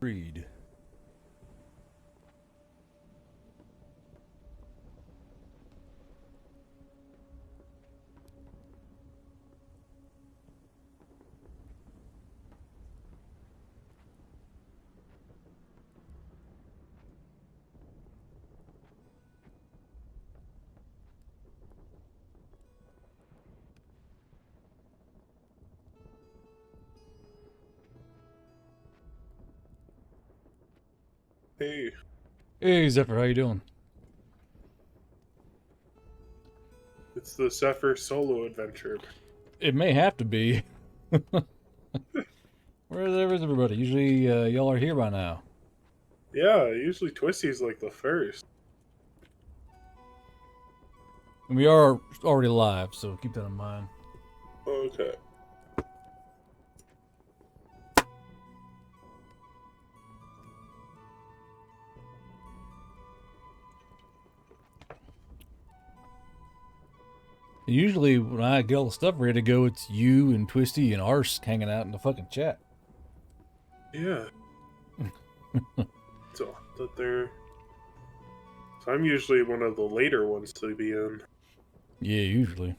Read. Hey, Hey Zephyr, how you doing? it's the Zephyr solo adventure. It may have to be. Where is everybody? Usually y'all are here by now. Yeah, usually Twisty's like the first. And we are already live, so keep that in mind. Okay. Usually when I get all the stuff ready to go, it's you and Twisty and Arse hanging out in the fucking chat. Yeah. So that they're. So I'm usually one of the later ones to be in. Yeah, usually.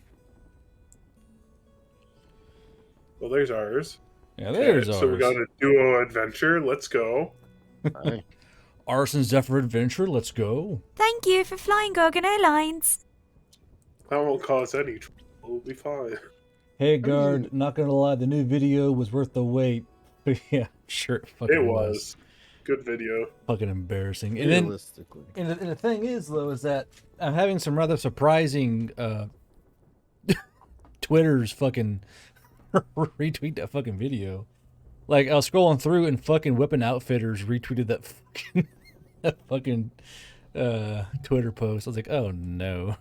Well, there's ours. Yeah, there's So we Arse. got a duo adventure. Let's go. Hi. Arse and Zephyr Adventure, let's go. Thank you for flying Gorgon Airlines. That won't cause any trouble. We'll be fine. Hey guard, not gonna lie, the new video was worth the wait. Yeah, sure it fucking It was. Good video. fucking embarrassing. And then Realistically. And the thing is, though, is that I'm having some rather surprising Twitter's fucking retweet that fucking video. Like, I was scrolling through and fucking Whipping Outfitters retweeted that fucking Twitter post. I was like, oh no.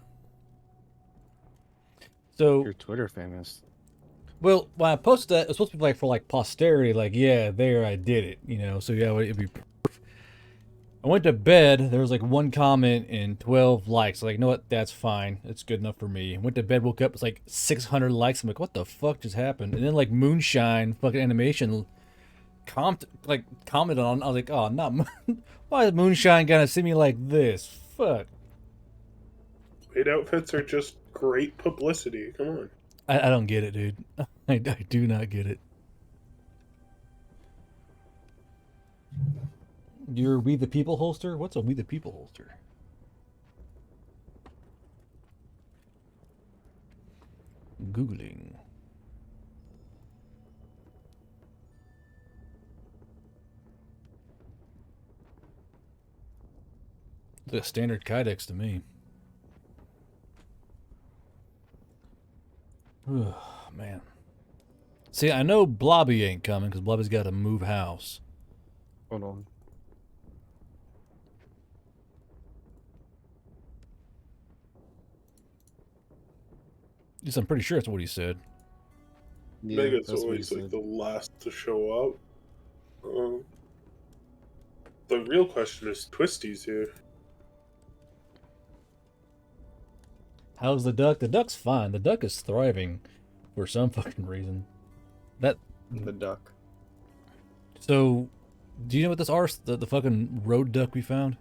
So, You're Twitter famous. well, when I posted that, it was supposed to be like for like posterity, like, yeah, there, I did it, you know. So yeah, it'd be. I went to bed. There was like one comment and 12 likes. Like, you know what? That's fine. It's good enough for me. Went to bed, woke up. It's like 600 likes. I'm like, what the fuck just happened? And then like Moonshine fucking animation commented on. I was like, oh, not why is Moonshine gonna see me like this? Fuck. Paid outfits are just great publicity. Come on. I don't get it, dude. I do not get it. Your We the People holster? What's a We the People holster? Googling. It's a standard kydex to me. Oh, man. See, I know Blobby ain't coming because Blobby's got to move house. Hold on. At least I'm pretty sure that's what he said. Yeah, Mega's that's what he always like said. the last to show up. The real question is Twisty's here. How's the duck? The duck's fine. The duck is thriving for some fucking reason. The duck. So, do you know what this arse, the fucking road duck we found?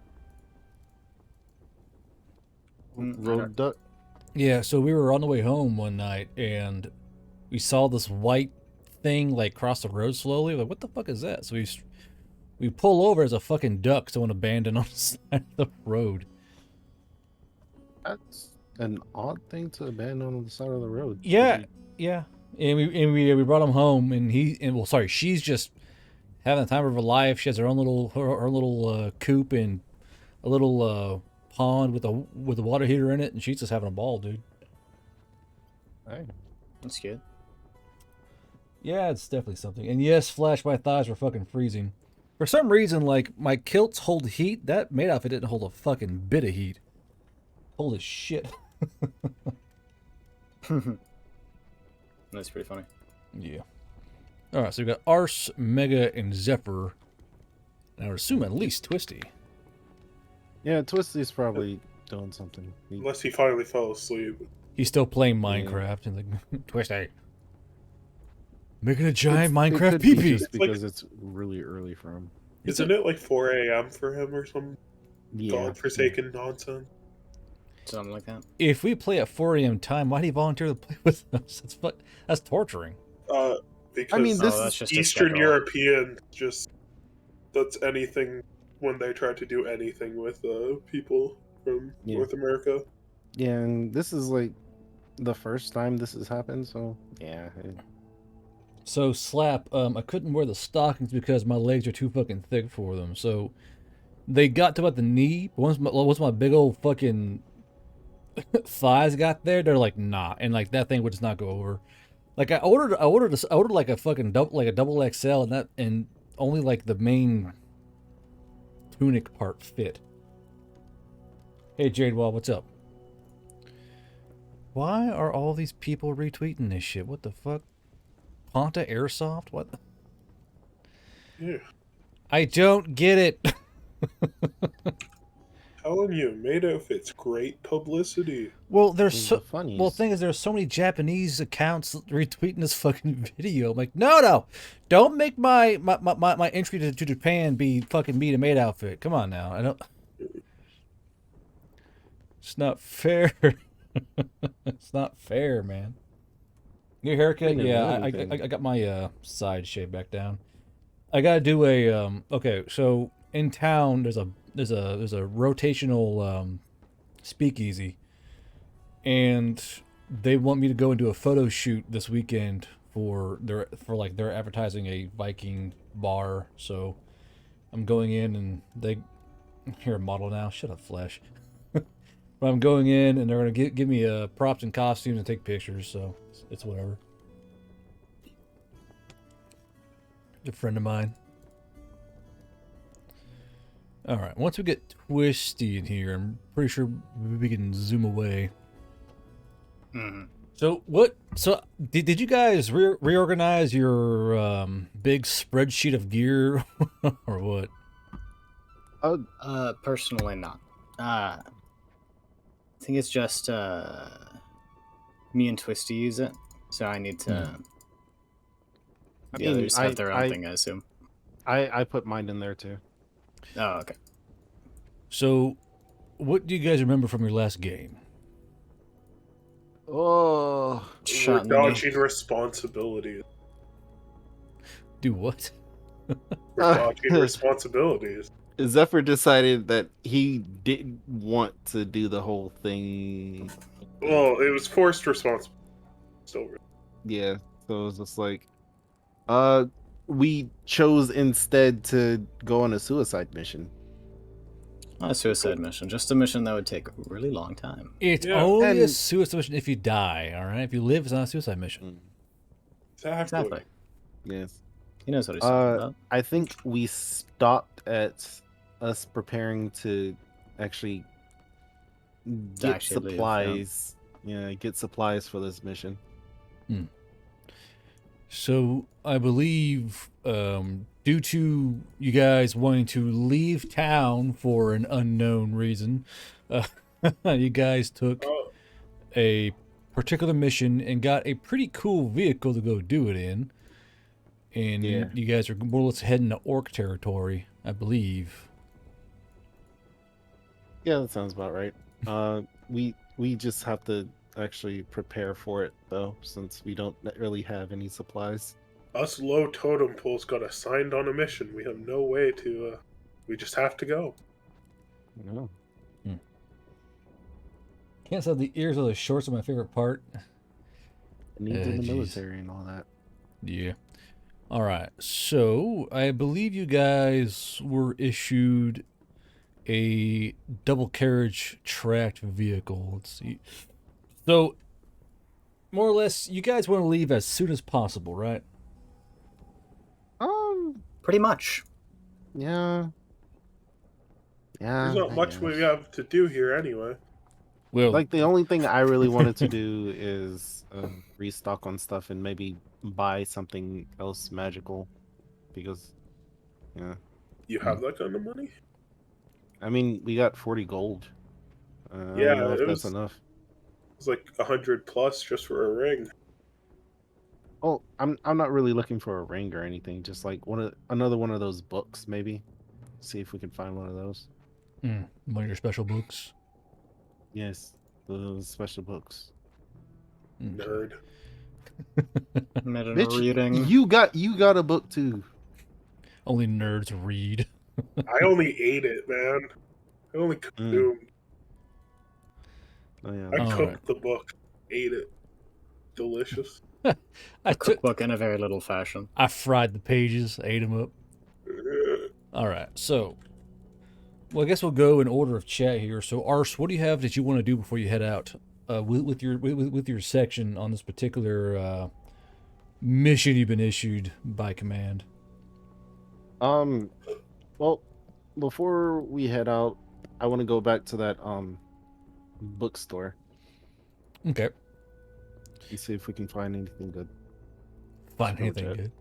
Road duck. Yeah, so we were on the way home one night and we saw this white thing like cross the road slowly. Like, what the fuck is that? So we pull over as a fucking duck someone abandoned on the side of the road. That's an odd thing to abandon on the side of the road. Yeah, yeah. And we brought him home and she's just having the time of her life. She has her own little coop and a little pond with a water heater in it, and she's just having a ball, dude. Hey, that's good. Yeah, it's definitely something. And yes, Flash, my thighs were fucking freezing. For some reason, like, my kilts hold heat. That maid outfit didn't hold a fucking bit of heat. Holy shit. That's pretty funny. Yeah. Alright, so we got Arse, Mega, and Zephyr. And I would assume at least Twisty. Yeah, Twisty's probably doing something. Unless he finally fell asleep. He's still playing Minecraft. And like, Twisty. Making a giant Minecraft it could be pee-pee. just because it's really early for him. Isn't it like 4 a.m. for him or some Yeah. godforsaken nonsense? Something like that. If we play at 4 a.m. time, why do you volunteer to play with us? That's torturing. Because I mean, this that's is just a Eastern schedule. European that's anything when they try to do anything with people from Yeah. North America. yeah, and this is like the first time this has happened. So yeah, So Slap, I couldn't wear the stockings because my legs are too fucking thick for them. So they got to about the knee. Once my big old fucking thighs got there, they're like, nah, and like that thing would just not go over. Like I ordered like a fucking double XL, and only like the main tunic part fit. Hey Jade Wall, what's up? Why are all these people retweeting this shit? What the fuck? Ponta Airsoft? What? Yeah. I don't get it. Telling you, maid outfit's great publicity. Well, there's This is so the funnies. well. The thing is, there's so many Japanese accounts retweeting this fucking video. I'm like, no, don't make my entry to Japan be fucking me to maid outfit. Come on now, I don't. It's not fair. It's not fair, man. New haircut? Speaking of Yeah, anything. I got my side shaved back down. I gotta do a okay, so in town there's a rotational speakeasy, and they want me to go and do a photo shoot this weekend for they're advertising a Viking bar. So I'm going in, and you're a model now. Shut up, Flesh. But I'm going in, and they're gonna give me props and costumes and take pictures. So it's whatever. A friend of mine. All right, once we get Twisty in here, I'm pretty sure we can zoom away. Mm-hmm. So what? So did you guys reorganize your big spreadsheet of gear, or what? Personally, not. I think it's just me and Twisty use it, so I need to. The others have their own thing, I assume. I put mine in there too. Oh, okay. So, what do you guys remember from your last game? Oh, Shot We're in the knee. dodging responsibilities. Do what? We're dodging responsibilities. Zephyr decided that he didn't want to do the whole thing. Well, it was forced responsibility. Still, Yeah, so it was just like, we chose instead to go on a suicide mission. Not a suicide mission, just a mission that would take a really long time. It's Yeah. only a And- suicide mission if you die. All right, if you live, it's not a suicide mission. Exactly. Yes. He knows what he's talking about. I think we stopped at us preparing to actually get actually leave, yeah. supplies. Yeah, get supplies for this mission. So I believe, due to you guys wanting to leave town for an unknown reason, you guys took a particular mission and got a pretty cool vehicle to go do it in. And Yeah. you guys are more or less heading to orc territory, I believe. Yeah, that sounds about right. We just have to actually prepare for it though, since we don't really have any supplies. Us low totem poles got assigned on a mission. We have no way to. We just have to go. No. Can't say the ears or the shorts are my favorite part. Needs in the Jeez. military and all that. Yeah. All right. So I believe you guys were issued a double carriage tracked vehicle. Let's see. So, more or less, you guys want to leave as soon as possible, right? Pretty much. Yeah. Yeah. There's not I much we guess. have to do here anyway. Well, Like the only thing I really wanted to do is restock on stuff and maybe buy something else magical, because yeah, You have that kind of money? I mean we got 40 gold. I Yeah, don't know if it that's was- enough. It's like 100 plus just for a ring. Oh, I'm not really looking for a ring or anything. Just like another one of those books, maybe. see if we can find one of those. One of your special books. Yes, those special books. Nerd. Meta Bitch, reading. you got a book too. Only nerds read. I only ate it, man. I only consumed. Oh yeah. I that's All cooked right. the book, ate it. Delicious. I A took. cookbook in a very little fashion. I fried the pages, ate them up. All right, so. Well, I guess we'll go in order of chat here. So, Ars, what do you have that you want to do before you head out with your section on this particular mission you've been issued by command? Well, before we head out, I want to go back to that bookstore Okay. and see if we can find anything good. Find Go anything chat. good.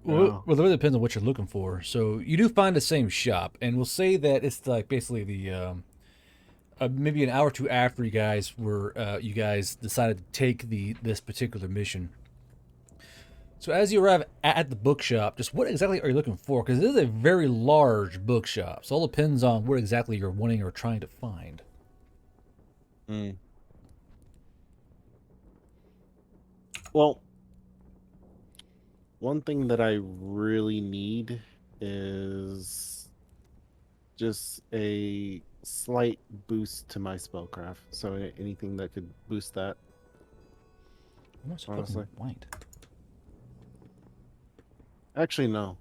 No. Well, it really depends on what you're looking for. So you do find the same shop, and we'll say that it's like basically the maybe an hour or two after you guys decided to take this particular mission. So as you arrive at the bookshop, just what exactly are you looking for? Because this is a very large bookshop, so it all depends on what exactly you're wanting or trying to find. Well, one thing that I really need is just a slight boost to my spellcraft. So anything that could boost that. What's fucking Honestly. white? Actually, no.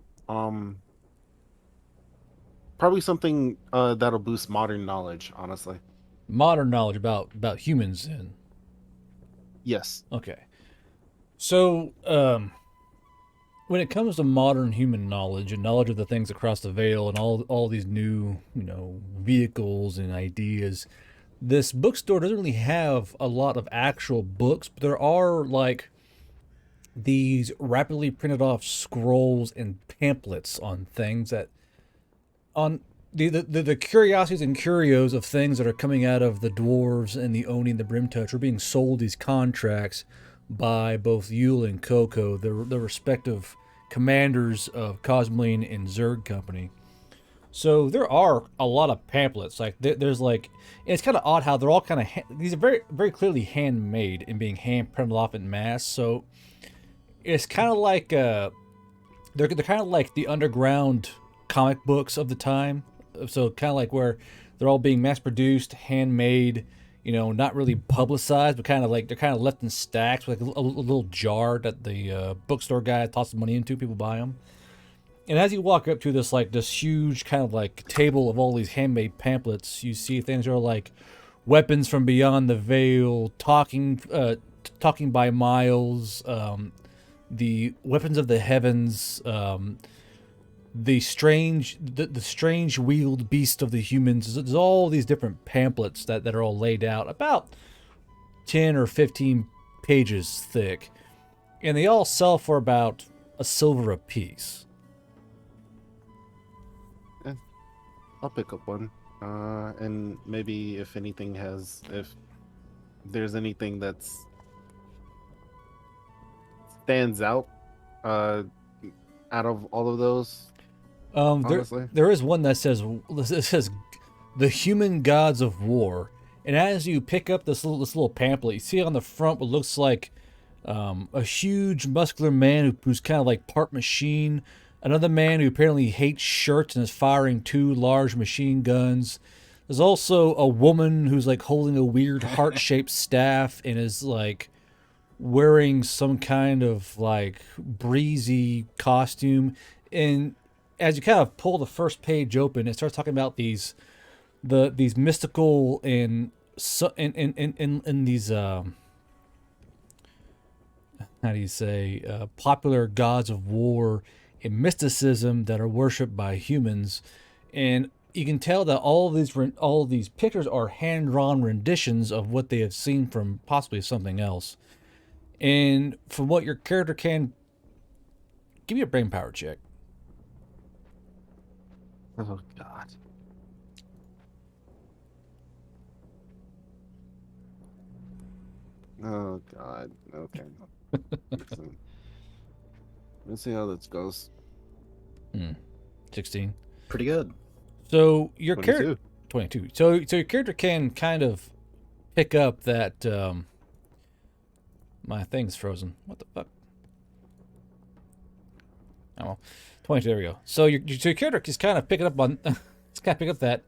Probably something that'll boost modern knowledge, honestly. Modern knowledge about humans, then. Yes. Okay. So, when it comes to modern human knowledge and knowledge of the things across the veil and all these new, vehicles and ideas, this bookstore doesn't really have a lot of actual books, but there are like these rapidly printed off scrolls and pamphlets on things that on the curiosities and curios of things that are coming out of the dwarves and the Oni and the Brimtouch are being sold these contracts by both Yule and Coco, the respective commanders of Cosmoline and Zerg Company. So there are a lot of pamphlets. Like there's like, and it's kind of odd how they're all kind of these are very very clearly handmade and being hand printed off in mass. So it's kind of like they're kind of like the underground comic books of the time. So kind of like where they're all being mass produced, handmade, not really publicized, but kind of like they're kind of left in stacks with like a little jar that the bookstore guy tosses money into. People buy them. And as you walk up to this huge kind of like table of all these handmade pamphlets, you see things that are like weapons from beyond the veil, talking by miles, the weapons of the heavens, the strange wheeled beast of the humans. There's all these different pamphlets that are all laid out about 10 or 15 pages thick, and they all sell for about a silver a piece. I'll pick up one. And maybe if there's anything that's stands out out of all of those. Honestly. There is one that says the human gods of war, and as you pick up this little pamphlet, you see on the front what looks like a huge muscular man who's kind of like part machine, another man who apparently hates shirts and is firing 2 large machine guns. There's also a woman who's like holding a weird heart-shaped staff and is like wearing some kind of like breezy costume. And as you kind of pull the first page open, it starts talking about these mystical and these how do you say popular gods of war and mysticism that are worshipped by humans. And you can tell that all these pictures are hand-drawn renditions of what they have seen from possibly something else. And from what your character can, give me a brain power check. Oh God. Oh God. Okay. Let's see how this goes. 16. Pretty good. So your character 22. 22. So your character can kind of pick up that my thing's frozen. What the fuck? Oh, well. 22. There we go. So your character is kind of picking up on. It's kind of picking up that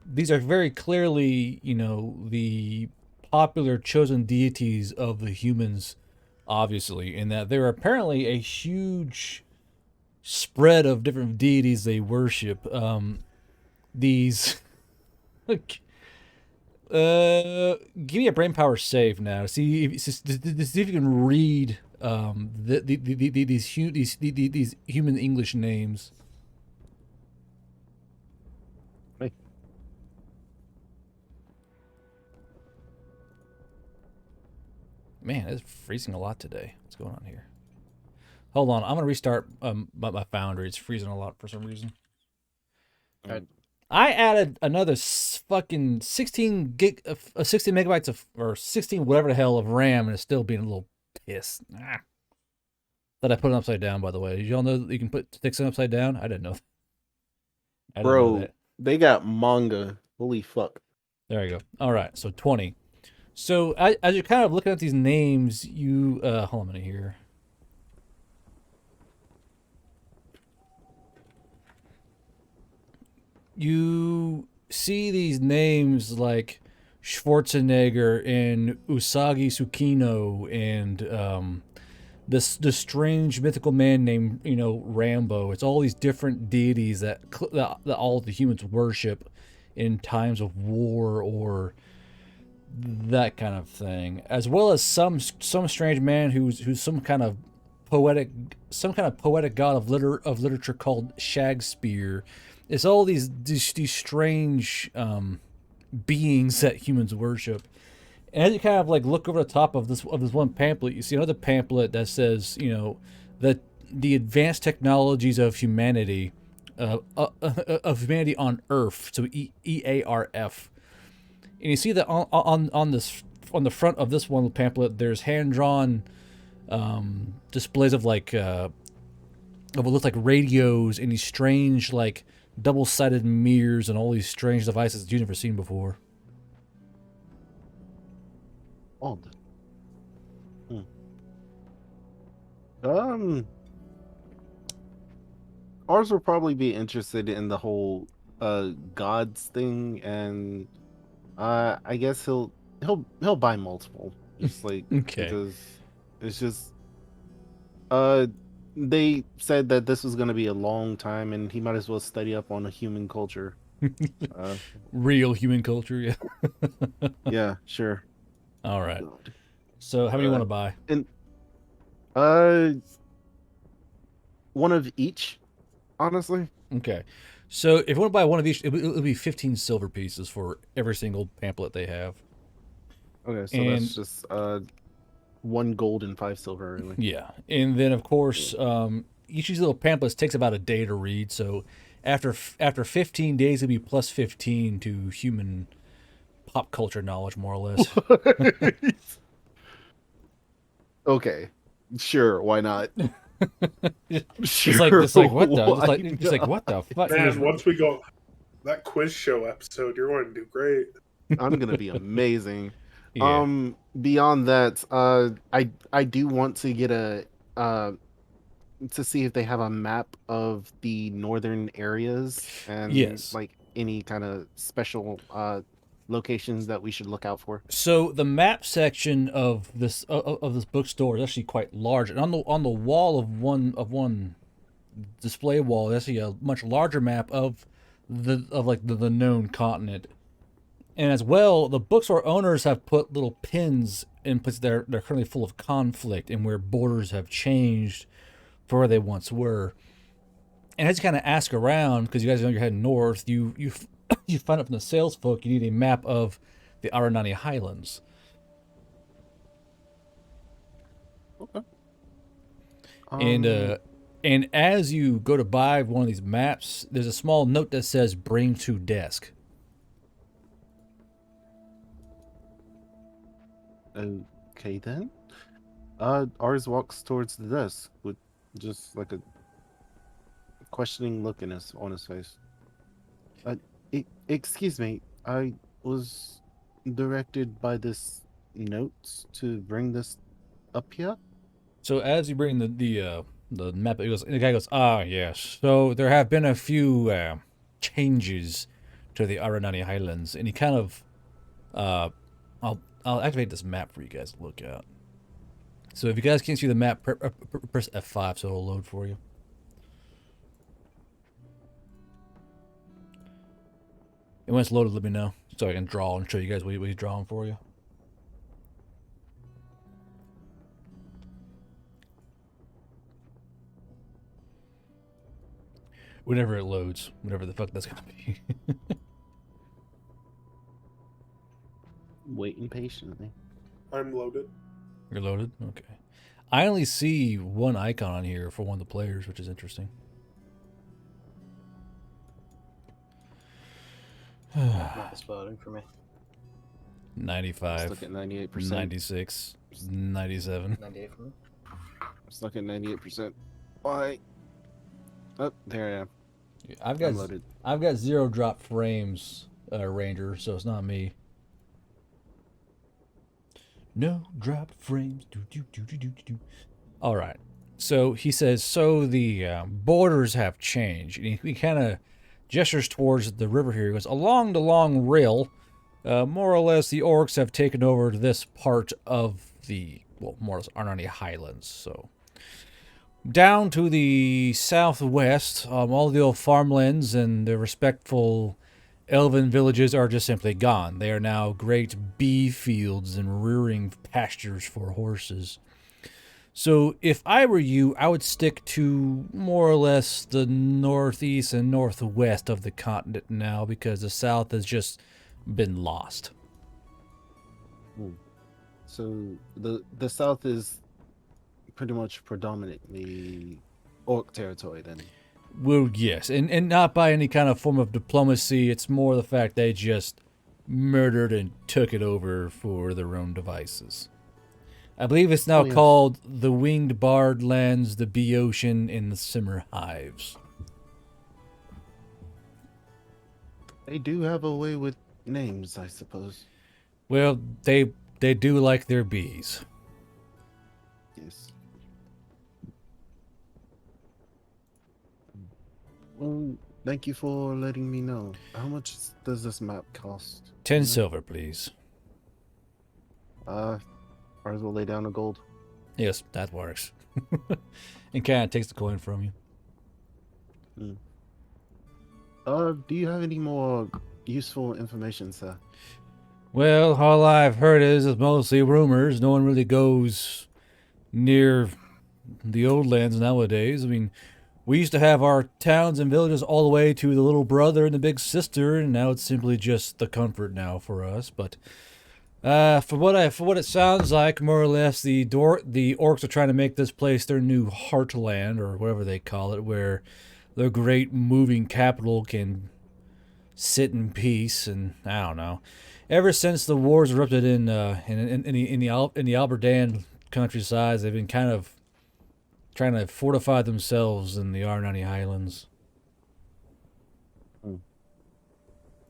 these are very clearly, the popular chosen deities of the humans, obviously, in that there are apparently a huge spread of different deities they worship. These. Give me a brain power save now. See if you can read these human English names. Hey. Man, it's freezing a lot today. What's going on here? Hold on, I'm gonna restart my Foundry. It's freezing a lot for some reason. I added another fucking 16 megabytes or 16 whatever the hell of RAM, and it's still being a little pissed. That I put it upside down, by the way. Did y'all know that you can put sticks upside down? I didn't know. I didn't know that. They got manga. Holy fuck. There you go. All right, so 20. So as you're kind of looking at these names, you hold on a minute here. You see these names like Schwarzenegger and Usagi Tsukino and this strange mythical man named Rambo. It's all these different deities that all the humans worship in times of war or that kind of thing, as well as some strange man who's some kind of poetic god of literature called Shakespeare. It's all these strange beings that humans worship. And as you kind of like look over the top of this one pamphlet, you see another pamphlet that says, that the advanced technologies of humanity, of humanity on Earth, so EARF. And you see that on the front of this one pamphlet, there's hand drawn displays of like of what looks like radios and these strange like double-sided mirrors and all these strange devices that you've never seen before. Odd. Ours will probably be interested in the whole gods thing, and I guess he'll buy multiple, just like Okay. because it's just they said that this was going to be a long time, and he might as well study up on a human culture. Real human culture, yeah. Yeah, sure. All right. So how many you want to buy? And one of each, honestly. Okay. So if you want to buy one of each, it'll be 15 silver pieces for every single pamphlet they have. Okay, so that's just 1 gold and 5 silver, really. Yeah. And then, of course, each of these little pamphlets takes about a day to read. So after 15 days, it'll be plus 15 to human pop culture knowledge, more or less. Okay. Sure, why not? It's like what the fuck? Man, once we go that quiz show episode, you're going to do great. I'm gonna be amazing. Yeah. Beyond that, I do want to get a to see if they have a map of the northern areas and Yes. like any kind of special locations that we should look out for. So the map section of this bookstore is actually quite large, and on the wall of one display wall, there's actually a much larger map of the known continent. And as well, the bookstore owners have put little pins in places they're currently full of conflict and where borders have changed from where they once were. And as you kind of ask around, because you guys know you're heading north, you find out from the sales folk you need a map of the Ironani Highlands. Okay. And as you go to buy one of these maps, there's a small note that says "Bring to desk." Okay then. Ours walks towards the desk with just like a questioning look on his face. Excuse me, I was directed by this notes to bring this up here. So as you bring the map, the guy goes, ah, yes. So there have been a few changes to the Ironani Highlands, and he kind of, I'll activate this map for you guys to look at. So if you guys can't see the map, press F5 so it'll load for you. And when it's loaded, let me know so I can draw and show you guys what he's drawing for you. Whenever it loads, whatever the fuck that's gonna be. Waiting patiently. I'm loaded. You're loaded? Okay. I only see one icon on here for one of the players, which is interesting. Not exploding for me. 95. Stuck at 98%. 96. 97. 98 for me. Stuck at 98%. Why? Oh, there I am. I've I'm loaded. got 0 drop frames, Ranger, so it's not me. No drop frames. All right. So he says, so the borders have changed. And he kind of gestures towards the river here. He goes, along the long rill, more or less the orcs have taken over this part of the, well, more or less Ironani Highlands. So down to the southwest, all the old farmlands and the respectful elven villages are just simply gone. They are now great bee fields and rearing pastures for horses. So if I were you, I would stick to more or less the northeast and northwest of the continent now, because the south has just been lost. So the south is pretty much predominantly orc territory then. Well, yes, and not by any kind of form of diplomacy. It's more the fact they just murdered and took it over for their own devices. I believe it's now called the Winged Bard Lands, the Bee Ocean, and the Simmer Hives. They do have a way with names, I suppose. Well, they do like their bees. Yes. Well, thank you for letting me know. How much does this map cost? 10 silver, please. Might as well lay down a gold. Yes, that works. And kind of takes the coin from you. Do you have any more useful information, sir? Well, all I've heard is it's mostly rumors. No one really goes near the old lands nowadays. I mean, we used to have our towns and villages all the way to the little brother and the big sister, and now it's simply just the comfort now for us. But for what it sounds like, more or less, the orcs are trying to make this place their new heartland, or whatever they call it, where the great moving capital can sit in peace. And I don't know. Ever since the wars erupted in the Alberdan countryside, they've been kind of trying to fortify themselves in the Ironani Highlands.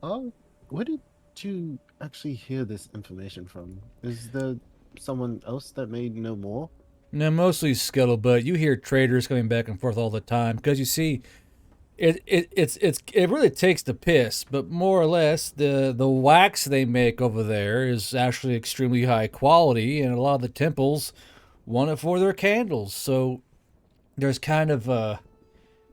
Where did you actually hear this information from? Is there someone else that may know more? No, mostly scuttlebutt. You hear traders coming back and forth all the time because you see, it really takes the piss. But more or less, the wax they make over there is actually extremely high quality, and a lot of the temples want it for their candles. So there's kind of I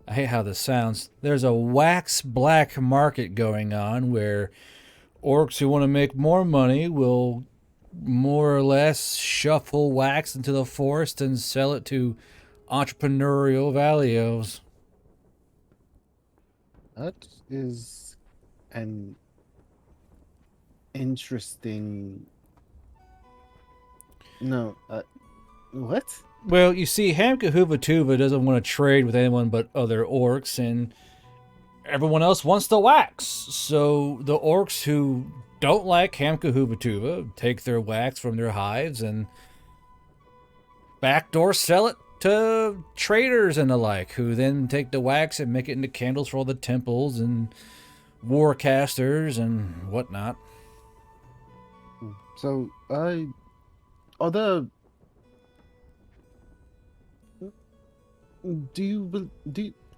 hate how this sounds. There's a wax black market going on where orcs who want to make more money will more or less shuffle wax into the forest and sell it to entrepreneurial valios. That is an interesting... No, what? Well, you see, Hamka Huvatuva doesn't want to trade with anyone but other orcs, and everyone else wants the wax. So the orcs who don't like Hamka Huvatuva take their wax from their hives and backdoor sell it to traders and the like, who then take the wax and make it into candles for all the temples and warcasters and whatnot. So, are there...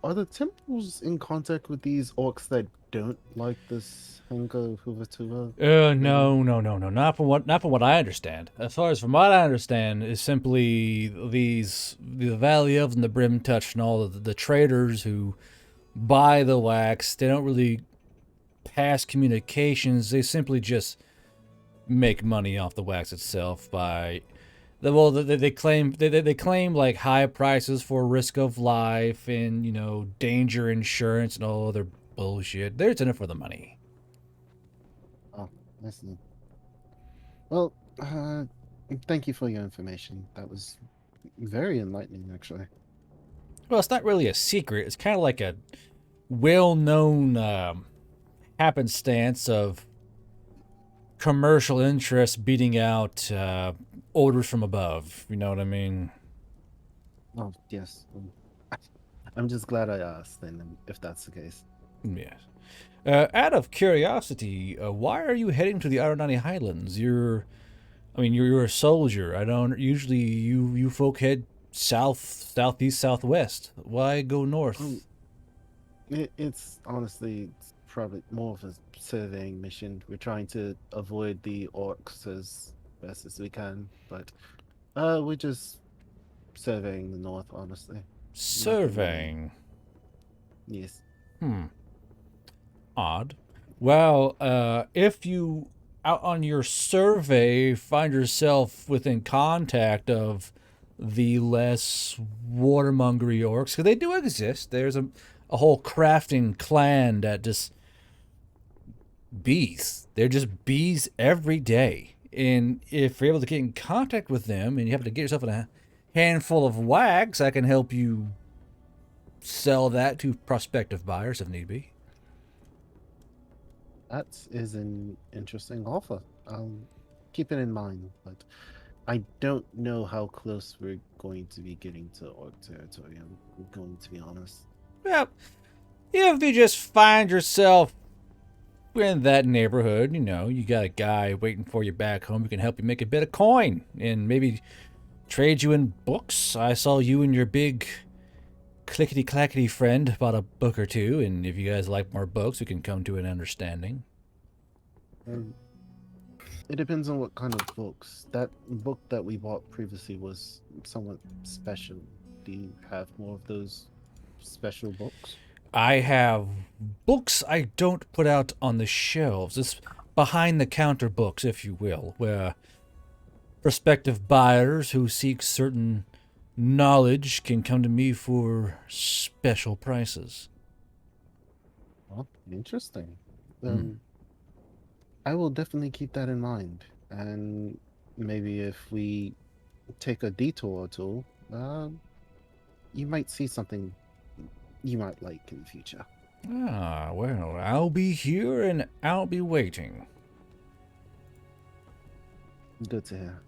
Are the temples in contact with these orcs that don't like this Hango Huvatua? No. Not from what I understand. As far as from what I understand, is simply the Valley Elves and the Brim Touch and all of the traders who buy the wax. They don't really pass communications. They simply just make money off the wax itself by... Well, they claim like high prices for risk of life and, you know, danger insurance and all other bullshit. They're in it for the money. Oh, I see. Well, thank you for your information. That was very enlightening, actually. Well, it's not really a secret. It's kind of like a well-known happenstance of commercial interest beating out orders from above. You know what I mean? Oh, yes. I'm just glad I asked, then, if that's the case. Yes. Out of curiosity, why are you heading to the Ironani Highlands? You're a soldier. I don't usually you folk head south, southeast, southwest. Why go north? It's honestly probably more of a surveying mission. We're trying to avoid the orcs as best as we can, but we're just surveying the north, honestly. Surveying. Yes. Odd. Well, if you out on your survey find yourself within contact of the less watermongery orcs, because they do exist. There's a whole crafting clan that just bees. They're just bees every day. And if you're able to get in contact with them and you have to get yourself in a handful of wax, I can help you sell that to prospective buyers if need be. That is an interesting offer. I'll keep it in mind, but I don't know how close we're going to be getting to orc territory. I'm going to be honest. Well, if you just find yourself in that neighborhood, you know, you got a guy waiting for you back home who can help you make a bit of coin and maybe trade you in books. I saw you and your big clickety-clackety friend bought a book or two, and if you guys like more books, we can come to an understanding. It depends on what kind of books. That book that we bought previously was somewhat special. Do you have more of those special books? I have books I don't put out on the shelves. It's behind-the-counter books, if you will, where prospective buyers who seek certain knowledge can come to me for special prices. Well, interesting. I will definitely keep that in mind. And maybe if we take a detour or two, you might see something you might like in the future. Ah, well, I'll be here and I'll be waiting. Good to hear.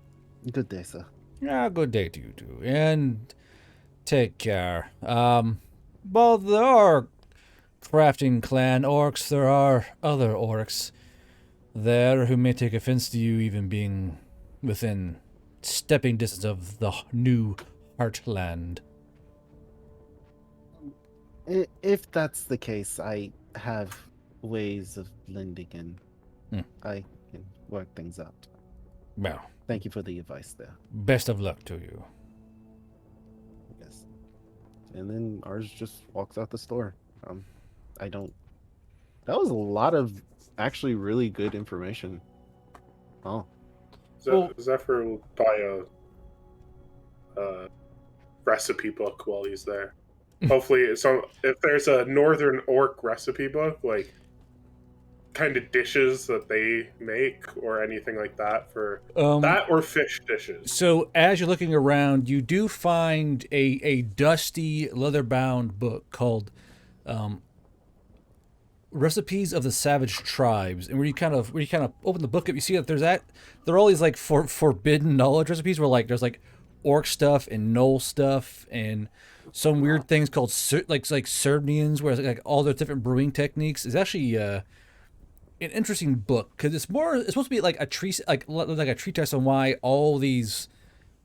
Good day, sir. Ah, good day to you too, and take care. Well, there are crafting clan orcs. There are other orcs there who may take offense to you even being within stepping distance of the new Heartland. If that's the case, I have ways of blending in. I can work things out. Well, thank you for the advice there. Best of luck to you. Yes. And then ours just walks out the store. That was a lot of actually really good information. Oh. Zephyr will buy a recipe book while he's there. Hopefully, so if there's a Northern Orc recipe book, like kind of dishes that they make or anything like that for that or fish dishes. So as you're looking around, you do find a dusty leather-bound book called Recipes of the Savage Tribes, and where you kind of open the book up, you see that there are all these like forbidden knowledge recipes where like there's like orc stuff and gnoll stuff and some weird things called like Serbians, where it's like all their different brewing techniques. Is actually an interesting book because it's supposed to be like a treatise on why all these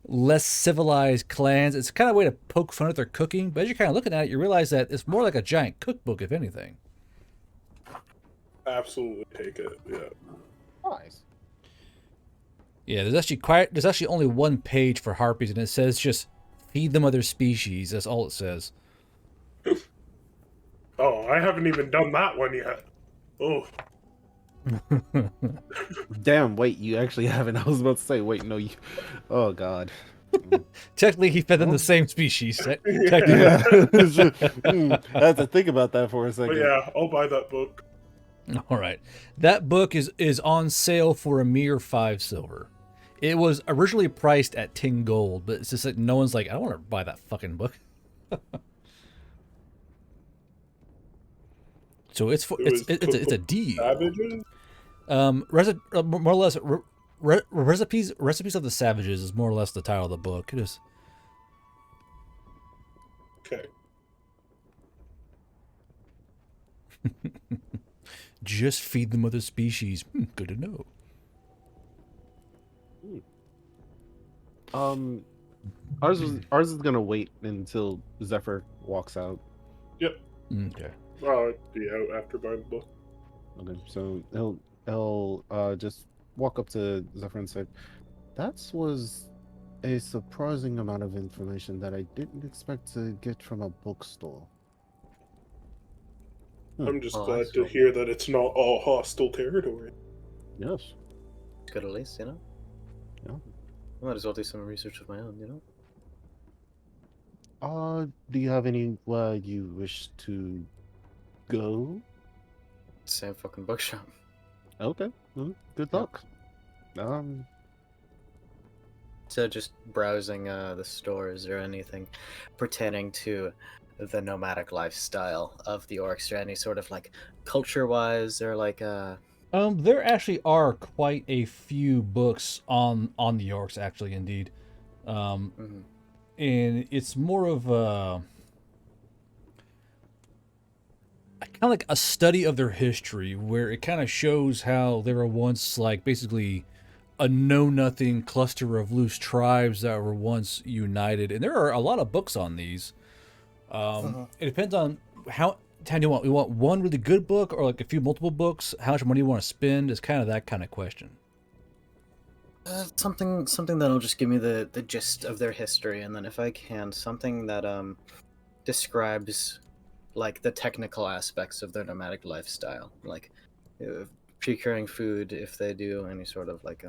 less civilized clans. It's kind of a way to poke fun at their cooking, but as you're kind of looking at it, you realize that it's more like a giant cookbook, if anything. Absolutely take it. Yeah. Nice. Yeah, there's actually only one page for harpies, and it says just feed them other species. That's all it says. Oh, I haven't even done that one yet. Oh. Damn, wait, you actually haven't. I was about to say, wait, no, you. Oh, God. Technically, he fed them the same species. Technically. Yeah. I had to think about that for a second. But yeah, I'll buy that book. All right. That book is on sale for a mere 5 silver. It was originally priced at 10 gold, but it's just like no one's like, I don't want to buy that fucking book. So it's a D. Savages? More or less recipes of the Savages is more or less the title of the book. It is. Okay. Just feed them other species. Good to know. Ours is gonna wait until Zephyr walks out. Yep. Okay. I'll be out after buying the book. Okay, so he'll just walk up to Zephyr and say, "That was a surprising amount of information that I didn't expect to get from a bookstore." I'm just Oh, glad that's to right. hear that it's not all hostile territory. Yes. Good at least, you know? Yeah. I might as well do some research of my own, you know? Do you have anywhere you wish to go? Same fucking bookshop. Okay. Well, good luck. So just browsing the stores or anything pertaining to the nomadic lifestyle of the orcs, or any sort of like culture-wise, or like There actually are quite a few books on the orcs, actually, indeed. mhm. And it's more of a kind of like a study of their history, where it kind of shows how they were once like basically a know-nothing cluster of loose tribes that were once united. And there are a lot of books on these. It depends on how do you want. We want one really good book or like a few multiple books. How much money you want to spend is kind of that kind of question. Something that'll just give me the gist of their history, and then if I can, something that describes like the technical aspects of their nomadic lifestyle, like procuring food, if they do any sort of like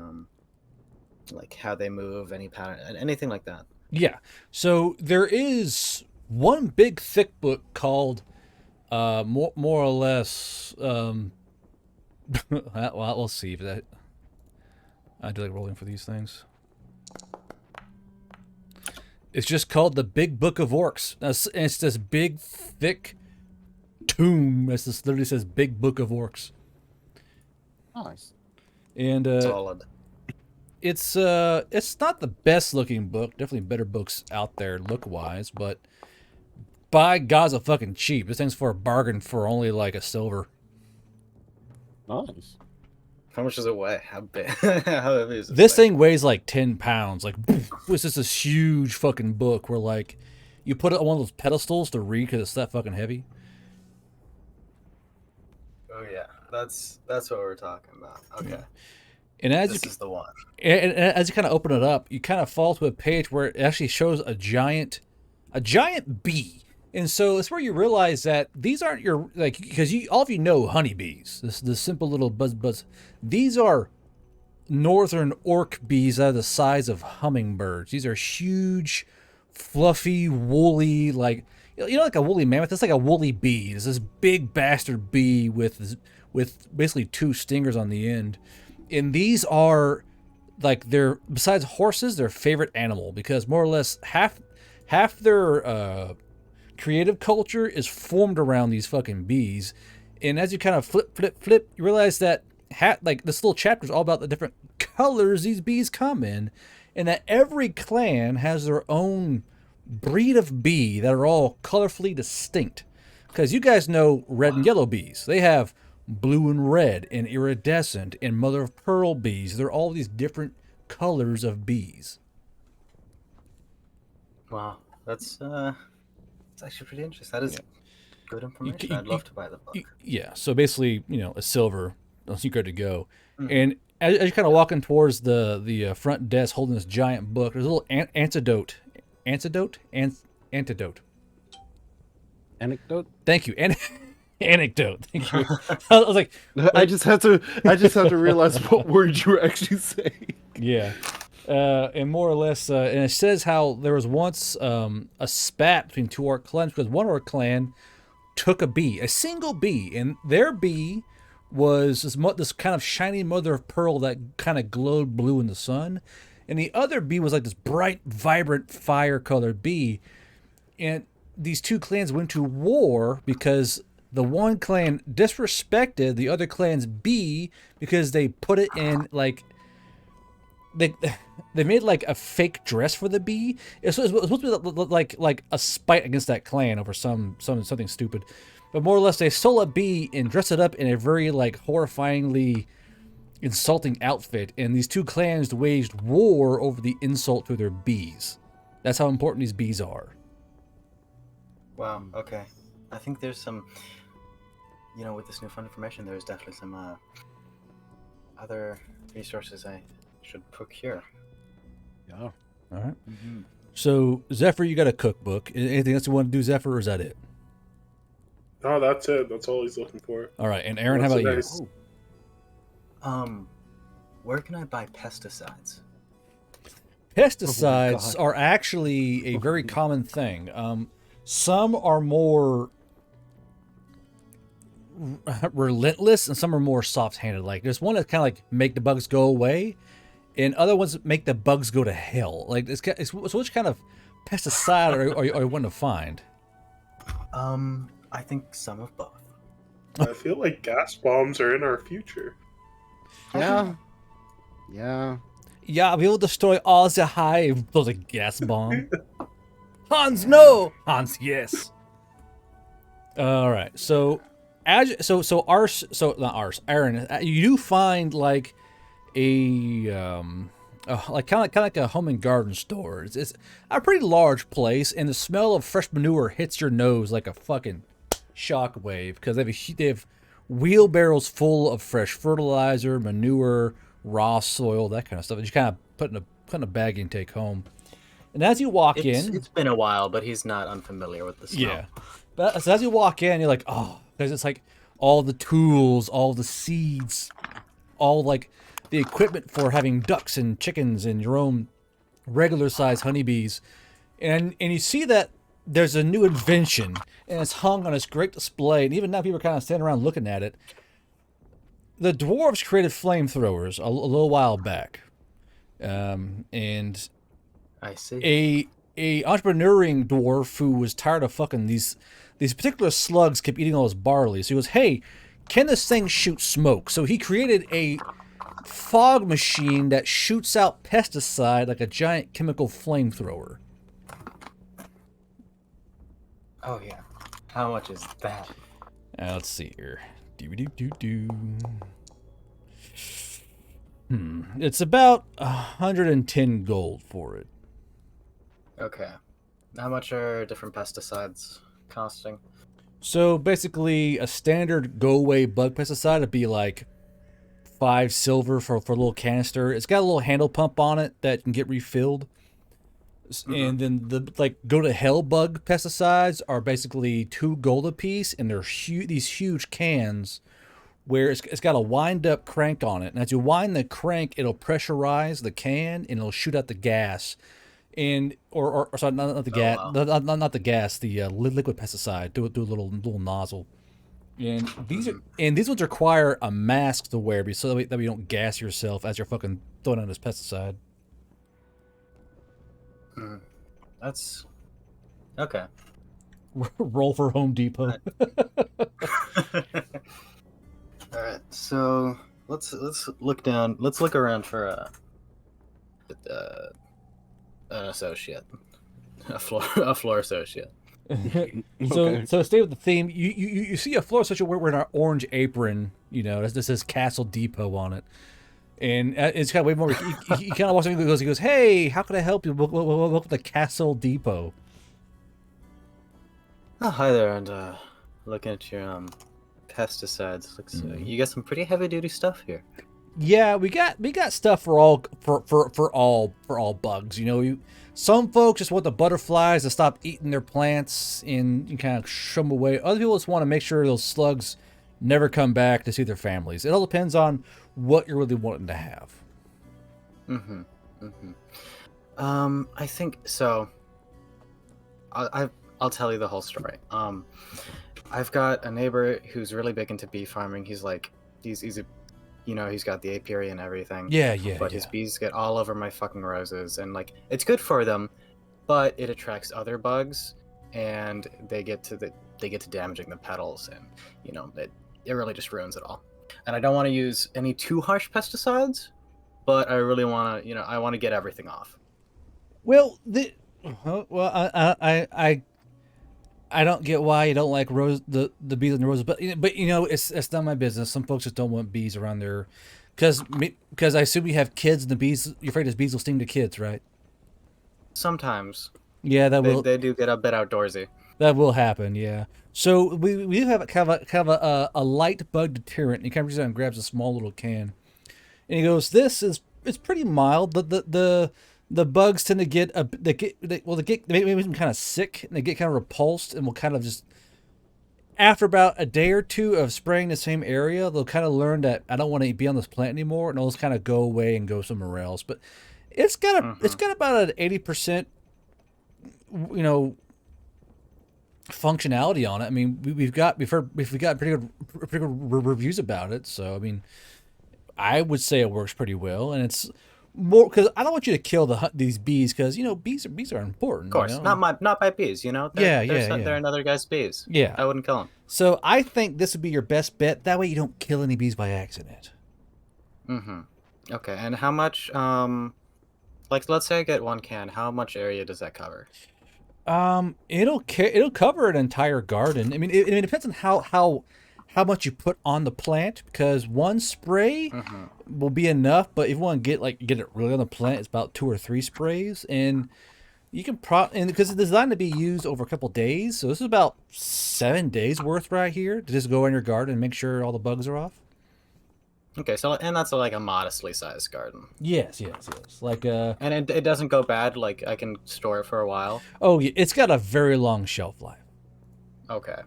how they move, any pattern, anything like that. Yeah. So there is one big thick book called more or less well, we'll see if that I do like rolling for these things. It's just called the Big Book of Orcs. It's this big thick tome. This literally says Big Book of Orcs. Nice. And Solid. it's not the best looking book. Definitely better books out there look wise, but by God's a fucking cheap. This thing's for a bargain for only like a silver. Nice. How much does it weigh? How big? How heavy is This thing weighs like 10 pounds. Like, it's just this huge fucking book where like you put it on one of those pedestals to read because it's that fucking heavy. Oh yeah, that's what we're talking about. Okay, And as this you is the one. and as you kind of open it up, you kind of fall to a page where it actually shows a giant bee. And so it's where you realize that these aren't your, like, because all of you know honeybees, this simple little buzz. These are northern orc bees that are the size of hummingbirds. These are huge, fluffy, woolly, like, you know, like a woolly mammoth. It's like a woolly bee. It's this big bastard bee with basically 2 stingers on the end. And these are, like, they're, besides horses, their favorite animal, because more or less half their creative culture is formed around these fucking bees. And as you kind of flip, you realize that like this little chapter is all about the different colors these bees come in. and that every clan has their own breed of bee that are all colorfully distinct. Because you guys know red and yellow bees. They have blue and red and iridescent and mother of pearl bees. They're all these different colors of bees. Wow, that's actually pretty interesting. That is good information. I'd love to buy the book. Yeah, so basically, a silver, you're good to go. Mhm. And as you're kind of walking towards the front desk holding this giant book, there's a little antidote. Anecdote. Thank you. Anecdote. Thank you. I was like, I just had to realize what word you were actually saying. yeah. And more or less, and it says how there was once a spat between two orc clans because one orc clan took a single bee, and their bee was this kind of shiny mother of pearl that kind of glowed blue in the sun, and the other bee was like this bright, vibrant, fire-colored bee. And these two clans went to war because the one clan disrespected the other clan's bee because they put it in like they made like a fake dress for the bee. It's supposed to be like a spite against that clan over something stupid. But more or less, they stole a bee and dressed it up in a very like horrifyingly insulting outfit. And these two clans waged war over the insult to their bees. That's how important these bees are. Wow. Okay. I think there's some, with this newfound information, there's definitely some other resources I should procure. Yeah. All right. Mm-hmm. So Zephyr, you got a cookbook. Anything else you want to do, Zephyr, or is that it? No, that's it. That's all he's looking for. All right. And Aaron, how about you? Nice. Where can I buy pesticides? Pesticides God. are actually a very common thing. Some are more relentless and some are more soft-handed. Like there's one that kind of like make the bugs go away, and other ones that make the bugs go to hell. Like so which kind of pesticide are you wanting to find? I think some of both. I feel like gas bombs are in our future. Yeah. Yeah. Yeah, we will destroy all the hive. Those a gas bomb. Hans, no. Hans, yes. All right. So, not ours. Aaron, you do find like a like kind of like a home and garden store. It's a pretty large place, and the smell of fresh manure hits your nose like a fucking shockwave because they have wheelbarrows full of fresh fertilizer, manure, raw soil, that kind of stuff. And you kind of put in a bag and take home. And as you walk in, It's been a while, but he's not unfamiliar with the smell. yeah. But so as you walk in, you're like, oh, because it's like all the tools, all the seeds, all like the equipment for having ducks and chickens and your own regular size honeybees. And you see that there's a new invention and it's hung on this great display. And even now people are kind of standing around looking at it. The dwarves created flamethrowers a little while back. And I see. a entrepreneuring dwarf who was tired of fucking these particular slugs kept eating all his barley. So he goes, hey, can this thing shoot smoke? So he created a fog machine that shoots out pesticide like a giant chemical flamethrower. Oh yeah. How much is that? Let's see here. It's about 110 gold for it. Okay. How much are different pesticides costing? So basically, a standard go-away bug pesticide would be like 5 silver for a little canister. It's got a little handle pump on it that can get refilled. And then the like go to hell bug pesticides are basically 2 gold a piece, and they're these huge cans where it's got a wind-up crank on it. And as you wind the crank, it'll pressurize the can and it'll shoot out the gas. And or sorry, not the gas, wow. not the gas, the liquid pesticide. Do a little nozzle. And these ones require a mask to wear, so that you don't gas yourself as you're fucking throwing out this pesticide. That's okay. Roll for Home Depot. All right, so let's look down. Let's look around for an associate, a floor associate. So stay with the theme. You see a floor associate wearing an orange apron. You know, this says Castle Depot on it. And it's kind of way more. He kind of walks in and goes, "Hey, how can I help you? Welcome to Castle Depot." Oh, hi there, and looking at your pesticides. Looks you got some pretty heavy duty stuff here. Yeah, we got stuff for all bugs. You know, some folks just want the butterflies to stop eating their plants and you kind of shoo them away. Other people just want to make sure those slugs never come back to see their families. It all depends on what you're really wanting to have. I think so. I'll tell you the whole story. I've got a neighbor who's really big into bee farming. He's like, he's a, you know, he's got the apiary and everything. Yeah. But his bees get all over my fucking roses, and like, it's good for them, but it attracts other bugs, and they get to damaging the petals, and you know, it really just ruins it all. And I don't want to use any too harsh pesticides, but I really want to, you know, I want to get everything off. Well, I don't get why you don't like the bees on the roses, but you know it's not my business. Some folks just don't want bees around there, because I assume you have kids and the bees. You're afraid the bees will sting the kids, right? Sometimes. Yeah, They do get a bit outdoorsy. That will happen. Yeah. So we do have kind of a light bug deterrent. And he kind of reaches out and grabs a small little can, and he goes, it's pretty mild. The bugs tend to get they make them kind of sick, and they get kind of repulsed, and will kind of just, after about a day or two of spraying the same area, they'll kind of learn that I don't want to be on this plant anymore, and they'll just kind of go away and go somewhere else. But it's got about an 80%, you know, functionality on it. I mean, we've got pretty good reviews about it. So I mean, I would say it works pretty well, and it's more because I don't want you to kill these bees, because you know bees are important. Of course, you know? not by bees. You know, they're another guy's bees. Yeah, I wouldn't kill them. So I think this would be your best bet. That way you don't kill any bees by accident. Okay, and how much? Like, let's say I get 1 can. How much area does that cover? It'll cover an entire garden. I mean, it depends on how much you put on the plant, because 1 spray will be enough. But if you want to get it really on the plant, it's about 2 or 3 sprays, and you can and because it's designed to be used over a couple days, so this is about 7 days worth right here to just go in your garden and make sure all the bugs are off. Okay, so and that's like a modestly sized garden. Yes. Like and it doesn't go bad. Like I can store it for a while. Oh yeah, it's got a very long shelf life. Okay.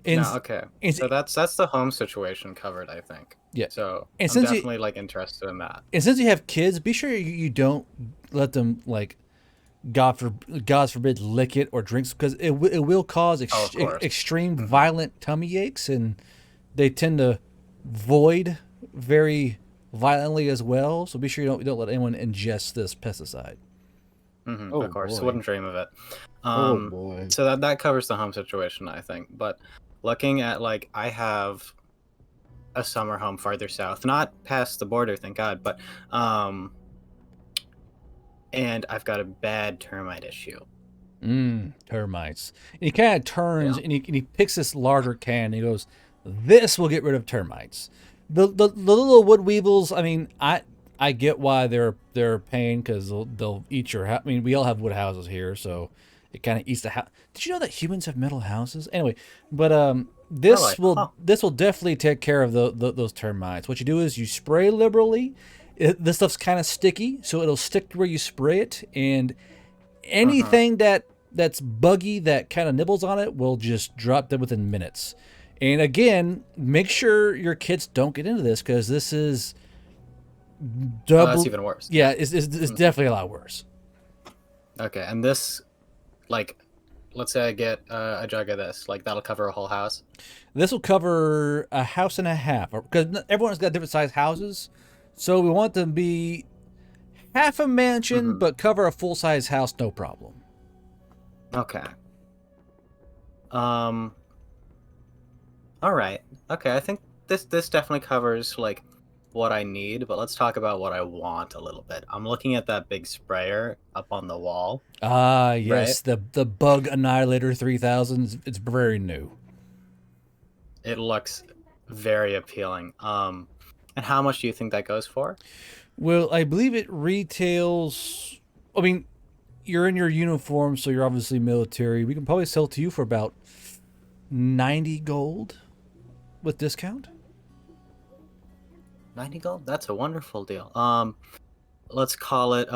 And, okay. And, so that's the home situation covered, I think. Yeah. So and I'm definitely like interested in that. And since you have kids, be sure you don't let them, like, God forbid, lick it or drink, because it will cause extreme violent tummy aches, and they tend to void very violently as well. So be sure you don't let anyone ingest this pesticide. Of course, boy. wouldn't dream of it. Oh boy. So that covers the home situation, I think. But looking at, like, I have a summer home farther south, not past the border, thank God, but and I've got a bad termite issue. Termites. And he kind of turns and he picks this larger can and he goes, "This will get rid of termites." The little wood weevils, I mean, I get why they're a pain, because they'll eat your house. I mean, we all have wood houses here, so it kind of eats the house. Did you know that humans have metal houses? Anyway, but this will definitely take care of those termites. What you do is you spray liberally. This stuff's kind of sticky, so it'll stick to where you spray it, and anything that's buggy that kind of nibbles on it will just drop dead within minutes. And again, make sure your kids don't get into this, because this is double. That's even worse. Yeah, it's definitely a lot worse. Okay, and this, like, let's say I get a jug of this, like, that'll cover a whole house. This will cover a house and a half, because everyone's got different sized houses, so we want them to be half a mansion, but cover a full size house, no problem. Okay. All right. Okay, I think this definitely covers, like, what I need, but let's talk about what I want a little bit. I'm looking at that big sprayer up on the wall. Ah, yes, the Bug Annihilator 3000. It's very new. It looks very appealing. And how much do you think that goes for? Well, I believe it retails. I mean, you're in your uniform, so you're obviously military. We can probably sell it to you for about 90 gold with discount. 90 gold? That's a wonderful deal. Let's call it,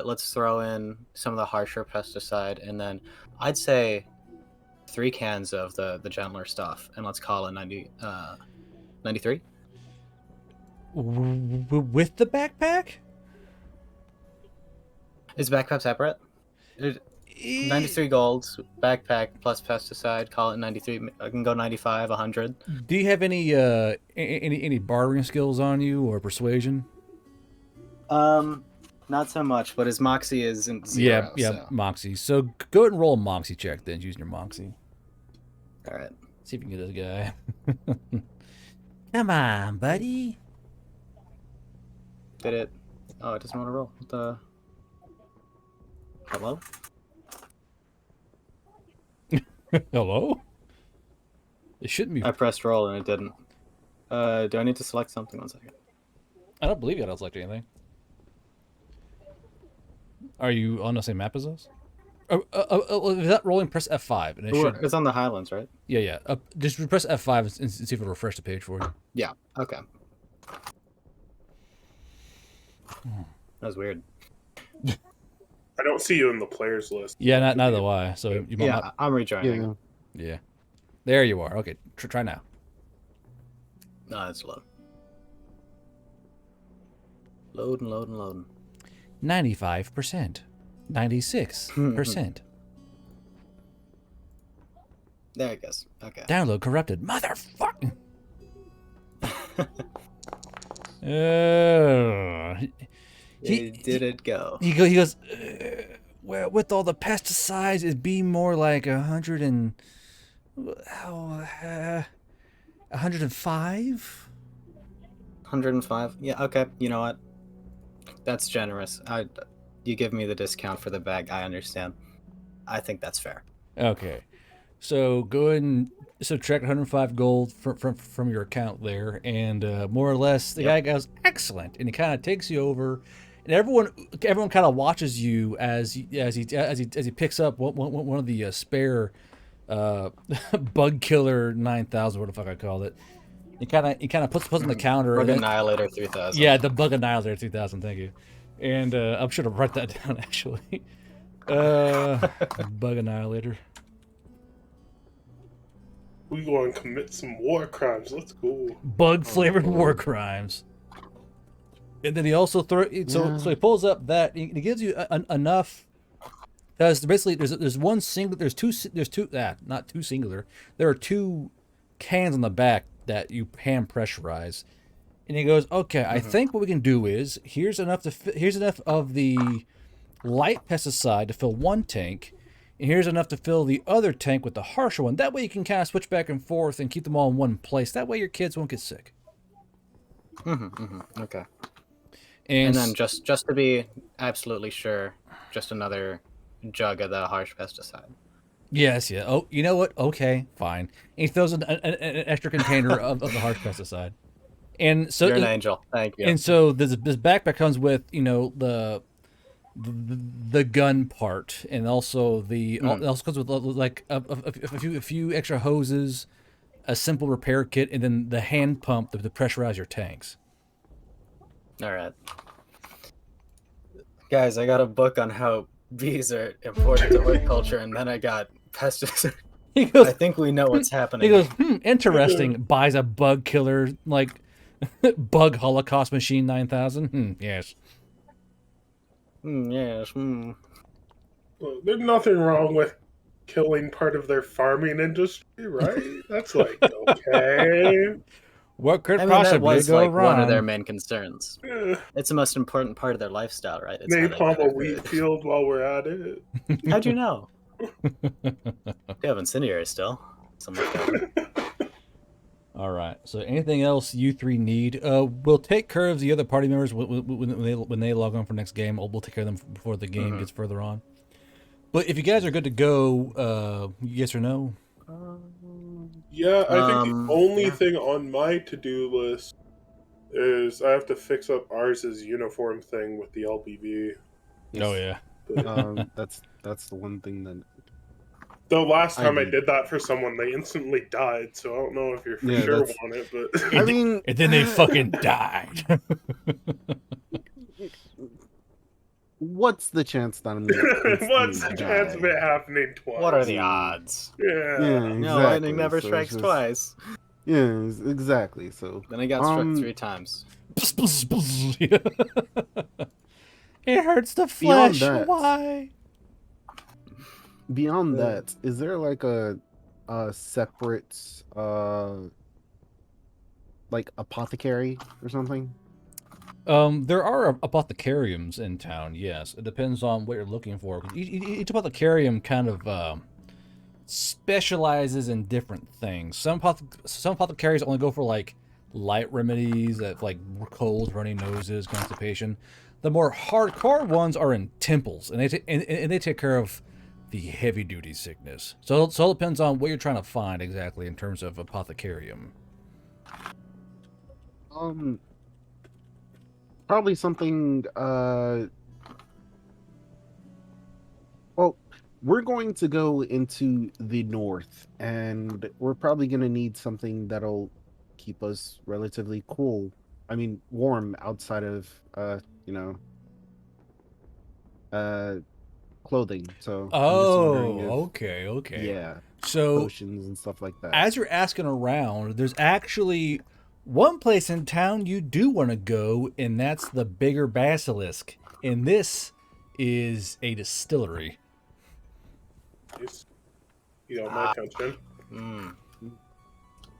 let's throw in some of the harsher pesticide, and then I'd say 3 cans of the gentler stuff, and let's call it 93? With the backpack? Is backpack separate? 93 golds, backpack plus pesticide, call it 93. I can go 95, 100. Do you have any bartering skills on you or persuasion? Not so much, but his moxie isn't 0. Yeah, So. Moxie. So go ahead and roll a Moxie check then, using your Moxie. All right. See if you can get this guy. Come on, buddy. Did it? Oh, it doesn't want to roll. What the? Hello? Hello? It shouldn't be. I pressed roll and it didn't. Do I need to select something? 1 second. I don't believe you got to select anything. Are you on the same map as us? Is that rolling? Press F5. And it should... It's on the Highlands, right? Yeah. Just press F5 and see if it'll refresh the page for you. Yeah. Okay. That was weird. I don't see you in the players list. Yeah, neither do I. So you might Yeah, not... I'm rejoining. Yeah. There you are. Okay, try now. No, it's low. Loading. 95%. 96%. There it goes. Okay. Download corrupted. Motherfucker. Did it go? He goes. Well, with all the pesticides, it'd be more like 105. 105? Yeah, okay. You know what? That's generous. You give me the discount for the bag. I understand. I think that's fair. Okay, so go ahead and subtract 105 gold from your account there, and more or less the guy goes excellent, and he kind of takes you over, and everyone kind of watches you as he picks up one of the spare bug killer 9000, what the fuck I called it. He kind of puts on the counter. Bug Annihilator 3000. Yeah, the Bug Annihilator 3000. Thank you. And I'm sure to write that down actually. Bug Annihilator. We go and commit some war crimes. Let's go. Bug flavored war crimes. And then he also so he pulls up that he gives you enough. Because basically there's one single, there's two not two singular. There are 2 cans on the back that you hand pressurize, and he goes, okay, I think what we can do is here's enough of the light pesticide to fill 1 tank, and here's enough to fill the other tank with the harsher one. That way you can kind of switch back and forth and keep them all in one place. That way your kids won't get sick. Okay. And then just to be absolutely sure, just another jug of the harsh pesticide. Yes, yeah. Oh, you know what? Okay, fine. And he throws an extra container of the harsh pesticide. And so You're an angel. Thank you. And so this backpack comes with, the gun part, and also it also comes with like a few extra hoses, a simple repair kit, and then the hand pump to pressurize your tanks. All right. Guys, I got a book on how bees are important to horticulture, and then I got pesticides. He goes, I think we know what's happening. He goes, interesting. Buys a bug killer, like bug Holocaust machine 9000. Yes. Yes. Well, there's nothing wrong with killing part of their farming industry, right? That's like okay. What could I mean, possibly that was go like wrong? one of their main concerns. Yeah. It's the most important part of their lifestyle, right? It's how they Napalm a benefit. wheat field while we're at it. How'd you know? You have incendiary still. Something like that. All right. So anything else you three need? We'll take care of the other party members when they log on for next game. We'll take care of them before the game gets further on. But if you guys are good to go, yes or no? Yeah, I think the only yeah. thing on my to-do list is I have to fix up Ars's uniform thing with the LBV. Oh yeah. That's the one thing that. The last time I need. did that for someone, they instantly died, so I don't know if you're for Yeah, sure that's- on it, but... I mean, And then they fucking died. what's the chance that I'm gonna What's the chance of it happening twice? What are the odds? Yeah. Yeah, No, exactly. lightning never So strikes it's just- twice. Yeah, exactly. So Then I got struck 3 times. It hurts the Beyond flesh. that- Why? beyond that, is there like a separate like apothecary or something? There are apothecariums in town. Yes, it depends on what you're looking for. Each apothecarium kind of specializes in different things. Some apothecaries only go for like light remedies, that like colds, runny noses, constipation. The more hardcore ones are in temples, and they take care of the heavy duty sickness. So it all depends on what you're trying to find exactly in terms of apothecarium. Probably something. Well, we're going to go into the north, and we're probably going to need something that'll keep us relatively cool. I mean, warm outside of clothing. So I'm just wondering if, okay. yeah, So potions and stuff like that. as you're asking around, there's actually one place in town you do want to go, and that's the Bigger Basilisk. And this is a distillery. You got my attention.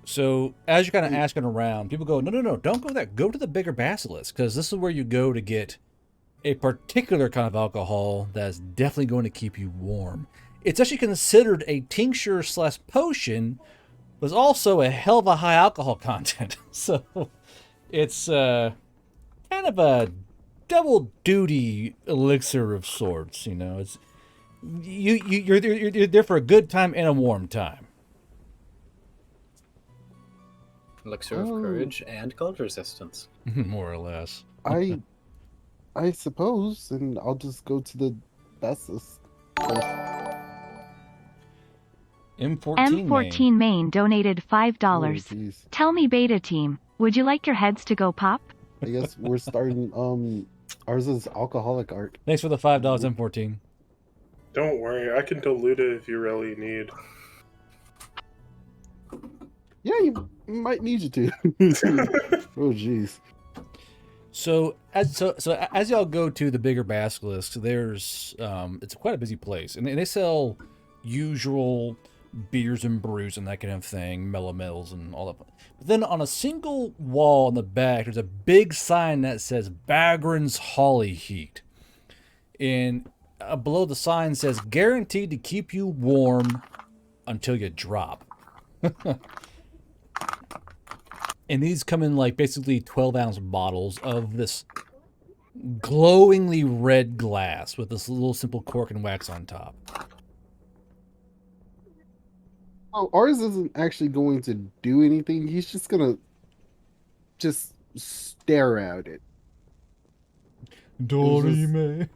So as you're kind of asking around, people go, no, don't go there. Go to the Bigger Basilisk, because this is where you go to get a particular kind of alcohol that's definitely going to keep you warm. It's actually considered a tincture / potion, but also a hell of a high alcohol content. So it's kind of a double duty elixir of sorts. You know, it's you're there for a good time and a warm time. Elixir of courage and cold resistance. More or less. I suppose, and I'll just go to the basilisk. M14 Main donated Oh, $5. jeez. Tell me, Beta Team, would you like your heads to go pop? I guess we're starting. Ours is alcoholic art. Thanks for the $5, M14. Don't worry, I can dilute it if you really need. Yeah, you might need you to. Oh, jeez. So as y'all go to the Bigger Basilisk, there's it's quite a busy place, and they sell usual beers and brews and that kind of thing, mellow metals and all that. But then on a single wall in the back, there's a big sign that says Bagran's Holly Heat, and below the sign says guaranteed to keep you warm until you drop. And these come in like basically 12-ounce bottles of this glowingly red glass with this little simple cork and wax on top. Oh, ours isn't actually going to do anything. He's just gonna just stare at it Dorime.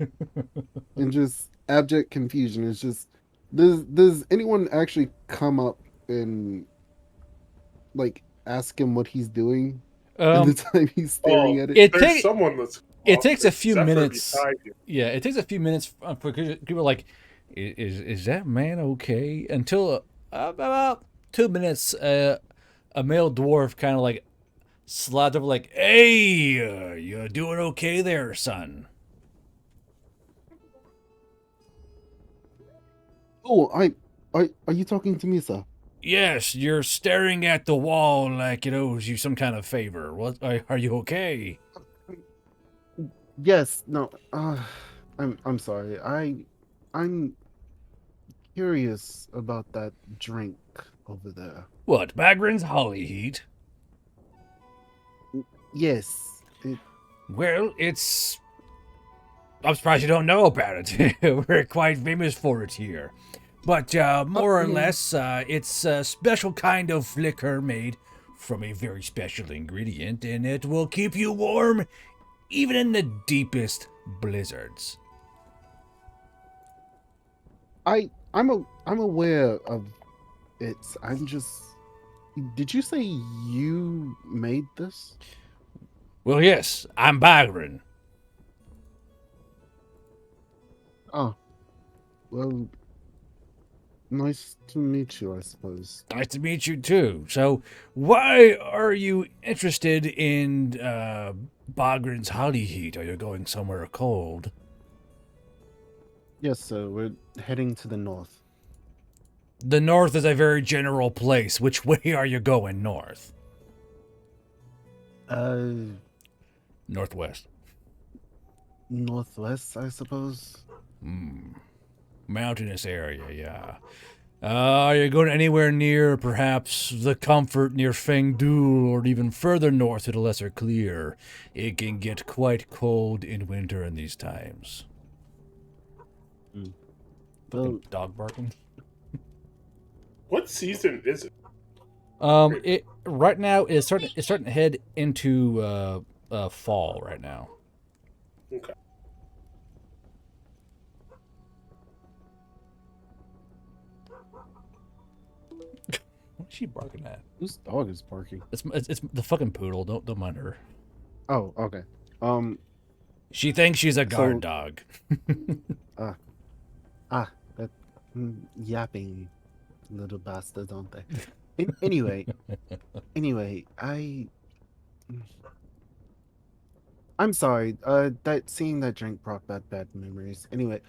in just abject confusion. It's just, does anyone actually come up and like ask him what he's doing at the time he's staring at it? There's someone that's. It takes a few Zephyr minutes. beside you. Yeah, it takes a few minutes for people are like, is that man okay? Until about 2 minutes, a male dwarf kind of like slides over like, hey, you doing okay there, son? Oh, are you talking to me, sir? Yes, you're staring at the wall like it owes you some kind of favor. What? Are you okay? Yes. No. I'm sorry. I'm curious about that drink over there. What? Bagran's Holly Heat? Yes. Well, it's... I'm surprised you don't know about it. We're quite famous for it here. But more or yeah. less, it's a special kind of liquor made from a very special ingredient, and it will keep you warm even in the deepest blizzards. I'm aware of it. I'm just. Did you say you made this? Well, yes, I'm Byron. Oh, well, nice to meet you, I suppose. Nice to meet you too. So, why are you interested in Bogran's Holly Heat? Are you going somewhere cold? Yes, sir. We're heading to the north. The north is a very general place. Which way are you going north? Northwest. Northwest, I suppose. Mountainous area, yeah. Are you going anywhere near, perhaps, the Comfort near Fengdu, or even further north to the Lesser Clear? It can get quite cold in winter in these times. Well, Dog barking. What season is it? It right now is starting. It's starting to head into fall right now. Okay. What's she barking at? whose dog is barking? It's the fucking poodle. Don't mind her. Oh, okay. She thinks she's a guard So- dog. That yapping little bastards, aren't they? Anyway, I'm sorry. That seeing that drink brought back bad memories. Anyway,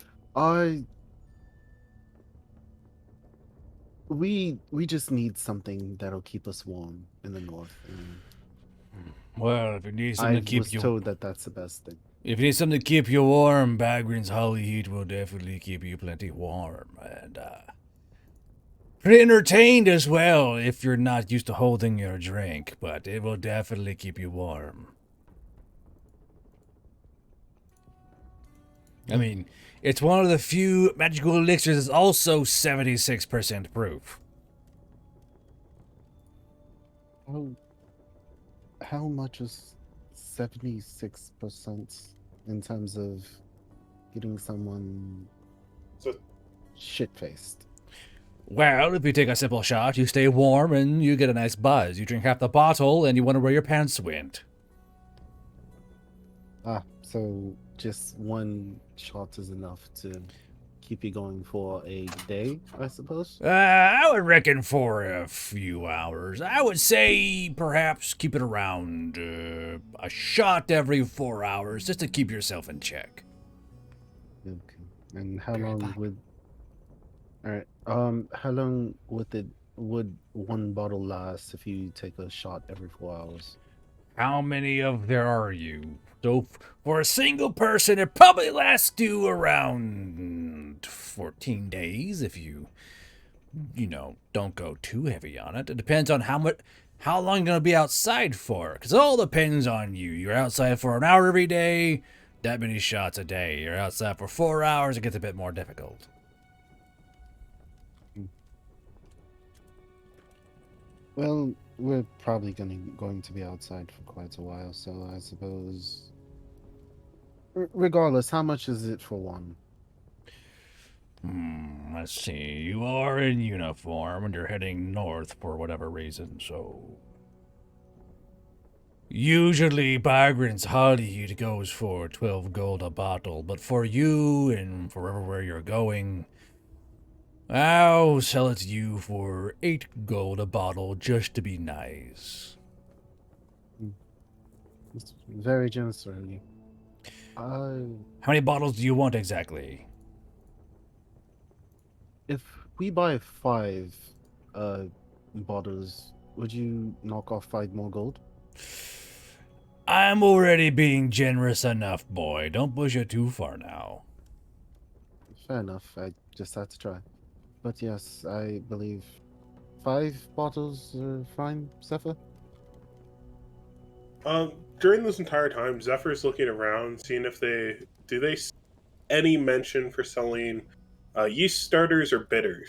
we just need something that'll keep us warm in the north. And Well, if you need something I to keep was you, told that that's the best thing. if you need something to keep you warm, Bagrin's Holly Heat will definitely keep you plenty warm and pretty entertained as well if you're not used to holding your drink. But it will definitely keep you warm. I mean, it's one of the few magical elixirs that's also 76% proof. How much is 76% in terms of getting someone So shit-faced? Well, if you take a simple shot, you stay warm and you get a nice buzz. You drink half the bottle and you wonder where your pants went. So just one shot is enough to keep you going for a day, I suppose? I would reckon for a few hours. I would say perhaps keep it around a shot every 4 hours just to keep yourself in check. Okay. And how long would... Alright, how long would one bottle last if you take a shot every 4 hours? How many of there are you? So for a single person, it probably lasts you around 14 days if you don't go too heavy on it. It depends on how long you're going to be outside for. Because it all depends on you. You're outside for an hour every day, that many shots a day. You're outside for 4 hours, it gets a bit more difficult. Well, we're probably going to be outside for quite a while, so I suppose... Regardless, how much is it for one? Let's see. You are in uniform and you're heading north for whatever reason, so... Usually, Bagrin's Holly Heat goes for 12 gold a bottle, but for you and for everywhere you're going, I'll sell it to you for 8 gold a bottle just to be nice. It's very generous of you. How many bottles do you want exactly? If we buy 5 bottles, would you knock off 5 more gold? I'm already being generous enough, boy. Don't push it too far now. Fair enough, I just had to try. But yes, I believe 5 bottles are fine, Zephyr? During this entire time, Zephyr's looking around, seeing if they any mention for selling yeast starters or bitters.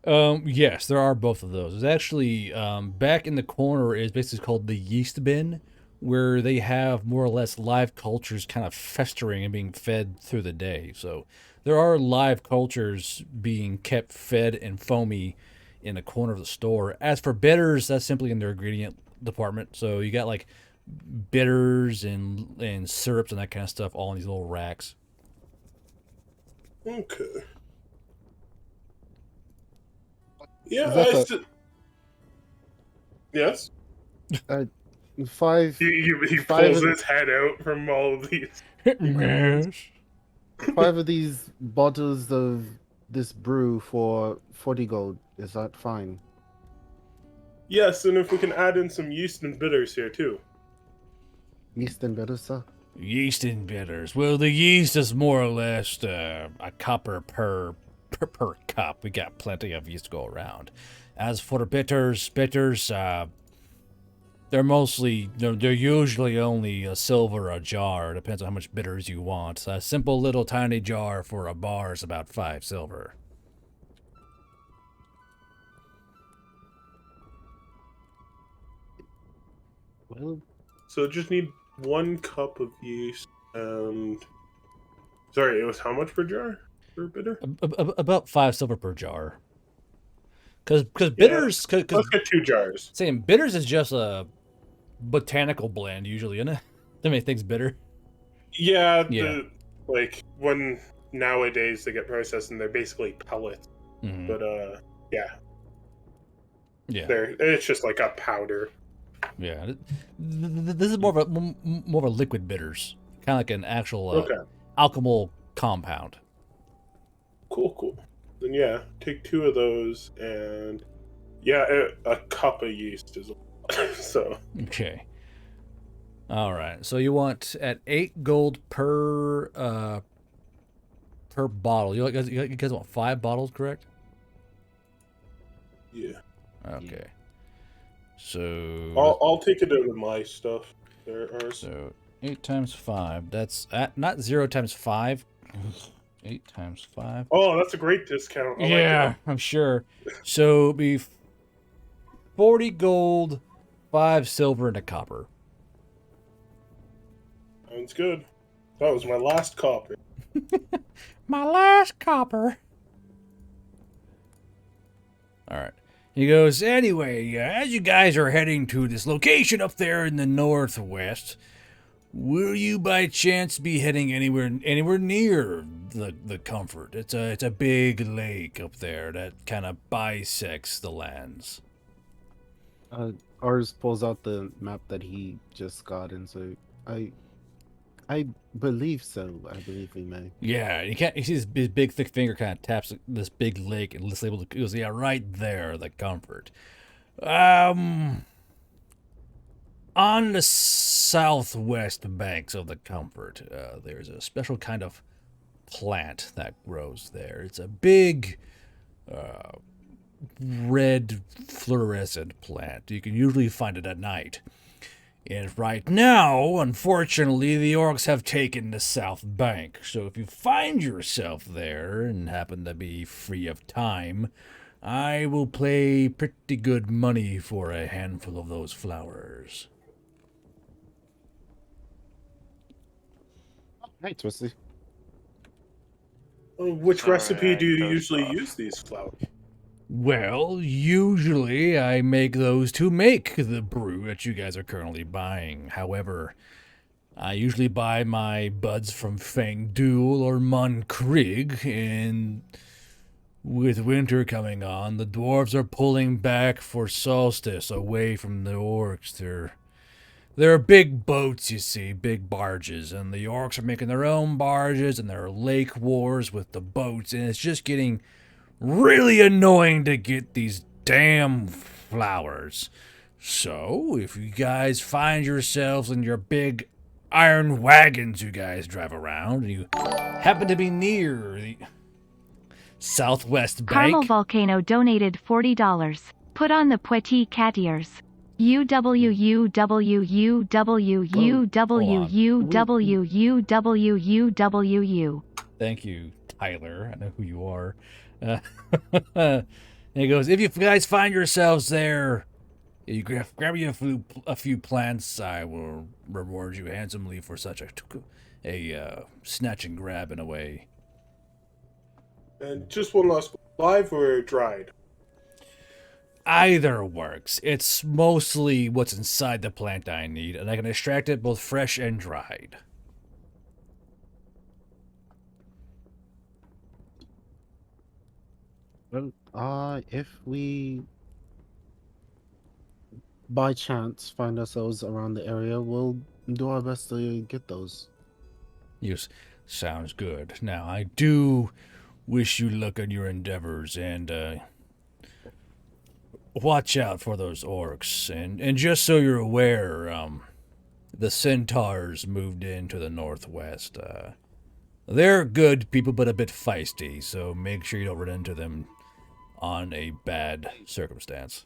Yes, there are both of those. There's actually back in the corner is basically called the yeast bin, where they have more or less live cultures kind of festering and being fed through the day. So there are live cultures being kept fed and foamy in the corner of the store. As for bitters, that's simply in their ingredient department. So you got like bitters and syrups and that kind of stuff all in these little racks. Okay. Yeah, yes. 5. He Five pulls of- his head out from all of these. Yes. 5 of these bottles of this brew for 40 gold. Is that fine? Yes, and if we can add in some yeast and bitters here too. Yeast and bitter, sir? Yeast and bitters. Well, the yeast is more or less a copper per cup. We got plenty of yeast to go around. As for bitters, they're mostly, they're usually only a silver a jar. Depends on how much bitters you want. A simple little tiny jar for a bar is about 5 silver. Well, So just need 1 cup of yeast and... Sorry, it was how much per jar? Per bitter? About 5 silver per jar. Because bitters... Let's get 2 jars. Saying bitters is just a botanical blend, usually, isn't it? To make things bitter. Yeah, Yeah. like, when nowadays they get processed and they're basically pellets. Mhm. But, yeah. Yeah. It's just like a powder. Yeah. This is more of a liquid bitters. Kind of like an actual Okay. alchemical compound. Cool. Then yeah, take 2 of those and yeah, a cup of yeast is so. Okay. All right. So you want at 8 gold per bottle. You guys want 5 bottles, correct? Yeah. Okay. So I'll take it out of my stuff. There are so 8 times 5. That's not 0 times 5. 8 times 5. Oh, that's a great discount. I Yeah, like I'm sure. So it'd be 40 gold, 5 silver, and a copper. it. Sounds good. That was my last copper. My last copper. All right. He goes, anyway, as you guys are heading to this location up there in the northwest, will you by chance be heading anywhere near the Comfort? It's a big lake up there that kind of bisects the lands. Ours pulls out the map that he just got, and so I believe so. I believe we may. Yeah, you can't. You see his big thick finger kind of taps this big lake and is able to goes, yeah, right there, the Comfort. On the southwest banks of the Comfort, there's a special kind of plant that grows there. It's a big, red fluorescent plant. You can usually find it at night. And right now, unfortunately, the orcs have taken the south bank. So if you find yourself there and happen to be free of time, I will pay pretty good money for a handful of those flowers. Hey, Twisty. Which Sorry, recipe do you I usually dozed off. use these flowers? Well, usually I make those to make the brew that you guys are currently buying. However, I usually buy my buds from Fang Duel or Mun Krieg, and with winter coming on, the dwarves are pulling back for solstice away from the orcs. They're big boats, you see, big barges, and the orcs are making their own barges, and there are lake wars with the boats, and it's just getting really annoying to get these damn flowers. So, if you guys find yourselves in your big iron wagons you guys drive around, and you happen to be near the southwest bank, Carmel Volcano donated $40. Put on the Poitiers cat ears. UWUWUWUWUWUWUWUWU. Thank you, Tyler. I know who you are. And he goes, if you guys find yourselves there, you grab you a few plants. I will reward you handsomely for such a snatch and grab in a way. And just one last one. Live or dried? Either works. It's mostly what's inside the plant I need, and I can extract it both fresh and dried. Well, if we by chance find ourselves around the area, we'll do our best to get those. Yes, sounds good. Now, I do wish you luck on your endeavors, and watch out for those orcs. And just so you're aware, the centaurs moved into the northwest. They're good people, but a bit feisty, so make sure you don't run into them on a bad circumstance.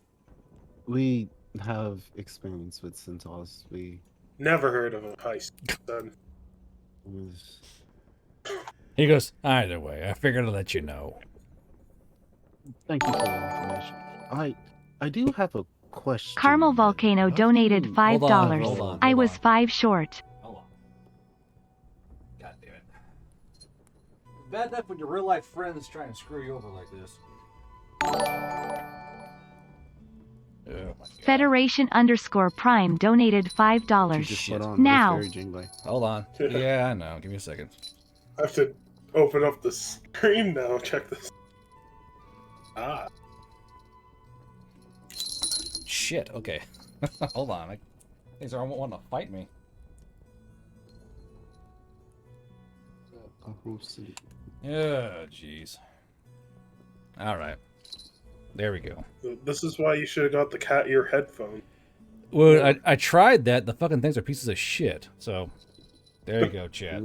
We have experience with centaurs. We Never heard of a heist. Son. was He goes, either way, I figured I'd let you know. Thank you for the information. I do have a question. Carmel Volcano donated Ooh, $5. hold on, I hold was on. 5 short. Hold on. God damn it. Bad enough when your real life friends try and screw you over like this. Oh my God. Federation _ Prime donated you just $5. put on, Now. but it's very jingly. Hold on. Yeah, I know. Give me a second. I have to open up the screen now. Check this. Ah. Shit, okay. Hold on. These are wanting to fight me. Oh, jeez. Alright. There we go. This is why you should have got the cat ear headphone. Well, I tried that. The fucking things are pieces of shit. So, there you go, chat.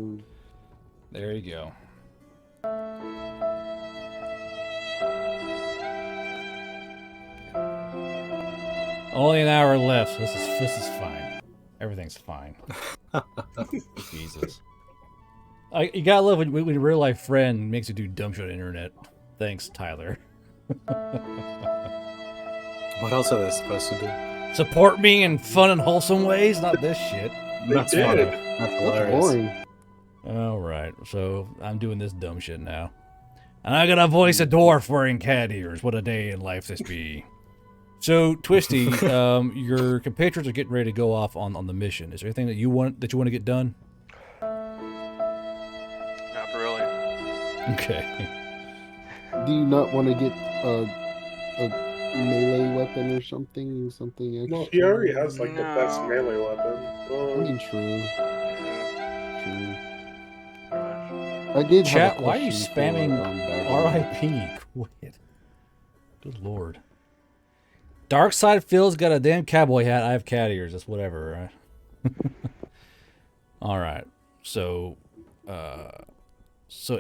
There you go. Only an hour left. This is fine. Everything's fine. Jesus. You gotta love when a real life friend makes you do dumb shit on the internet. Thanks, Tyler. What else are they supposed to do? Support me in fun and wholesome ways, not this shit. That's did. funny. That's That's hilarious. boring. Alright, so I'm doing this dumb shit now. And I gotta voice a dwarf wearing cat ears. What a day in life this be. So, Twisty, your compatriots are getting ready to go off on the mission. Is there anything that you want to get done? Not really. Okay. Do you not want to get a melee weapon or something? Something extra? No, he already has like the best No. melee weapon. I mean, true. Yeah, True. I did have Chat, a why are you question spamming for, RIP? Quit. Good lord. Dark Side Phil's got a damn cowboy hat. I have cat ears. That's whatever, right? Alright. So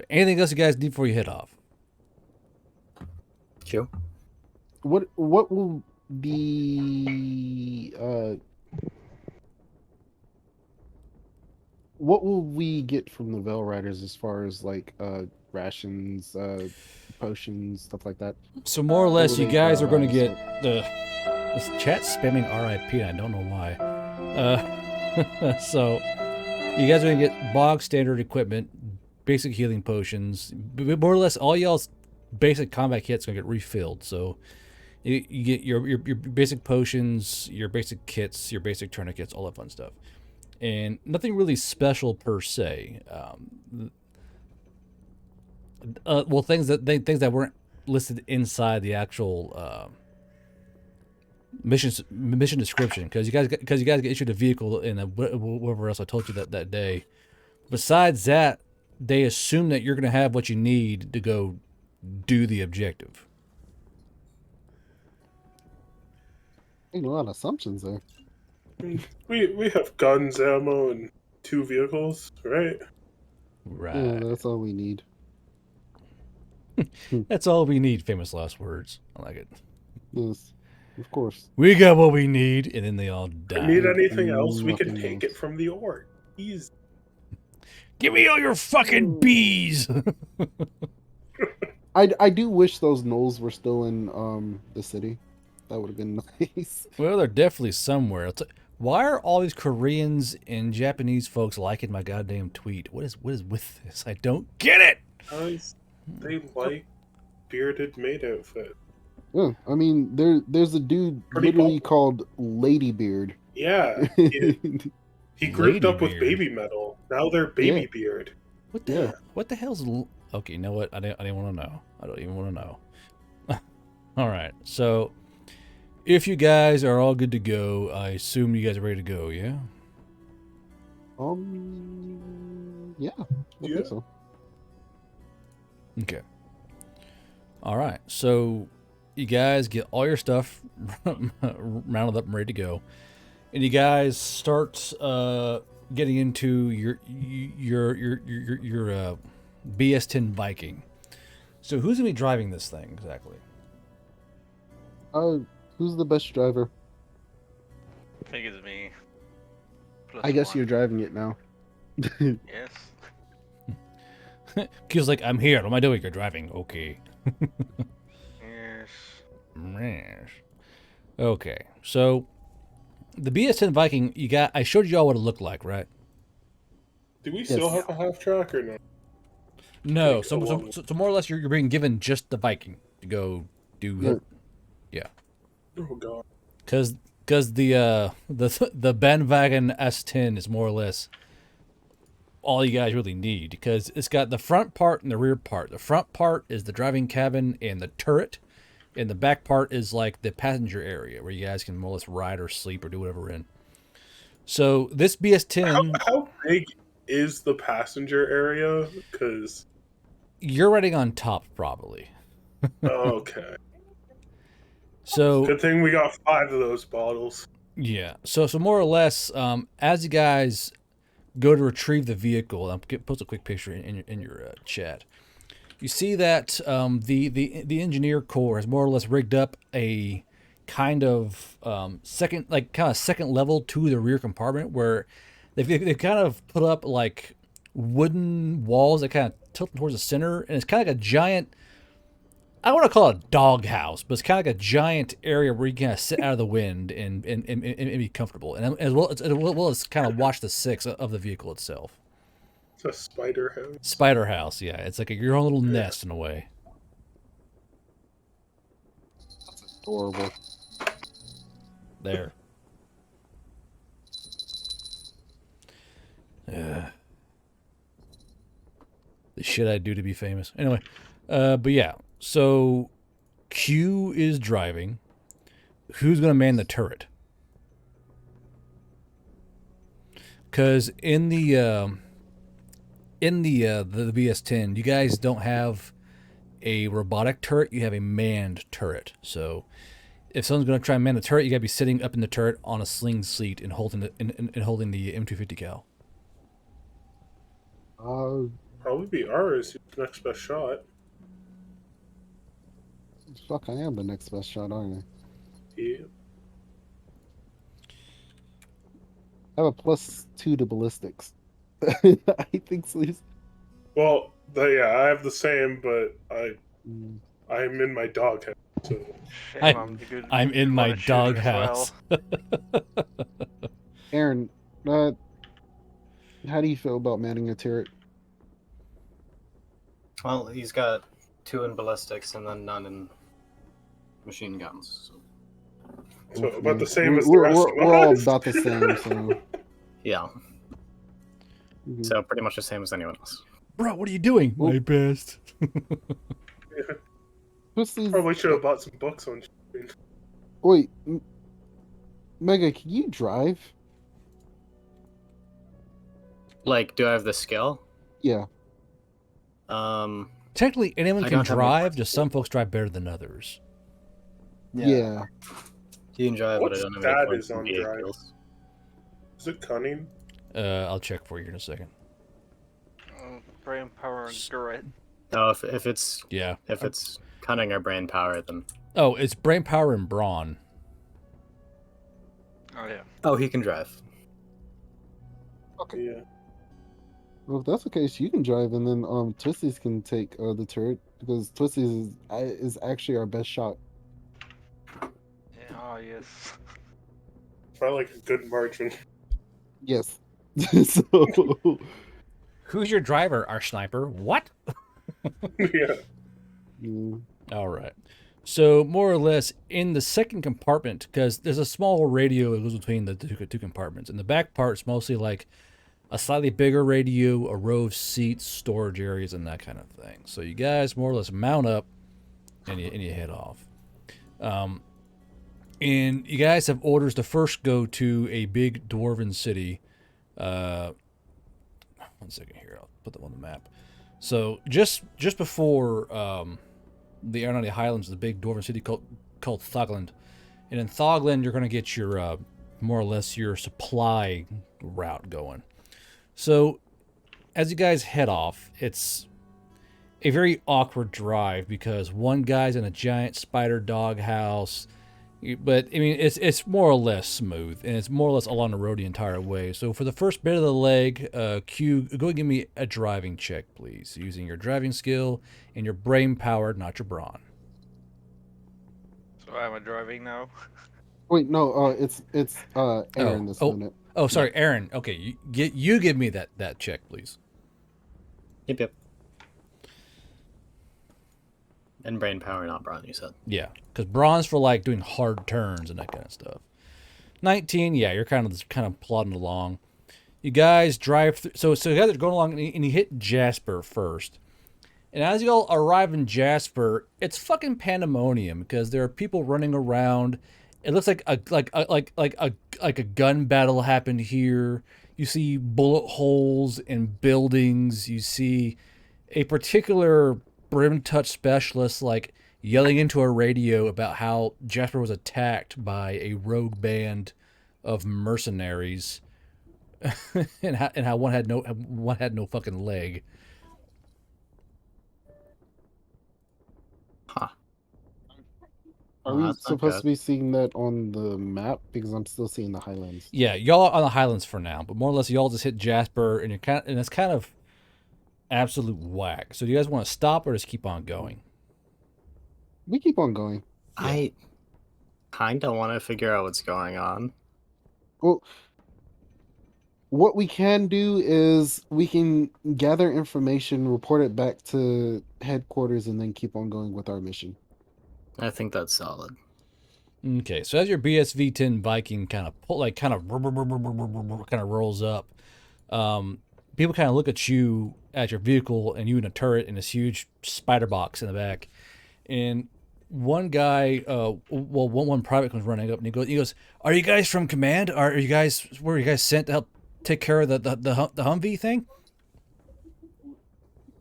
anything else you guys need before you head off? Q. What will be what will we get from the Veil Riders as far as like rations, potions, stuff like that? So more or less, you Totally guys are going to fine, get this chat spamming RIP. And I don't know why. So you guys are going to get bog standard equipment, basic healing potions. More or less, all y'all's basic combat kits going to get refilled. So you get your basic potions, your basic kits, your basic tourniquets, all that fun stuff. And nothing really special per se. Well, things that weren't listed inside the actual mission description, because you guys get issued a vehicle and whatever else I told you that day. Besides that, they assume that you're going to have what you need to go do the objective. Ain't a lot of assumptions there. We have guns, ammo, and 2 vehicles, right? Right. Yeah, that's all we need. That's all we need. Famous last words. I like it. Yes. Of course. We got what we need, and then they all die. Need anything else? We can Nothing take else. it from the orc. Easy. Give me all your fucking bees. I do wish those gnolls were still in the city. That would have been nice. Well, they're definitely somewhere. Why are all these Koreans and Japanese folks liking my goddamn tweet? What is with this? I don't get it. Guys, they like bearded maid outfit. Yeah, I mean, there's a dude Pretty literally popular. called Ladybeard. Yeah, he grouped up with Ladybeard. Baby Metal. Now they're Baby Beard. What the Yeah. what the hell's okay? You know what? I didn't want to know. I don't even want to know. All right, so if you guys are all good to go, I assume you guys are ready to go. Yeah. Yeah, I Yeah. think so. Okay. All right. So you guys get all your stuff rounded up and ready to go, and you guys start getting into your BS-10 Viking. So who's gonna be driving this thing exactly? Who's the best driver? I think it's me. Plus I guess one. you're driving it now. Yes. Q's like, I'm here. What am I doing? You're driving. Okay. Yes. Yes. Okay. So the BS-10 Viking, I showed you all what it looked like, right? Do we still Yes. have a half track or no? No. Like, So along- more or less, you're being given just the Viking to go do. Yeah. Oh god. Because the bandwagon S10 is more or less all you guys really need, because it's got the front part and the rear part. The front part is the driving cabin and the turret, and the back part is like the passenger area where you guys can more or less ride or sleep or do whatever in. So this BS10, How big is the passenger area? Because you're riding on top probably. okay, So good thing we got 5 of those bottles. yeah, so more or less, as you guys go to retrieve the vehicle, I'll post a quick picture in your chat. You see that the engineer corps has more or less rigged up a kind of second level to the rear compartment, where they've kind of put up like wooden walls that kind of tilt towards the center, and it's kind of like a giant. I don't want to call it a doghouse, but it's kind of like a giant area where you can kind of sit out of the wind and be comfortable, and as well as kind of watch the six of the vehicle itself. It's a spider house. Spider house, yeah, it's like your own little nest in a way. Horrible. There. The shit I do to be famous. Anyway, but yeah. So Q is driving. Who's gonna man the turret? Because in the BS-10, you guys don't have a robotic turret. You have a manned turret. So if someone's gonna try and man the turret, you gotta be sitting up in the turret on a sling seat and holding the M250 cal. Probably be ours. Next best shot. Fuck, I am the next best shot, aren't I? Yeah. I have a +2 to ballistics. I think so. Well, yeah, I have the same, but Mm. I'm in my doghouse. So Shame I'm in my good at shooting as well. doghouse. Aaron, how do you feel about manning a turret? Well, he's got 2 in ballistics and then none in machine guns. So about the same we're, as the we're, rest we're, of we're all us. about the same, so. Yeah, Mhm. so pretty much the same as anyone else. Bro, what are you doing? Oop. My best. What's these- Probably should have bought some books on. Wait, Mega, can you drive? Like, do I have the skill? Yeah. Technically, anyone I can don't have any drive. questions. Just some folks drive better than others. Yeah. You can drive, but I What's don't have that any points is in on VA drive? skills. Is it cunning? I'll check for you in a second. Brain power and grit. No, if it's Yeah. cunning or brain power, then Oh, it's brain power and brawn. Oh yeah. Oh, he can drive. Okay. Yeah. Well, if that's the case, you can drive, and then Twisties can take the turret because Twisties is actually our best shot. Yeah. Oh yes. By like a good margin. Yes. So Who's your driver? Our sniper. What? Yeah. yeah. All right. So more or less in the second compartment, because there's a small radio that goes between the two compartments. And the back part's mostly like a slightly bigger radio, a row of seats, storage areas, and that kind of thing. So you guys more or less mount up and you head off. And you guys have orders to first go to a big Dwarven City. 1 second here, I'll put them on the map. So just before the Ironani Highlands, the big Dwarven city called Thogland. And in Thogland, you're going to get your, more or less, your supply route going. So as you guys head off, it's a very awkward drive because one guy's in a giant spider doghouse. But, I mean, it's more or less smooth, and it's more or less along the road the entire way. So for the first bit of the leg, Q, go and give me a driving check, please, using your driving skill and your brain power, not your brawn. So am I driving now? Wait, no, it's Aaron that's doing it. Oh, sorry, Aaron. Okay, you give me that check, please. Yep. And brain power, not brawn, you said. Yeah, because brawn's for like doing hard turns and that kind of stuff. 19, yeah, you're kind of plodding along. You guys drive through. So you guys are going along, and you hit Jasper first. And as you all arrive in Jasper, it's fucking pandemonium because there are people running around. It looks like a gun battle happened here. You see bullet holes in buildings. You see a particular Brim Touch specialist like yelling into a radio about how Jasper was attacked by a rogue band of mercenaries, and how one had no fucking leg. Huh. Are Well, we that's not supposed good. to be seeing that on the map? Because I'm still seeing the Highlands. Yeah, y'all are on the Highlands for now, but more or less y'all just hit Jasper, and it's kind of absolute whack. So do you guys want to stop or just keep on going? We keep on going. Yeah. I kind of want to figure out what's going on. Well, what we can do is we can gather information, report it back to headquarters, and then keep on going with our mission. I think that's solid. Okay, so as your BSV-10 Viking kind of rolls up, people kind of look at you at your vehicle and you in a turret in this huge spider box in the back, and one guy, one private comes running up and he goes, "Are you guys from command? Were you guys sent to help take care of the Humvee thing?"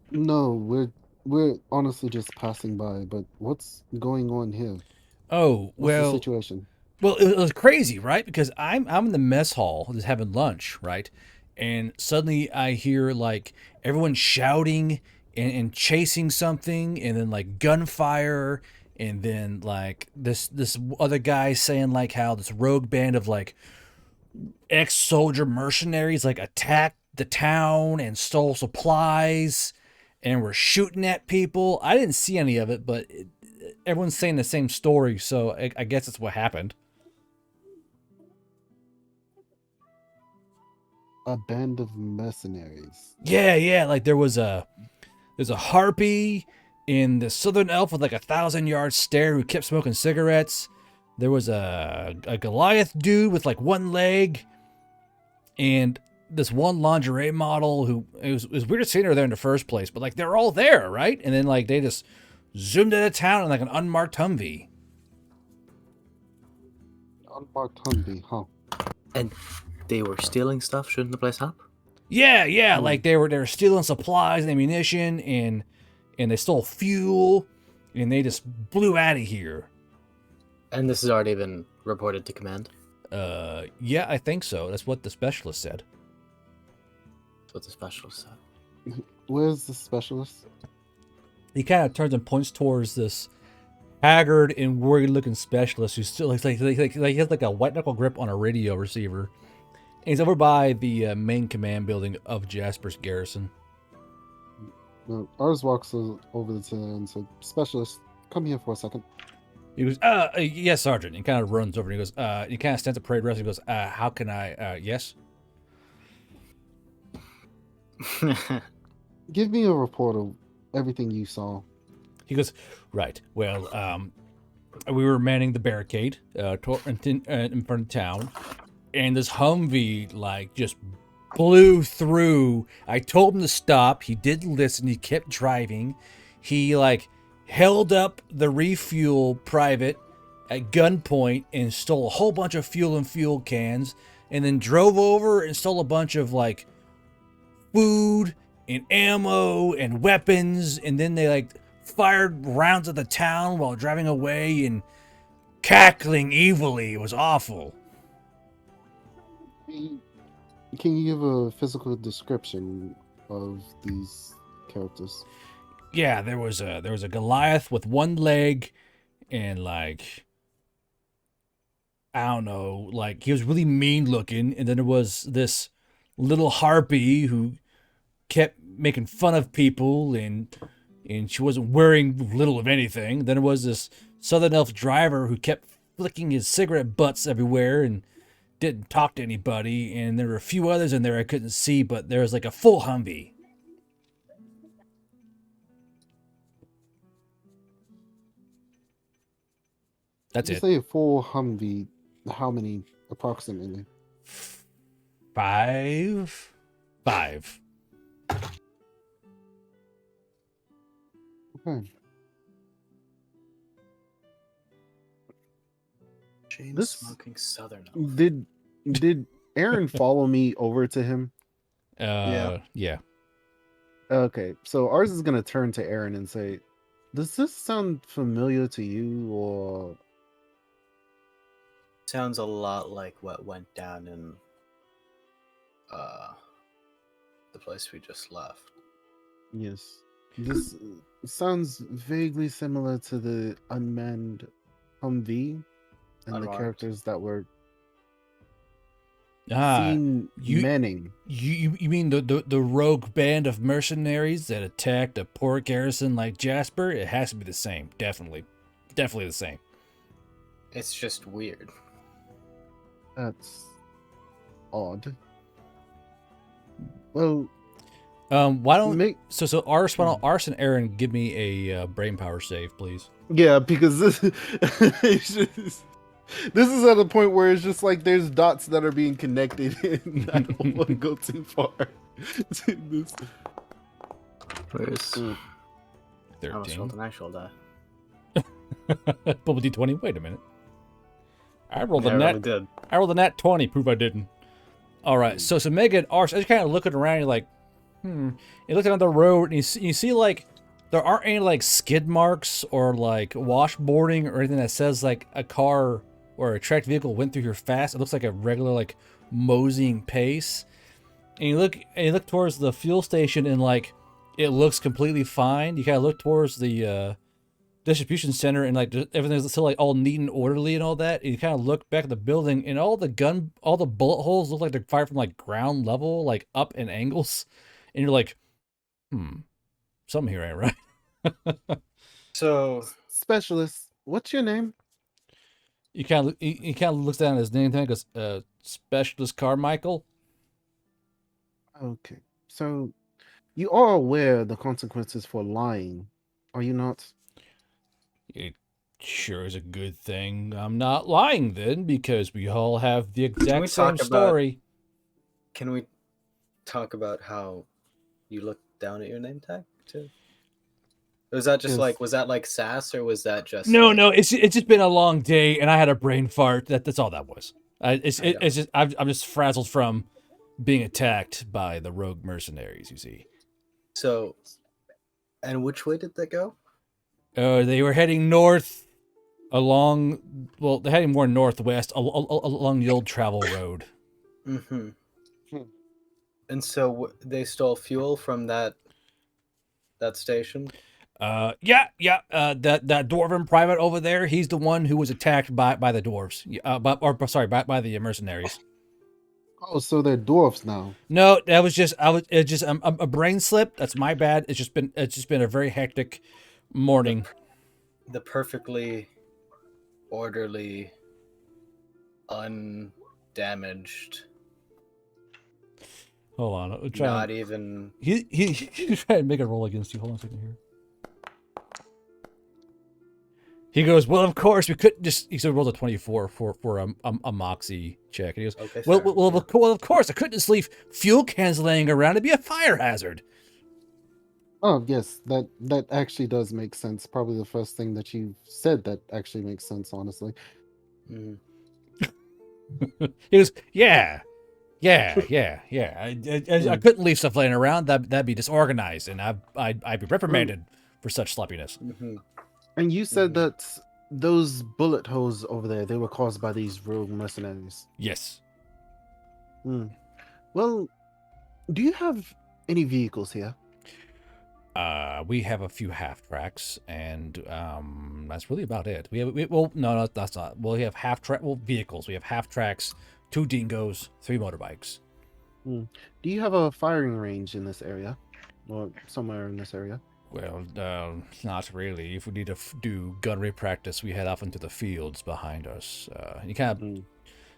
No, we're honestly just passing by. But what's going on here? Oh, What's the well, situation? Well, it was crazy, right? Because I'm in the mess hall just having lunch, right? And suddenly I hear like everyone shouting and chasing something, and then like gunfire, and then like this other guy saying like how this rogue band of like ex-soldier mercenaries like attacked the town and stole supplies and were shooting at people. I didn't see any of it, but everyone's saying the same story, so I guess it's what happened. A band of mercenaries. Yeah, like there's a harpy in the southern elf with like 1,000-yard stare who kept smoking cigarettes. There was a Goliath dude with like one leg, and this one lingerie model who it was weird seeing her there in the first place, but like they're all there, right? And then like they just zoomed into town in like an unmarked Humvee. Unmarked Humvee, huh? And they were stealing stuff, shooting the place up? Yeah, like they were stealing supplies and ammunition, and they stole fuel, and they just blew out of here. And this has already been reported to command? Yeah, I think so. That's what the specialist said. That's what the specialist said. Where's the specialist? He kind of turns and points towards this haggard and worried-looking specialist who's still like he has like a white knuckle grip on a radio receiver. And he's over by the main command building of Jasper's garrison. No, ours walks over to him and said, "Specialist, come here for a second." He goes, yes, Sergeant. And kind of runs over and he goes, he kind of stands at parade rest and goes, how can I, yes? Give me a report of everything you saw. He goes, right, well, we were manning the barricade in front of town, and this Humvee, like, just blew through. I told him to stop. He didn't listen. He kept driving. He, like, held up the refuel private at gunpoint and stole a whole bunch of fuel and fuel cans, and then drove over and stole a bunch of, like, food and ammo and weapons, and then they, like, fired rounds at the town while driving away and cackling evilly. It was awful. Can you give a physical description of these characters? Yeah, there was a Goliath with one leg, and like, I don't know, like he was really mean looking, and then there was this little harpy who kept making fun of people, and she wasn't wearing little of anything. Then there was this Southern Elf driver who kept flicking his cigarette butts everywhere and didn't talk to anybody, and there were a few others in there I couldn't see, but there was like a full Humvee. That's you it. say a full Humvee. How many approximately? 5. Okay. Chain smoking Southern Elf. Did Aaron follow me over to him? Yeah. Okay, so ours is gonna turn to Aaron and say, "Does this sound familiar to you?" Or Sounds a lot like what went down in the place we just left. yes, this sounds vaguely similar to the unmanned Humvee and the Unmarked. characters that were Ah, seen manning. you mean the rogue band of mercenaries that attacked a poor garrison like Jasper? It has to be the same. Definitely the same. It's just weird. That's odd. Well, Why don't make so Ars and Aaron, give me a brain power save, please. yeah, because this this is at a point where it's just like there's dots that are being connected, and I don't want to go too far. This. Where's I almost 13. rolled an actual die. Bubble D20. Wait a minute. I rolled Yeah, a I nat. really did. I rolled a nat 20. Prove I didn't. All right. So Megan, Ars, as you're kind of looking around, you're like, You look down the road and you see like there aren't any like skid marks or like washboarding or anything that says like a car or a tracked vehicle went through here fast. It looks like a regular like moseying pace. And you look towards the fuel station and like it looks completely fine. You kind of look towards the distribution center and like everything's still like all neat and orderly and all that. And you kind of look back at the building and all the bullet holes look like they're fired from like ground level, like up in angles. And you're like, something here ain't right. So, Specialist, what's your name? He kind of looks down at his name tag and goes, Specialist Carmichael. Okay, so you are aware of the consequences for lying, are you not? It sure is a good thing I'm not lying then, because we all have the exact same story. Can we talk about how you look down at your name tag too? Was that just Yes. was that like sass, or was that just No, like, no, it's just been a long day and I had a brain fart. That's all that was. It's just I'm just frazzled from being attacked by the rogue mercenaries. You see. So, and which way did that go? They were heading north along. Well, they're heading more northwest along the old travel road. Mm-hmm. And so they stole fuel from that station. That dwarven private over there, he's the one who was attacked by the dwarves. By the mercenaries. Oh, so they're dwarfs now. No, that was just a brain slip. That's my bad. It's just been a very hectic morning. The perfectly orderly, undamaged. Hold on, I'm Not even. He's trying to make a roll against you. Hold on a second here. He goes, well, of course we couldn't just. He said rolled a 24 for a moxie check. And he goes, Okay, well, of course I couldn't just leave fuel cans laying around. It'd be a fire hazard. Oh yes, that actually does make sense. Probably the first thing that you said that actually makes sense, honestly. Mm. He goes, yeah. I couldn't leave stuff laying around. That'd be disorganized, and I'd be reprimanded for such sloppiness. Mm-hmm. And you said that those bullet holes over there, they were caused by these rogue mercenaries. Yes. Well, do you have any vehicles here? We have a few half tracks, and that's really about it. No, that's not. Well, we have vehicles. We have half tracks, 2 dingoes, 3 motorbikes. Do you have a firing range in this area, or somewhere in this area? Well, not really. If we need to do gunnery practice, we head off into the fields behind us. You kind of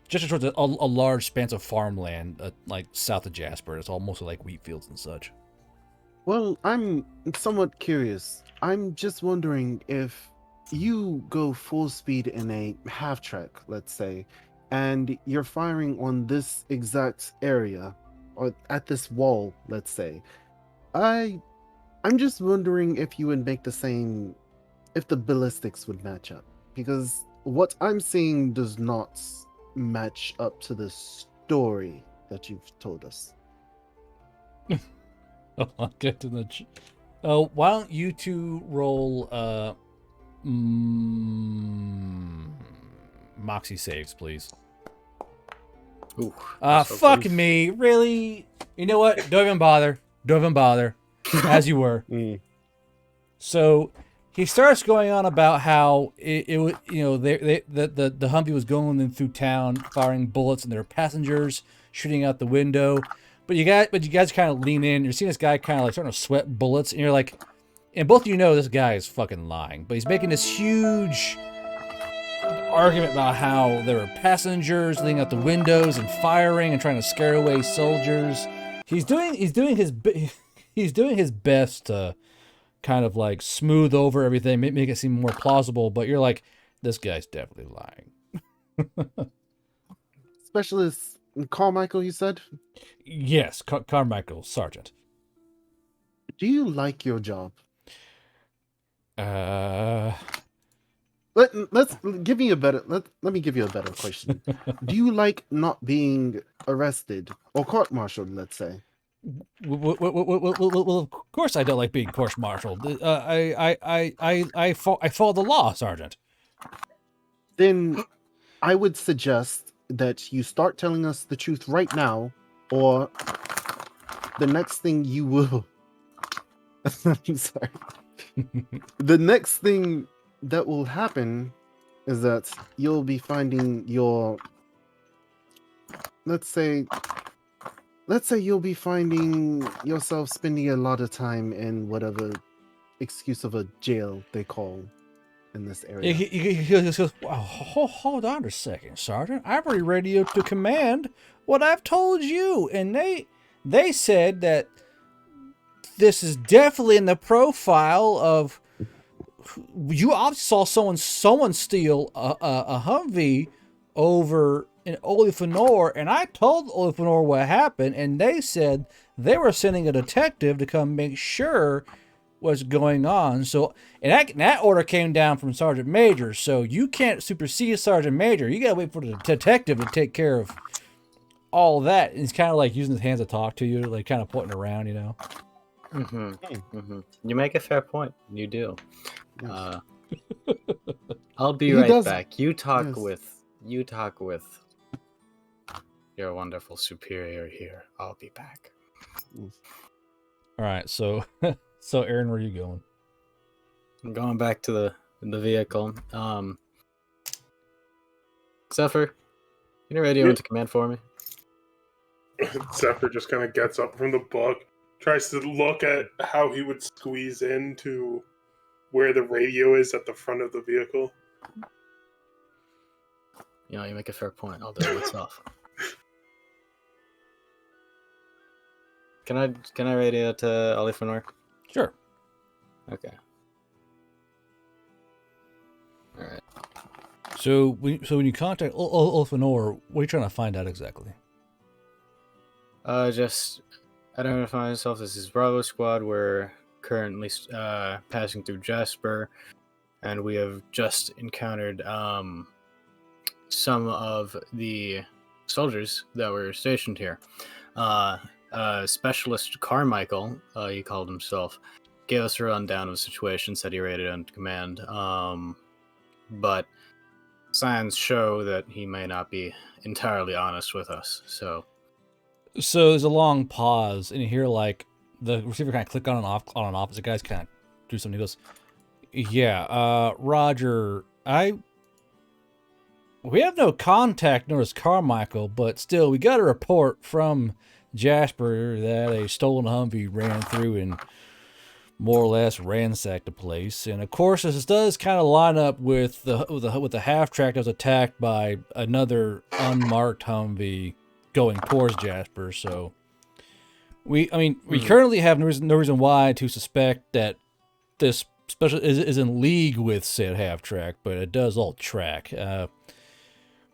just towards a large span of farmland, like south of Jasper. It's all mostly like wheat fields and such. Well, I'm somewhat curious. I'm just wondering if you go full speed in a half track, let's say, and you're firing on this exact area, or at this wall, let's say. I'm just wondering if you would make the same, if the ballistics would match up, because what I'm seeing does not match up to the story that you've told us. I'll get to the. Why don't you two roll Moxie saves, please? Ooh, fuck me, really? You know what? Don't even bother. As you were. So he starts going on about how it was, the Humvee was going in through town, firing bullets, and there were passengers shooting out the window. But you guys kind of lean in. You're seeing this guy kind of like starting to sweat bullets, and you're like, and both of you know this guy is fucking lying. But he's making this huge argument about how there were passengers leaning out the windows and firing and trying to scare away soldiers. He's doing his best to kind of like smooth over everything, make it seem more plausible, but you're like, this guy's definitely lying. Specialist Carmichael, you said? Yes, Carmichael, Sergeant. Do you like your job? Let me give you a better question. Do you like not being arrested or court-martialed, let's say? Well, of course I don't like being court-martialed. I follow the law, Sergeant. Then I would suggest that you start telling us the truth right now, or the next thing you will. I'm sorry. The next thing that will happen is that you'll be finding your. Let's say you'll be finding yourself spending a lot of time in whatever excuse of a jail they call in this area. He goes, hold on a second, Sergeant. I've already radioed to command what I've told you, and they said that this is definitely in the profile of. You obviously saw someone steal a Humvee over in Olifanor, and I told Olifanor what happened, and they said they were sending a detective to come make sure what's going on. So, and that order came down from Sergeant Major, so you can't supersede Sergeant Major. You gotta wait for the detective to take care of all that. And he's kind of like using his hands to talk to you, like kind of pointing around, you know. You make a fair point. You do. I'll be right back. You talk with your wonderful superior here. I'll be back. All right, so Aaron, where are you going? Going back to the vehicle. Zephyr, can you radio into command for me? Zephyr just kind of gets up from the book, tries to look at how he would squeeze into where the radio is at the front of the vehicle. You know, you make a fair point. I'll do it myself. Can I radio to Alifanor? Sure. Okay. All right. So when you contact Ulfanor, what are you trying to find out exactly? Just identify myself. This is Bravo Squad. We're currently passing through Jasper, and we have just encountered some of the soldiers that were stationed here. Specialist Carmichael, he called himself, gave us a rundown of the situation, said he rated on command, but signs show that he may not be entirely honest with us, so there's a long pause, and you hear like the receiver kind of click on and off. The guys kind of do something. He goes, "Yeah, Roger. We have no contact nor is Carmichael, but still, we got a report from Jasper that a stolen Humvee ran through and more or less ransacked the place. And of course, this does kind of line up with the half track that was attacked by another unmarked Humvee going towards Jasper. So we currently have no reason why to suspect that this special is in league with said half track, but it does all track.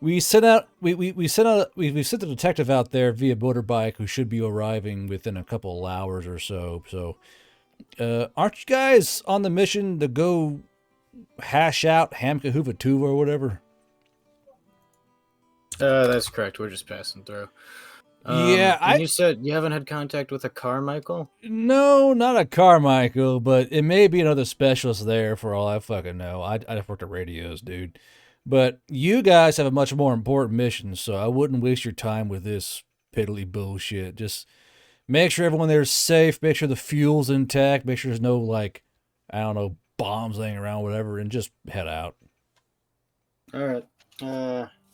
We sent the detective out there via motorbike, who should be arriving within a couple of hours or so. So, aren't you guys on the mission to go hash out Hamkahuva Tuva or whatever? That's correct. We're just passing through. You said you haven't had contact with a Carmichael? No, not a Carmichael, but it may be another specialist there for all I fucking know. I just worked at radios, dude. But you guys have a much more important mission, so I wouldn't waste your time with this piddly bullshit. Just make sure everyone there is safe, make sure the fuel's intact, make sure there's no, like, I don't know, bombs laying around, whatever, and just head out. All right.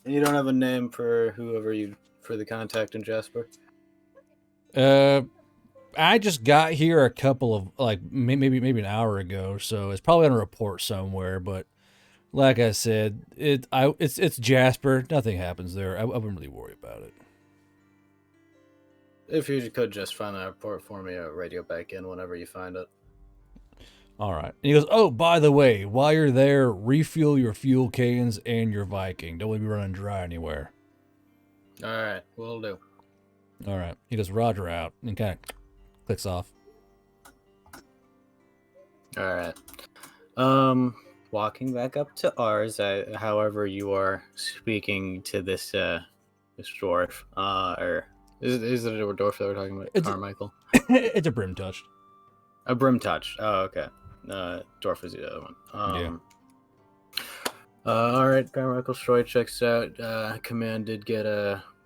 You don't have a name for for the contact in Jasper? I just got here a couple of, like, maybe an hour ago, so it's probably on a report somewhere, but like I said, it's Jasper. Nothing happens there. I wouldn't really worry about it. If you could just find that report for me, radio back in whenever you find it. All right. And he goes, "Oh, by the way, while you're there, refuel your fuel cans and your Viking. Don't let me running dry anywhere." All right, will do. All right. He goes, "Roger out," and kind of clicks off. All right. Walking back up to ours, however you are speaking to this dwarf, or is it a dwarf that we're talking about? Carmichael? It's a brim touched. A brim touched. Oh, okay. Dwarf is the other one. Yeah. All right, Carmichael Stroy checks out. Command did get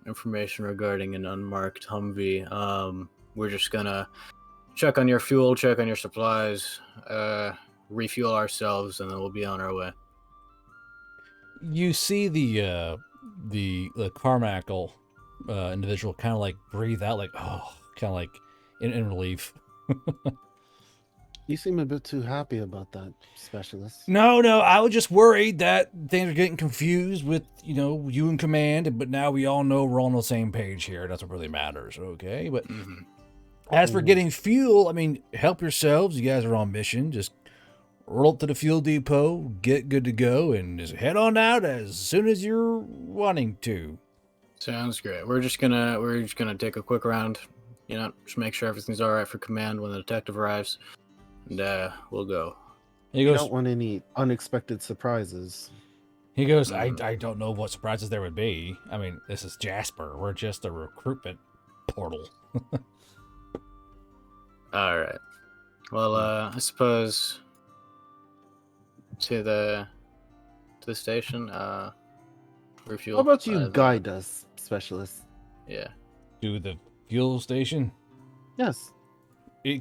information regarding an unmarked Humvee. We're just gonna check on your fuel, check on your supplies, refuel ourselves, and then we'll be on our way. You see the Carmichael individual kind of like breathe out, like, oh, kind of like in relief. You seem a bit too happy about that, specialist. No, I was just worried that things are getting confused with, you in command, but now we all know we're on the same page here. That's what really matters, okay? But as for getting fuel, I mean, help yourselves. You guys are on mission. Just roll up to the fuel depot, get good to go, and just head on out as soon as you're wanting to. Sounds great. We're just gonna take a quick round, just make sure everything's all right for command when the detective arrives, and we'll go. He goes, I don't want any unexpected surprises. He goes, I don't know what surprises there would be. I mean, this is Jasper. We're just a recruitment portal. All right. Well, I suppose to the station. Refuel. How about you guide us, specialist? Yeah. To the fuel station? Yes. We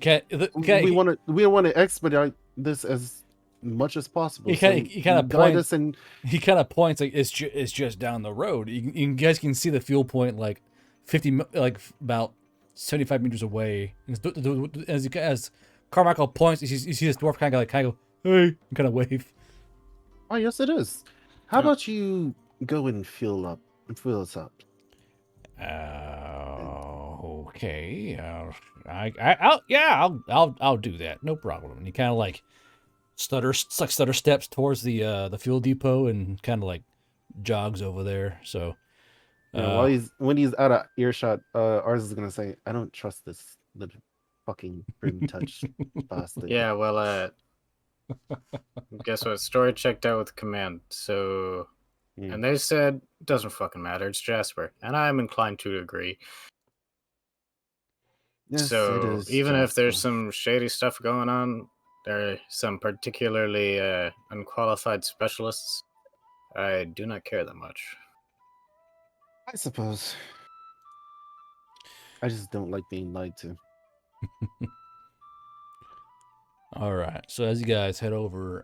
want to expedite this as much as possible. He kind of guide points. us and He kind of points like it's just down the road. You guys can see the fuel point like 50, like about 75 meters away. As Carmichael points, you see this dwarf kind of go, hey, and kind of wave. oh yes, it is. How about you go and fill us up? Okay. I'll do that. No problem. And he kind of like stutter steps towards the fuel depot and kind of like jogs over there. So Yeah, when he's out of earshot, ours is gonna say, "I don't trust this little fucking prim touch bastard." Yeah, well, guess what? Story checked out with command. So, and they said doesn't fucking matter. It's Jasper, and I'm inclined to agree. Yes, it So is even if there's Jasper. some shady stuff going on, there are some particularly unqualified specialists. I do not care that much. I suppose. I just don't like being lied to. all right. So as you guys head over,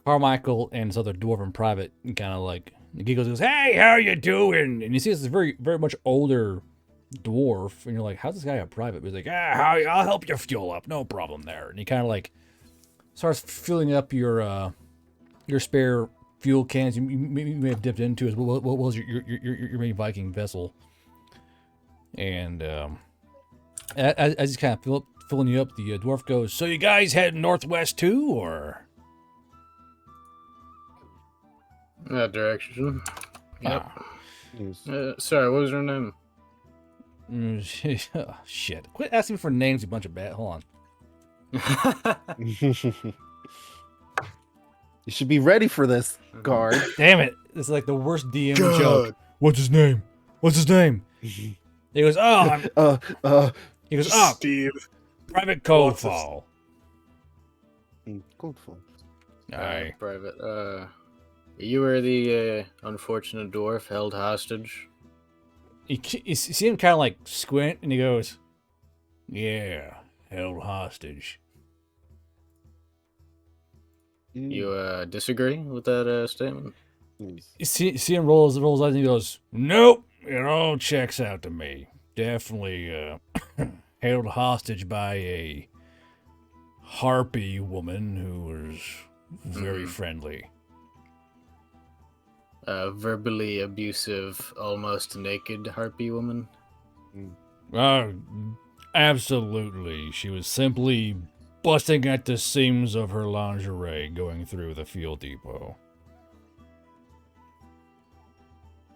Carmichael and his other dwarven private kind of like giggles, goes, "Hey, how you doing?" And you see this very very much older dwarf, and you're like, "How's this guy a private?" But he's like, I'll help you fuel up, no problem there." And he kind of like starts filling up your spare fuel cans you may have dipped into as what was your main Viking vessel. And as he's kind of filling you up, the dwarf goes, "So you guys heading northwest too, or?" That direction. Yep. Yes. Sorry, what was her name? Oh, shit. Quit asking me for names, you bunch of bad. Hold on. You should be ready for this, guard. Damn it. This is like the worst DM joke. What's his name? What's his name? He goes, he goes, Steve. Private Coldfall. Coldfall. Aye. Private. You were the unfortunate dwarf held hostage. You see him kind of like squint, and he goes, "Yeah, held hostage." You disagree with that statement? You see him rolls eyes, and he goes, "Nope, it all checks out to me. Definitely held hostage by a harpy woman who was very friendly." Verbally abusive, almost naked harpy woman. Absolutely. She was simply busting at the seams of her lingerie going through the fuel depot.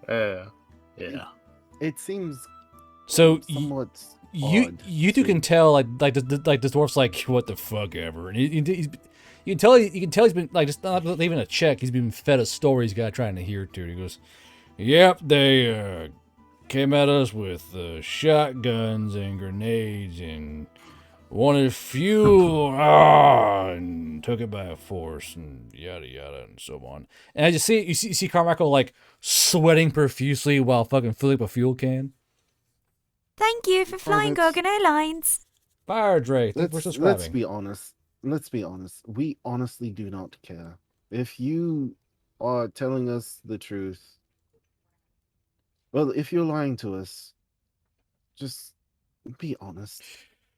Yeah. It seems So somewhat you odd two to- can tell like this dwarf's like, what the fuck ever, and you can tell he's been like, just not leaving a check. He's been fed a story he's got trying to hear to. He goes, "Yep, they came at us with shotguns and grenades and wanted fuel, and took it by force and yada yada and so on." And I just you see Carmichael like sweating profusely while fucking filling up a fuel can. Thank you for flying that's- Gorgon Airlines. Fire Drake, thanks for subscribing. Let's be honest. Let's be honest. We honestly do not care. If you are telling us the truth, well, if you're lying to us, just be honest.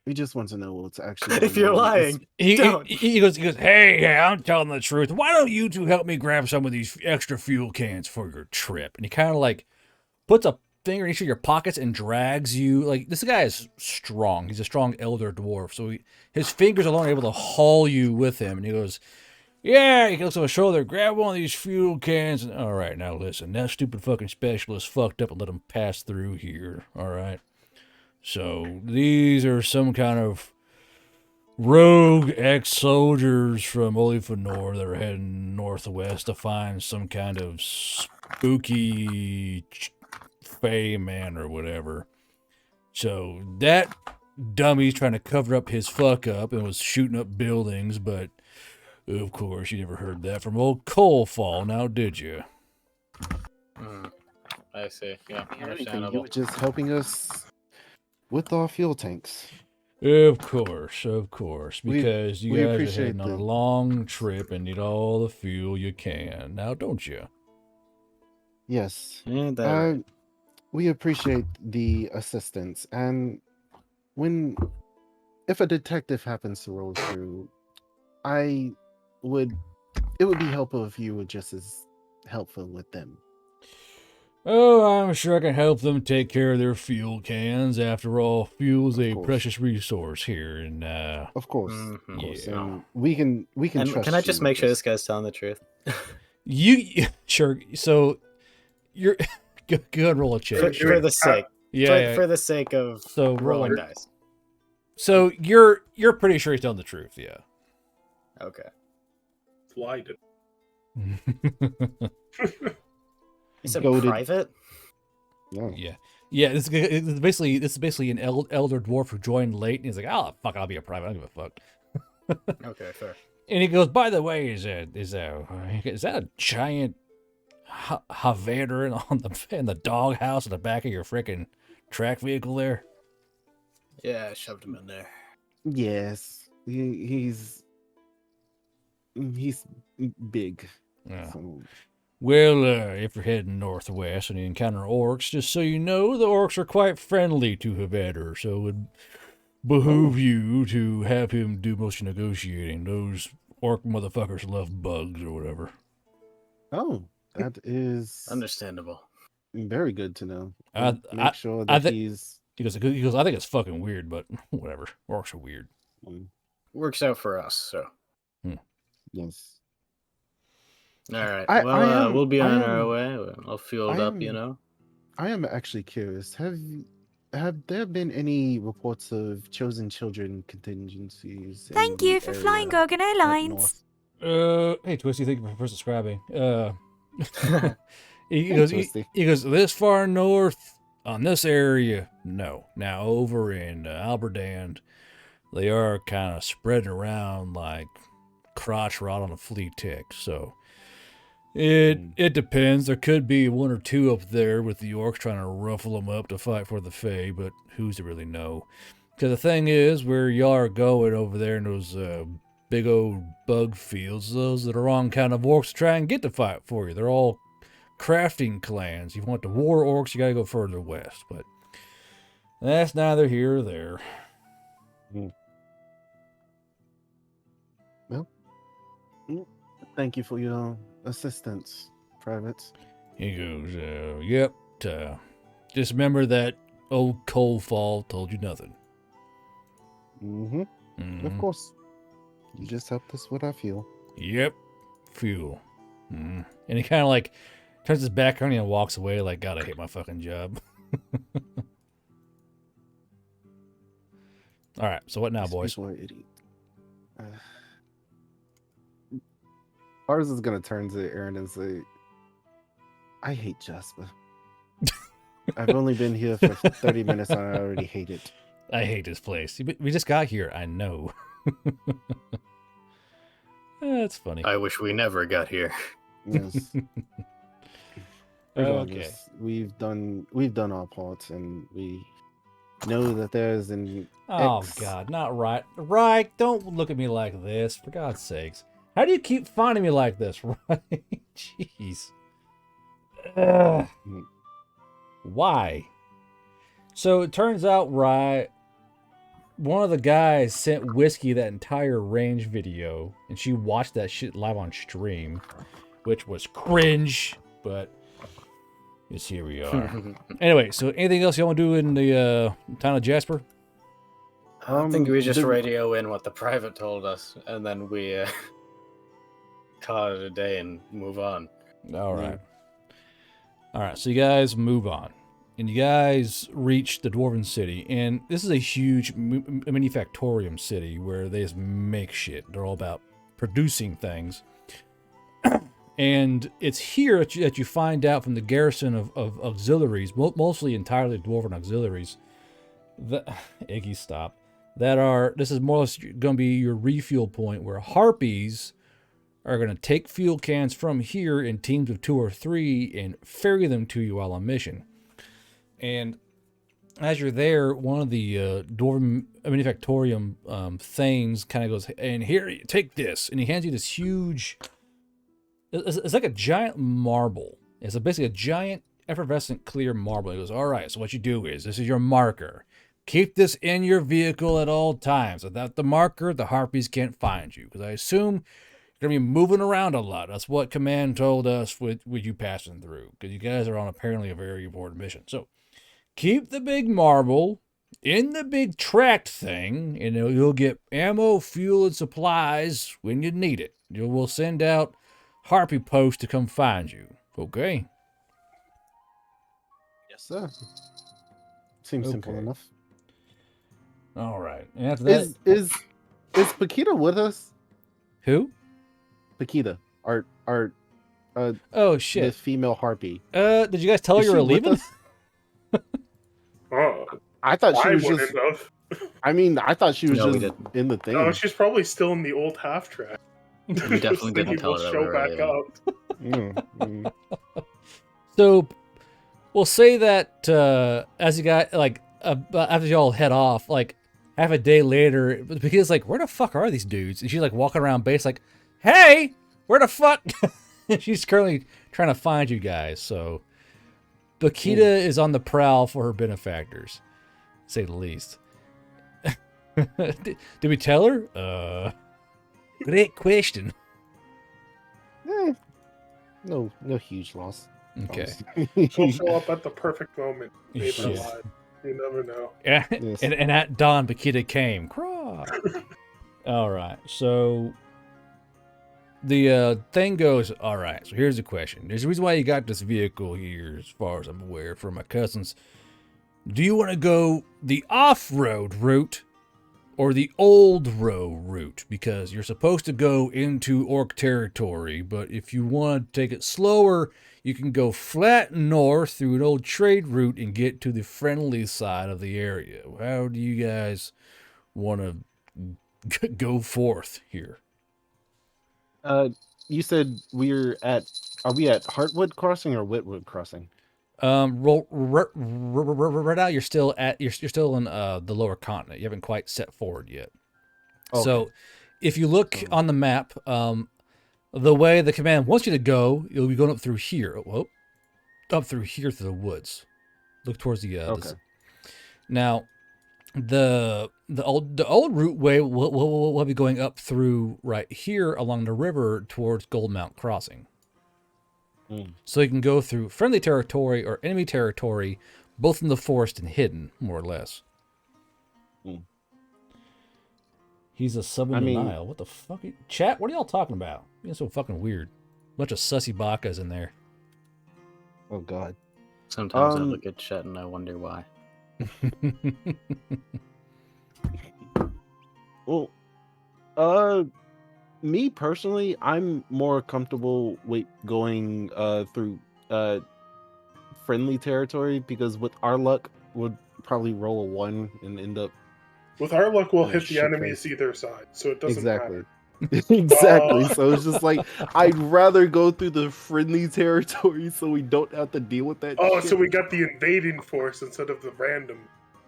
We just want to know what's actually If going you're on. lying, He don't. goes, "Hey, I'm telling the truth. Why don't you two help me grab some of these extra fuel cans for your trip?" And he kind of like puts a finger in each of your pockets and drags you. Like, this guy is strong. He's a strong elder dwarf. So his fingers alone are able to haul you with him. And he goes, "Yeah," he looks on his shoulder, "grab one of these fuel cans. And, all right, now listen, that stupid fucking specialist fucked up and let him pass through here. All right. So these are some kind of rogue ex-soldiers from Olifanor that are heading northwest to find some kind of spooky Fey man or whatever. So that dummy's trying to cover up his fuck up and was shooting up buildings, but of course you never heard that from old Coalfall, now did you?" I see. Yeah, Anything, you understandable. were just helping us with our fuel tanks. Of course, We- because you we guys are appreciate heading on a the- long trip and need all the fuel you can. Now, don't you? Yes. Yeah, that right. We appreciate the assistance, and when if a detective happens to roll through, I would it would be helpful if you were just as helpful with them. Oh, I'm sure I can help them take care of their fuel cans. After all, fuel's Of a course. precious resource here, and Of course, Mhm. of course, Yeah. and we can And trust can I just you make with sure this guy's telling the truth? you sure. So you're go ahead and roll a check. For, Sure. for the sake, Yeah. for the sake of So rolling roll. dice. So you're pretty sure he's telling the truth, yeah. Okay. Lied. You said Goated. private? No. Yeah. This is basically an elder dwarf who joined late, and he's like, "Oh fuck, I'll be a private. I don't give a fuck." Okay, fair. And he goes, "By the way, is that a giant Havader in the doghouse in the back of your freaking track vehicle there?" Yeah, I shoved him in there. Yes, he's big. Yeah. So, Well, if you're heading northwest and you encounter orcs, just so you know, the orcs are quite friendly to Havader, so it would behoove you to have him do most of the negotiating. Those orc motherfuckers love bugs or whatever. oh, that is Understandable. very good to know. I- We'll make sure I that thi- he's He goes, I think it's fucking weird, but whatever. Orcs are weird. Works out for us, so. yes. All right. I Well, am- we'll be I on our am- way. I'll fueled I up, you am- know. I am actually curious. Have there been any reports of chosen children contingencies? in Thank the you for flying area Gorgon up Airlines. north? Hey, Twisty, thank you for subscribing. He Hey, goes, Twisty. he goes, this far north on this area, no. Now over in Alberdand, they are kind of spreading around like crotch rot on a flea tick. So it depends. There could be one or two up there with the orcs trying to ruffle them up to fight for the Fae, but who's to really know? Because the thing is, where y'all are going over there in those big old bug fields, those are the wrong kind of orcs to try and get to fight for you. They're all crafting clans. You want the war orcs, you gotta go further west. But that's neither here or there. Thank you for your assistance, Private. He goes, yep. Just remember that old cold fall told you nothing. Mm-hmm. Of Mhm. course. You just helped us with our fuel. Yep. Fuel. And he kind of like turns his back on you and walks away like, God, I hate my fucking job. All right. So what now, These boys? people are idiots. Ours is gonna turn to Aaron and say, I hate Jasper. I've only been here for 30 minutes and I already hate it. I hate this place. We just got here. I know. That's funny. I wish we never got here. Yes. Okay. Regardless, we've done our part and we know that there's an Oh X. God, not right. Right, don't look at me like this, for God's sakes. How do you keep finding me like this, right? Jeez. Ugh. Why? So it turns out, right, one of the guys sent Whiskey that entire range video, and she watched that shit live on stream, which was cringe, but yes, here we are. Anyway, so anything else you want to do in the town of Jasper? I think we just the- radio in what the private told us, and then we call it a day and move on. All right. All right, so you guys move on. And you guys reach the Dwarven City. And this is a huge manufactorium city where they just make shit. They're all about producing things. And it's here that you find out from the garrison of auxiliaries, mostly entirely Dwarven auxiliaries, that, Iggy, stop, this is more or less going to be your refuel point, where harpies are going to take fuel cans from here in teams of 2 or 3 and ferry them to you while on mission. And as you're there, one of the Dwarven Manufactorium things kind of goes, and here, take this. And he hands you this huge, it's like a giant marble. It's basically a giant effervescent clear marble. He goes, all right, so what you do is, this is your marker. Keep this in your vehicle at all times. Without the marker, the harpies can't find you. Because I assume you're going to be moving around a lot. That's what Command told us with you passing through. Because you guys are on apparently a very important mission. So, keep the big marble in the big tract thing. And you'll get ammo, fuel, and supplies when you need it. We'll send out harpy posts to come find you. Okay? Yes, sir. Seems simple Okay. enough. All right. And after that, Is Paquita with us? who? Paquita, our Oh the shit. female harpy. Did you guys tell her Is you she were with leaving? us? Oh, I thought she I was wouldn't just. have. I mean, I thought she was No, we just didn't. in the thing. No, she's probably still in the old half track. We definitely didn't tell her that we show were back leaving. up. Mm. So, we'll say that as you got after you all head off, like half a day later, because like, where the fuck are these dudes? And she's like walking around base, like, hey, where the fuck? She's currently trying to find you guys. So, Bakita is on the prowl for her benefactors, to say the least. Did we tell her? Great question. No huge loss. Okay. She'll show up at the perfect moment. Save her Yeah. life. You never know. Yeah, Yes. and at dawn, Bakita came. Craw. All right, so the thing goes, all right, so here's the question. There's a reason why you got this vehicle here, as far as I'm aware, for my cousins. Do you want to go the off-road route or the old road route? Because you're supposed to go into orc territory, but if you want to take it slower, you can go flat north through an old trade route and get to the friendly side of the area. How do you guys want to go forth here? You said are we at Heartwood Crossing or Whitwood Crossing? Right now you're still in the lower continent. You haven't quite set forward yet. Okay. So if you look on the map, the way the command wants you to go, you'll be going up through here. Whoa, up through here through the woods. Look towards the Okay. now the old route way will be going up through right here along the river towards Goldmount Crossing. So you can go through friendly territory or enemy territory, both in the forest and hidden, more or less. He's a sub in denial. What the fuck? Chat, what are y'all talking about? Being so fucking weird. Bunch of sussy bakas in there. Oh God. Sometimes I look at chat and I wonder why. Well, me personally, I'm more comfortable with going through friendly territory because with our luck, would probably roll a 1 and end up With our luck, we'll Oh, hit the shit enemies either side, so it doesn't matter. exactly. So it's just like I'd rather go through the friendly territory so we don't have to deal with that. Oh, shit. so we got the invading force instead of the random.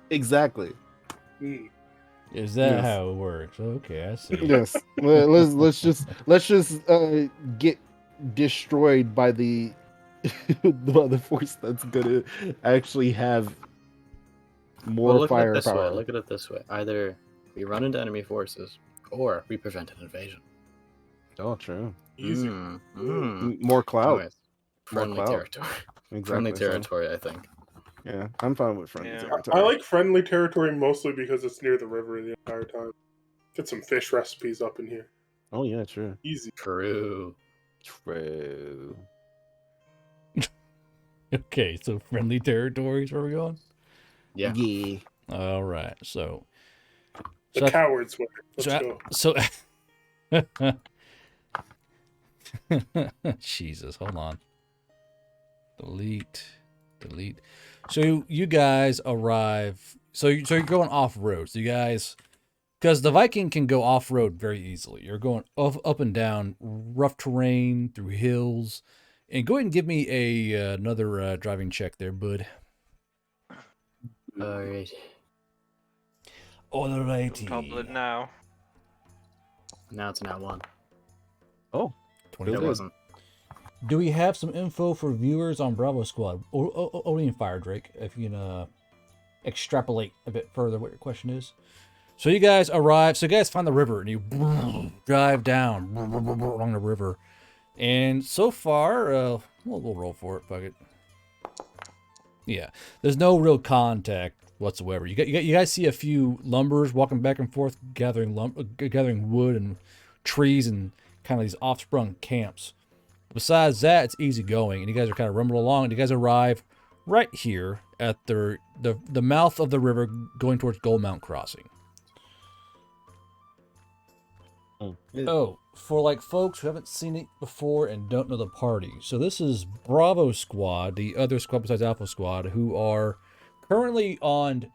Exactly. Hmm. Is that Yes. how it works? Okay, I see. Yes. let's just get destroyed by the by the force that's gonna actually have more Look at it this way. firepower. Look at it this way. Either we run into enemy forces, or we prevent an invasion. Oh, true. Easy. More clout. Anyways, friendly clout. territory. Exactly. Friendly so, territory, I think. yeah, I'm fine with friendly Yeah. territory. I like friendly territory mostly because it's near the river the entire time. Get some fish recipes up in here. Oh yeah, true. Easy. True. True. Okay, so friendly territories where we going? Yeah. Yeah. All right, so The coward's way. Let's go. Jesus, hold on. Delete. So you guys arrive. So you're going off road. So you guys, because the Viking can go off road very easily. You're going up and down rough terrain through hills. And go ahead and give me another driving check there, bud. Alright. Alrighty. Tablet now. Now it's now one. Oh, 22. It wasn't. Do we have some info for viewers on Bravo Squad? Odin Fire Drake, if you can extrapolate a bit further what your question is. So you guys arrive, so you guys find the river, and you drive down along the river. And so far, we'll roll for it, fuck it. Yeah, there's no real contact whatsoever. You guys see a few lumberers walking back and forth, gathering wood and trees and kind of these off-sprung camps. Besides that, it's easy going, and you guys are kind of rumbling along, and you guys arrive right here at the mouth of the river going towards Gold Mount Crossing. Oh, for like folks who haven't seen it before and don't know the party. So this is Bravo Squad, the other squad besides Alpha Squad, who are currently on...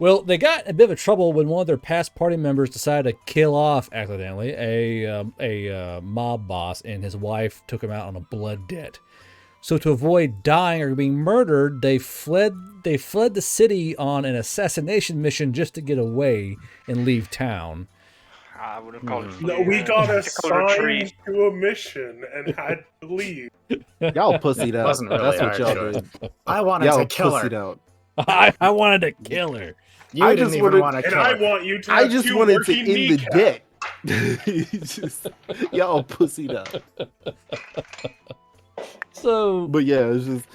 Well, they got a bit of trouble when one of their past party members decided to kill off, accidentally, a mob boss, and his wife took him out on a blood debt. So to avoid dying or being murdered, they fled the city on an assassination mission just to get away and leave town. I wouldn't call it. No, we got Dakota tree. assigned to a mission and had to leave. y'all pussied out. Wasn't really That's what our y'all choice. did. I wanted Y'all to kill her. pussied out. I wanted to kill her. You I didn't just even wanted- want to And kill I her. want you to I have just two wanted to working end the kneecaps. debt. Y'all pussied out. So, But yeah, it's just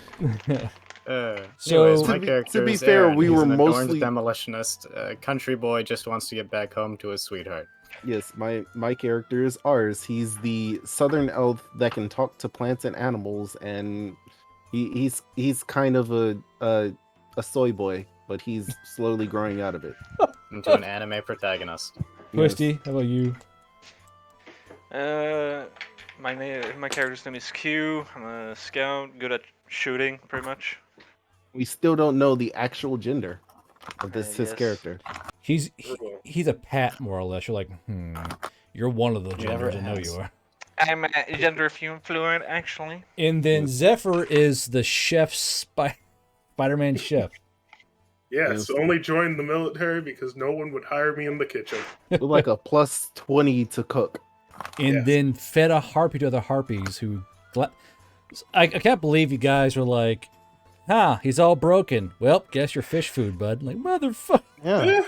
So- Anyways, To my be- character to be is fair, Aaron. we He's were an adorned mostly- demolitionist. Country boy just wants to get back home to his sweetheart. yes. My character is ours. He's the southern elf that can talk to plants and animals, and he's kind of a soy boy, but he's slowly growing out of it. Into an anime protagonist. Twisty, how about you? My character's name is Q. I'm a scout, good at shooting, pretty much. We still don't know the actual gender of his Yes. character. He's a pat, more or less. You're like, you're one of the Never genders. I know has. you are. I'm gender fluid, actually. And then Zephyr is the chef, Spider-Man chef. Yes, only joined the military because no one would hire me in the kitchen. With like a plus 20 to cook. And Yes. then fed a harpy to other harpies who... I can't believe you guys were like, he's all broken. Well, guess your fish food, bud. Like, motherfucker. Yeah.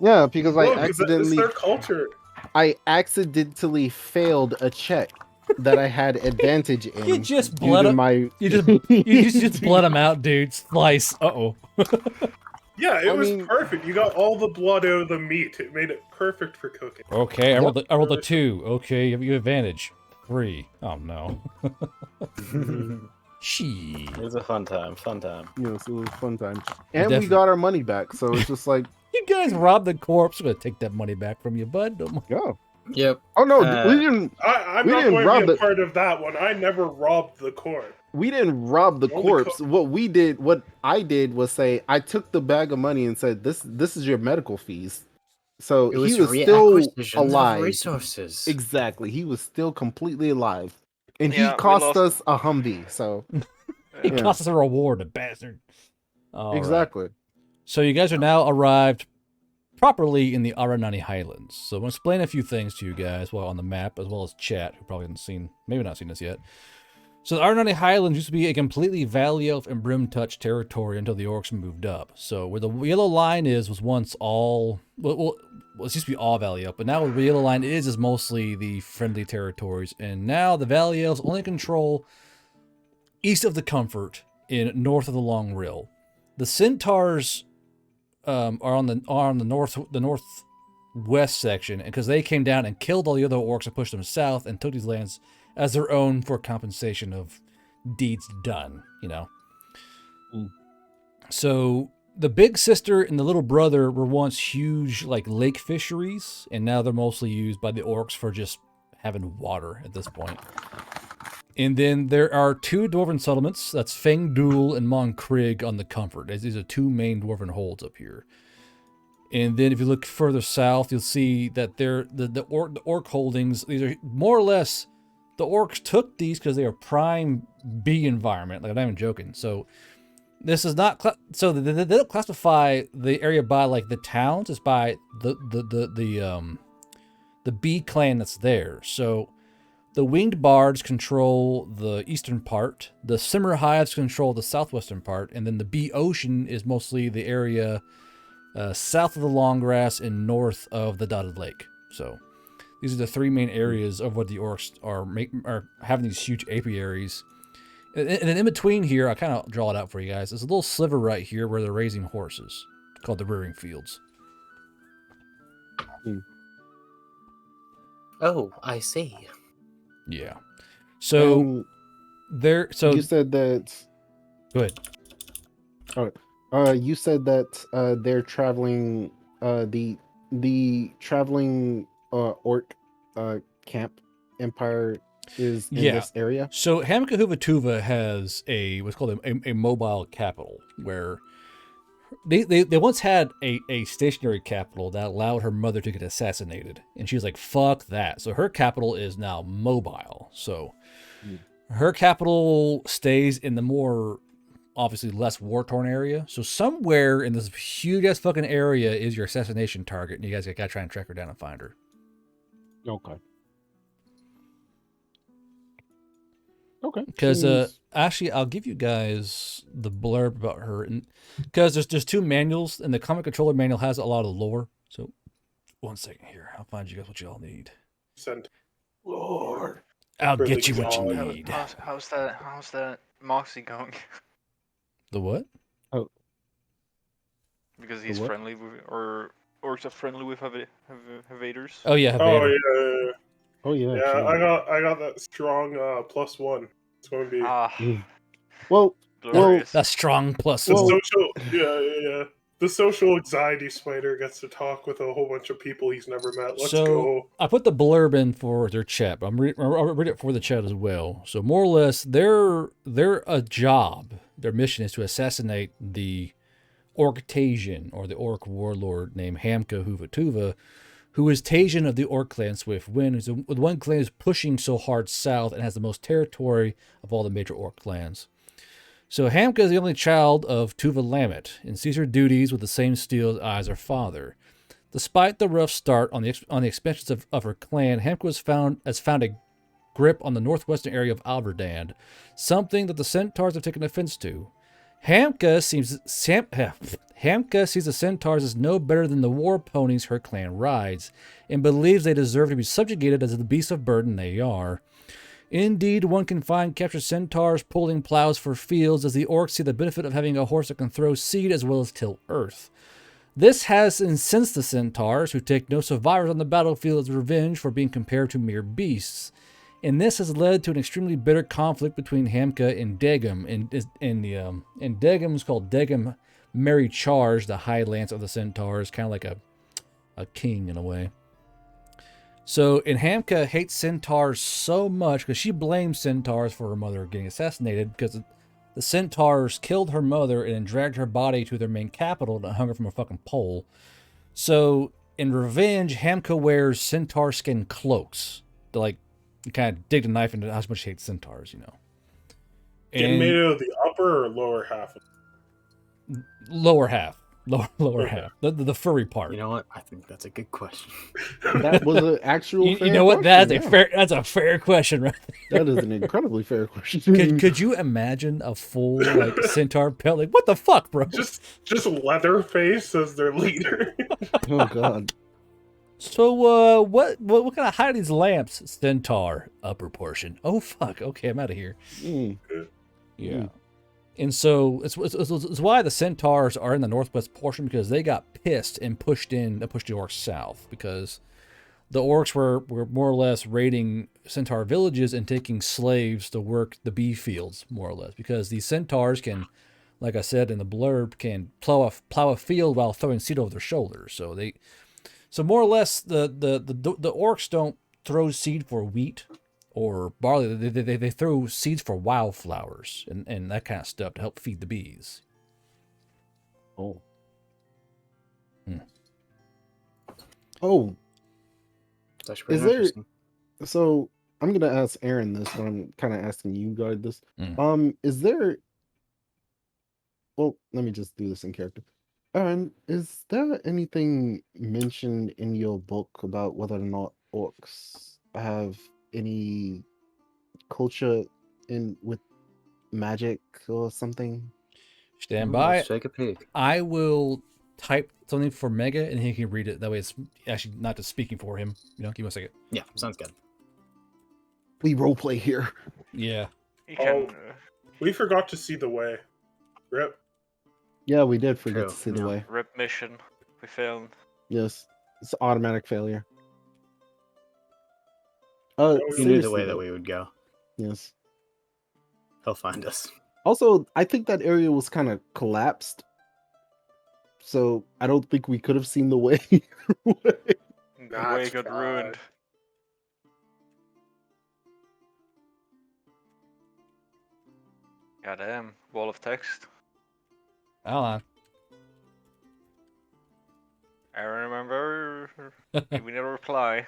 Yeah, because Look, it's their culture. I accidentally failed a check that I had advantage in. You just due bled to him. my You just bled him out, dude. Slice. Uh-oh. Yeah, it I was mean- perfect. You got all the blood out of the meat. It made it perfect for cooking. Okay, I rolled a 2. Okay, you have advantage. 3. Oh, no. She. It was a fun time. Yes, it was a fun time. And we Definitely. got our money back, so it's just like, You guys robbed the corpse. I'm gonna take that money back from you, bud. Don't worry. yeah. Yep. Oh no, Uh, we didn't I'm We not didn't going rob to be a the- part of that one. I never robbed the corpse. rob the Only corpse. What I did was say I took the bag of money and said this is your medical fees. So It was he was still reacquisition of alive. resources. Exactly. He was still completely alive. And Yeah, he we cost lost- us a Humvee, so He Yeah. cost us a reward, the bastard. All right. exactly. So you guys are now arrived properly in the Ironani Highlands. So I'm going to explain a few things to you guys while on the map, as well as chat, who probably hasn't maybe not seen this yet. So the Ironani Highlands used to be a completely Valley Elf and Brim Touch territory until the Orcs moved up. So where the yellow line was once all... Well, it used to be all Valley Elf, but now where the yellow line is mostly the friendly territories. And now the Valley Elves only control east of the Comfort and north of the Long Rill. The Centaurs are on the northwest section, because they came down and killed all the other orcs and pushed them south and took these lands as their own for compensation of deeds done, you know. So the big sister and the little brother were once huge like lake fisheries, and now they're mostly used by the orcs for just having water at this point. And then there are 2 dwarven settlements. That's Fengdul and Monkrig on the Comfort. These are 2 main dwarven holds up here. And then if you look further south, you'll see that the orc holdings, these are more or less, the orcs took these because they are prime bee environment. Like, I'm not even joking. So This is not so they don't classify the area by like the towns. It's by the bee clan that's there. So the winged bards control the eastern part. The simmer hives control the southwestern part, and then the bee ocean is mostly the area south of the long grass and north of the dotted lake. So these are the three main areas of what the orcs are having these huge apiaries. And in between here, I kind of draw it out for you guys. There's a little sliver right here where they're raising horses, called the rearing fields. Oh, I see. Yeah. So there. So you said that. Go ahead. All right. You said that they're traveling. The traveling orc camp empire is in this area. So Hamka Huvatuva has what's called a mobile capital, where they once had a stationary capital that allowed her mother to get assassinated, and she was like, fuck that. So her capital is now mobile. So her capital stays in the more obviously less war-torn area. So somewhere in this huge ass fucking area is your assassination target, and you guys gotta try and track her down and find her. Okay. Okay. Because actually, I'll give you guys the blurb about her, and because there's two manuals, and the Comic Controller manual has a lot of lore. So, 1 second here, I'll find you guys what you all need. Send lore. I'll get you what you need. How's that Moxie going? The what? Oh, because he's friendly with, or orcs are friendly with invaders. Oh yeah. Oh yeah. Yeah, I got that strong +1. It's going to be well, that strong +1. Yeah. The social anxiety spider gets to talk with a whole bunch of people he's never met. Let's go. I put the blurb in for their chat, but I'll read it for the chat as well. So more or less, their job, their mission is to assassinate the Orc-Tasian, or the Orc warlord named Hamka Huvatuva, who is Tasian of the Orc clan Swiftwind. The one clan is pushing so hard south and has the most territory of all the major Orc clans. So Hamka is the only child of Tuva Lamet and sees her duties with the same steel as her father. Despite the rough start on the expansions of her clan, Hamka has found a grip on the northwestern area of Alberdand, something that the Centaurs have taken offense to. Hamka sees the Centaurs as no better than the war ponies her clan rides, and believes they deserve to be subjugated as the beasts of burden they are. Indeed, one can find captured Centaurs pulling plows for fields, as the orcs see the benefit of having a horse that can throw seed as well as till earth. This has incensed the Centaurs, who take no survivors on the battlefield as revenge for being compared to mere beasts. And this has led to an extremely bitter conflict between Hamka and Degum. And Degum is called Degum Merry Charge, the Highlands of the Centaurs, kind of like a king in a way. So, and Hamka hates Centaurs so much because she blames Centaurs for her mother getting assassinated, because the Centaurs killed her mother and then dragged her body to their main capital and hung her from a fucking pole. So, in revenge, Hamka wears centaur skin cloaks to like kind of dig the knife into how much she hates centaurs, you know. Getting made out of the upper or lower half? Lower half. Lower half. The furry part. You know what? I think that's a good question. That was an actual you know what? question, That's a fair question, right? That is an incredibly fair question. Could you imagine a full like centaur pelt? Like, what the fuck, bro? Just Leatherface as their leader. Oh god. So what kind of height are these lamps? Centaur upper portion. Oh fuck. Okay, I'm out of here. Yeah. And so it's why the Centaurs are in the northwest portion, because they got pissed and pushed the orcs south, because the orcs were more or less raiding Centaur villages and taking slaves to work the bee fields, more or less, because these Centaurs can, like I said in the blurb, can plow a field while throwing seed over their shoulders. So more or less the orcs don't throw seed for wheat or barley. They throw seeds for wildflowers and that kind of stuff to help feed the bees. Oh. Oh. Is there? So I'm gonna ask Aaron this, but I'm kind of asking you guys this. Is there Well, let me just do this in character. Aaron, is there anything mentioned in your book about whether or not orcs have any culture in with magic or something? Stand Ooh, by. let's take a peek. I will type something for Mega, and he can read it. That way, it's actually not just speaking for him. You know, give me 1 second. Yeah, sounds good. We roleplay here. Yeah. You can. We forgot to see the way. Rip. Yeah, we did forget True, to see the yeah. way. Rip mission. We failed. Yes, it's automatic failure. we You knew the seriously way that though. we would go. Yes. He'll find us. Also, I think that area was kind of collapsed, so I don't think we could have seen the way. The way That's got bad. ruined. Goddamn. Wall of text. Hold on. I remember. We never reply.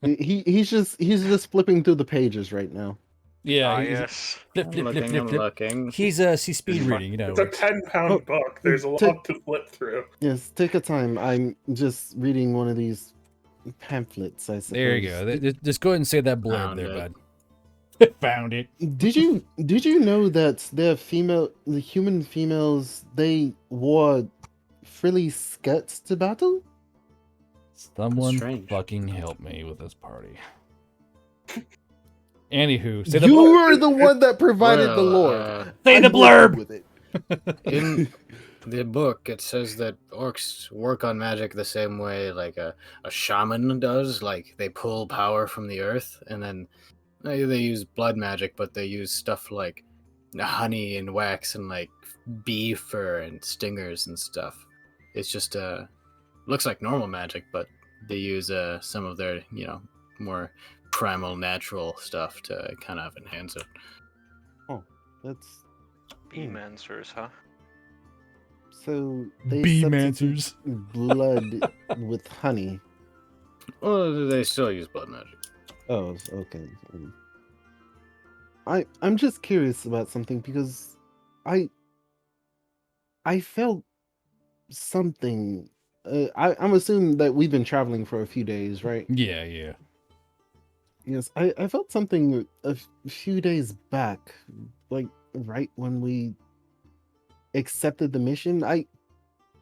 He's just flipping through the pages right now. Yeah. Ah, he's- yes. Flip, I'm flip, flip, looking, flip, I'm flip. looking. He's speed fine. reading. You know. It's a it's- 10-pound Oh, book. There's a take- lot to flip through. Yes, take your time. I'm just reading one of these pamphlets, I suppose. There you go. Just go ahead and say that blurb Found there, it. bud. Found it. Did you know that the human females, they wore frilly skirts to battle? Someone strange. fucking help me with this party. Anywho, say the You blurb. were the one that provided the Well, lore. Say the I'm working blurb. with it. In the book, it says that orcs work on magic the same way like a shaman does. Like they pull power from the earth, and then they use blood magic, but they use stuff like honey and wax and like bee fur and stingers and stuff. It's just looks like normal magic, but they use some of their more primal natural stuff to kind of enhance it. Oh, that's Beemancers, huh? so they Beemancers. substitute blood with honey. Well, they still use blood magic. Oh, okay. I'm just curious about something because I felt something. I'm assuming that we've been traveling for a few days, right? Yeah, yeah. Yes, I felt something a few days back, like right when we accepted the mission.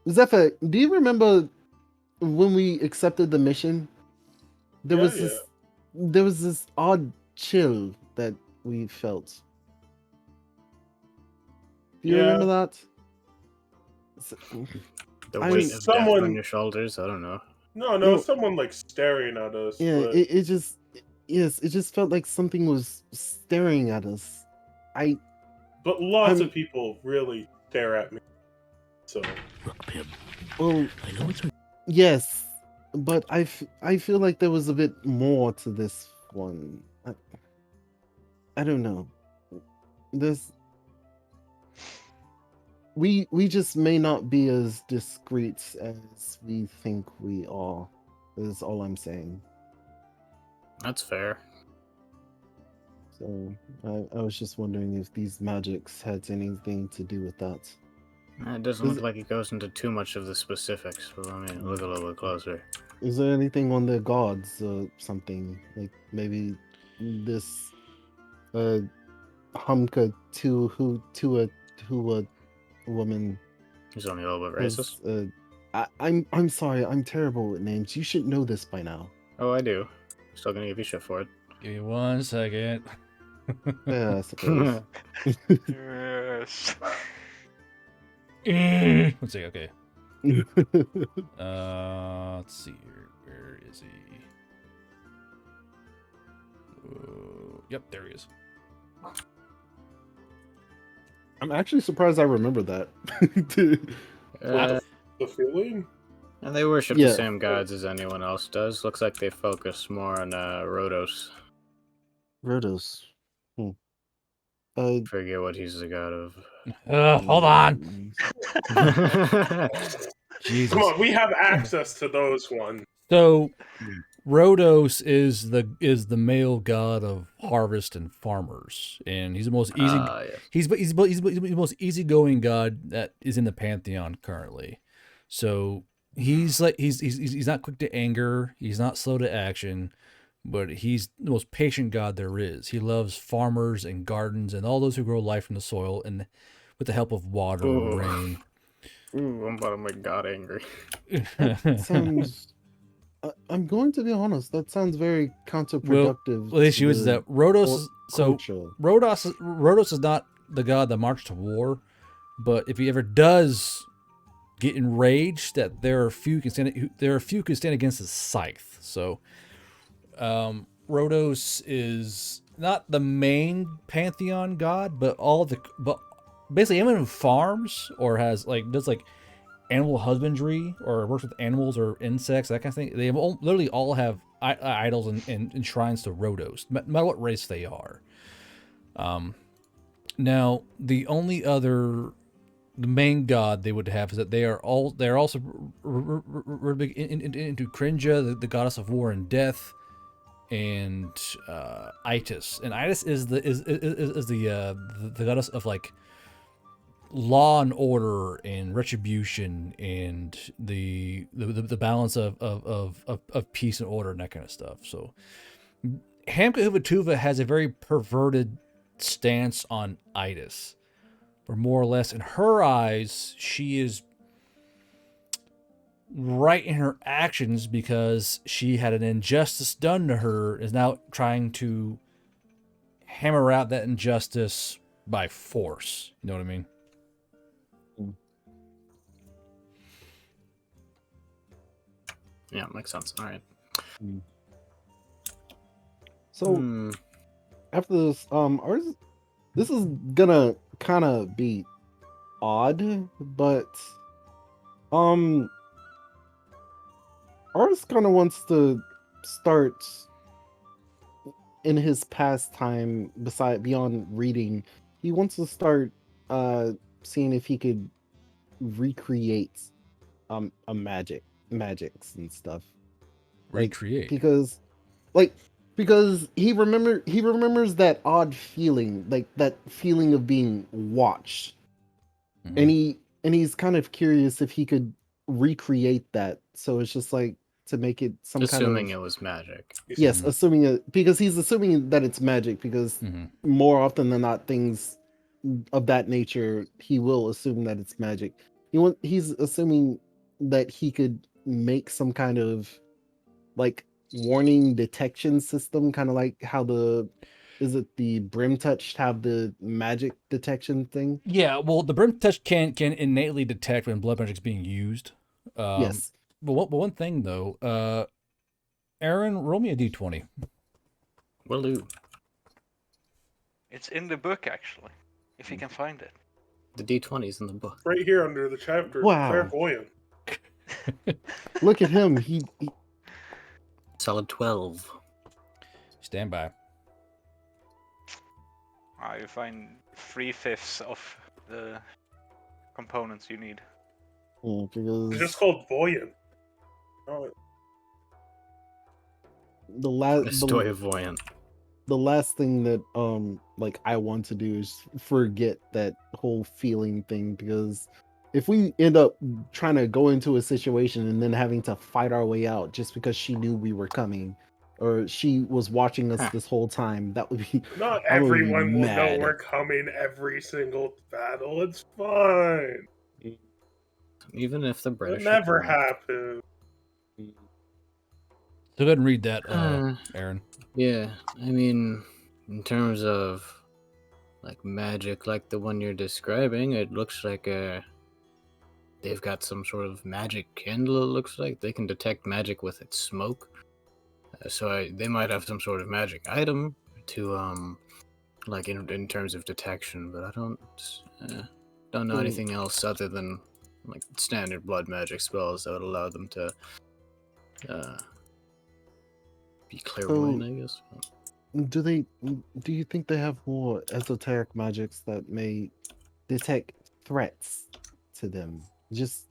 Zephyr, do you remember when we accepted the mission? There Yeah, was this odd chill that we felt. Do you Yeah. remember that? The I'm- weight of death Someone- on your shoulders. I don't know. No, No. someone like staring at us. Yeah, but it just felt like something was staring at us. but lots I'm- of people really stare at me. So Well, yes, but I feel like there was a bit more to this one. I don't know. We just may not be as discreet as we think we are. Is all I'm saying. That's fair. So I was just wondering if these magics had anything to do with that. It doesn't Is look it- like it goes into too much of the specifics, but let me look a little bit closer. Is there anything on their gods or something? Like maybe this Humka to a woman He's only a little bit was, racist. I'm sorry, I'm terrible with names. You should know this by now. Oh, I do. Still gonna give you shit for it. Give me 1 second. Yeah, I suppose. Yes. 1 second, okay. Let's see here. Where is he? Yep, there he is. I'm actually surprised I remember that. Uh, the feeling. and they worship Yeah. the same gods as anyone else does. Looks like they focus more on Rhodos. Rhodos. Forget what he's the god of. Hold on. Jesus. Come on, we have access to those ones. So, Rhodos is the male god of harvest and farmers, and he's the most easy. Yes. He's the most easygoing god that is in the pantheon currently. So he's like he's not quick to anger. He's not slow to action, but he's the most patient god there is. He loves farmers and gardens and all those who grow life from the soil and with the help of water and Ooh. rain. Ooh, I'm about to make God angry. Sounds. I'm going to be honest. That sounds very counterproductive. Well, the issue is that Rhodos or is so culture. Rhodos is not the god that marched to war, but if he ever does get enraged, that there are few can stand against his scythe. So, Rhodos is not the main pantheon god, but basically anyone who farms or does animal husbandry or works with animals or insects, that kind of thing. They literally all have idols and shrines to Rhodos, no matter what race they are. Now the main god they would have is that they're also big into Krinja, the goddess of war and death, and Itis. And Itis is the goddess of like law and order and retribution and the balance of peace and order and that kind of stuff. So Hamka Huvatuva has a very perverted stance on Itis, where more or less in her eyes she is right in her actions because she had an injustice done to her, is now trying to hammer out that injustice by force. You know what I mean? Yeah, makes sense. All right. So after this, this is gonna kind of be odd, but ours kind of wants to start in his pastime beyond reading. He wants to start seeing if he could recreate a magics and stuff. Recreate. Because he remembers that odd feeling, like that feeling of being watched. Mhm. And he's kind of curious if he could recreate that. So it's just like to make it Assuming it was magic. Yes, assuming it, because he's assuming that it's magic, because more often than not things of that nature he will assume that it's magic. He's assuming that he could make some kind of like warning detection system, kind of like how the Brim Touch have the magic detection thing? Yeah, well, the Brim Touch can innately detect when blood magic's being used. Yes. But one thing though, Aaron, roll me a d20. Will do. It's in the book actually, if you can find it. The D20's in the book. Right here under the chapter. Wow. Clairvoyant. Look at him. He Solid 12. Stand by. You find 3/5 of the components you need. because It's just called Voyant. Oh, the last Estoyavoyant. the last thing that like I want to do is forget that whole feeling thing, because if we end up trying to go into a situation and then having to fight our way out just because she knew we were coming or she was watching us this whole time, that would be not I would be everyone will know mad. we're coming every single battle. It's fine. Even if the British It never are coming. happened. So go ahead and read that, Aaron. Yeah, I mean, in terms of like magic, like the one you're describing, it looks like they've got some sort of magic candle. It looks like they can detect magic with its smoke. They might have some sort of magic item to like in terms of detection, but I don't know anything else other than like standard blood magic spells that would allow them to be clairvoyant, I guess. Do you think they have more esoteric magics that may detect threats to them? Just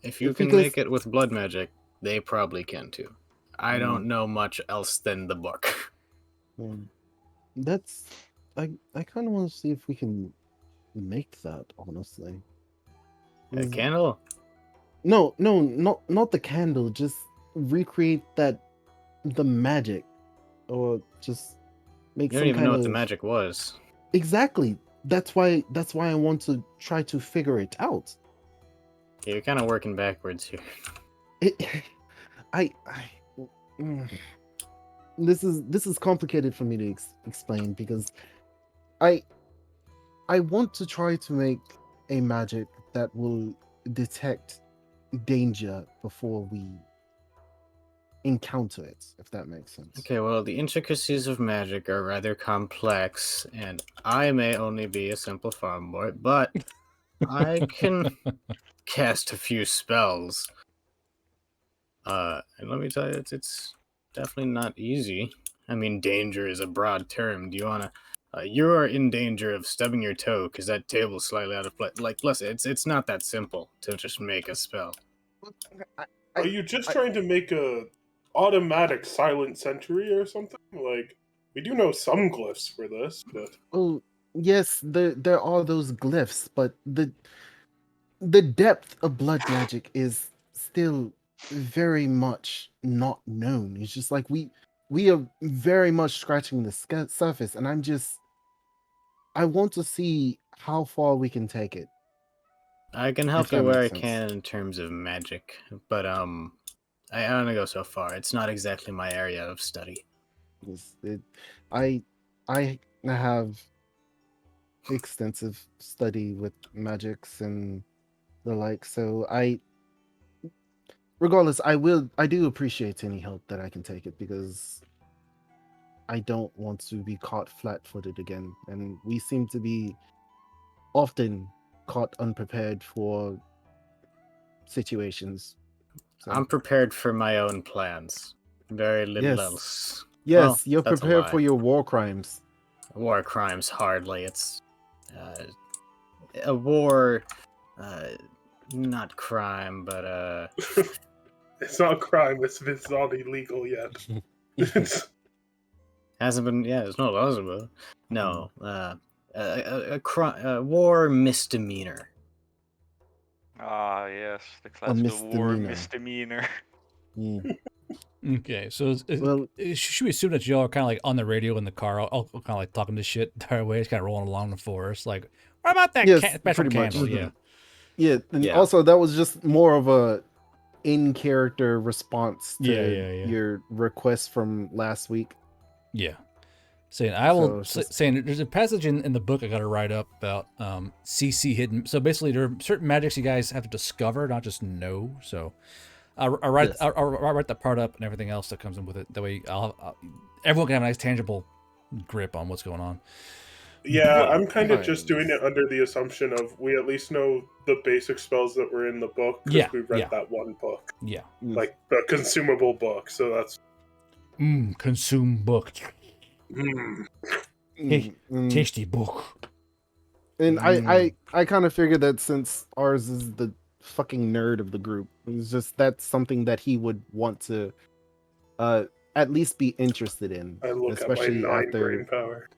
If you can because- make it with blood magic, they probably can too. I don't know much else than the book. That's I kind of want to see if we can make that, honestly. A Is- candle? No, not the candle. Just recreate the magic, or just make You don't some even kind know of what the magic was. Exactly. That's why I want to try to figure it out. Okay, you're kind of working backwards here. It, I mm, this is complicated for me to explain because I want to try to make a magic that will detect danger before we encounter it, if that makes sense. Okay, well, the intricacies of magic are rather complex, and I may only be a simple farm boy, but I can cast a few spells. And let me tell you, it's definitely not easy. I mean, danger is a broad term. Do you wanna? You are in danger of stubbing your toe because that table's slightly out of place. Like, listen, it's not that simple to just make a spell. Are you just trying to make a automatic silent sentry or something? Like, we do know some glyphs for this, but Oh, yes, there are those glyphs, but the depth of blood magic is still very much not known. It's just like we are very much scratching the surface, and I want to see how far we can take it. I can If help you that where I makes sense. can in terms of magic, but I only go so far. It's not exactly my area of study. I have extensive study with magics and the like, so regardless, I do appreciate any help that I can take it, because I don't want to be caught flat-footed again, and we seem to be often caught unprepared for situations. So, I'm prepared for my own plans. Very little Yes. else. yes, Well, you're that's a prepared for lie. your war crimes. War crimes, hardly. It's a war, not crime, but it's not a crime. It's not illegal yet. hasn't been. Yeah, it's not possible. No, a war misdemeanor. Ah, yes, the classical war misdemeanor. misdemeanor. Okay, so Well, should we assume that y'all are kind of like on the radio in the car, all kind of like talking this shit the entire way, it's kind of rolling along the forest, like, what about that Yes, special pretty much. candle? Yeah, yeah, and Yeah. also that was just more of a in-character response to Yeah. your request from last week. yeah. Saying I will So it's just- saying there's a passage in the book I got to write up about CC hidden. So basically, there are certain magics you guys have to discover, not just know. So I'll write Yes. I'll write that part up and everything else that comes in with it. That way, everyone can have a nice tangible grip on what's going on. Yeah, But- I'm kind of just Nice. doing it under the assumption of we at least know the basic spells that were in the book because Yeah, we read yeah. that one book, Yeah. like the consumable book. So that's Consume book. Hey, Mm, tasty book. and I kind of figured that since ours is the fucking nerd of the group, it's just that's something that he would want to at least be interested in, I look especially at my 9 after brain power.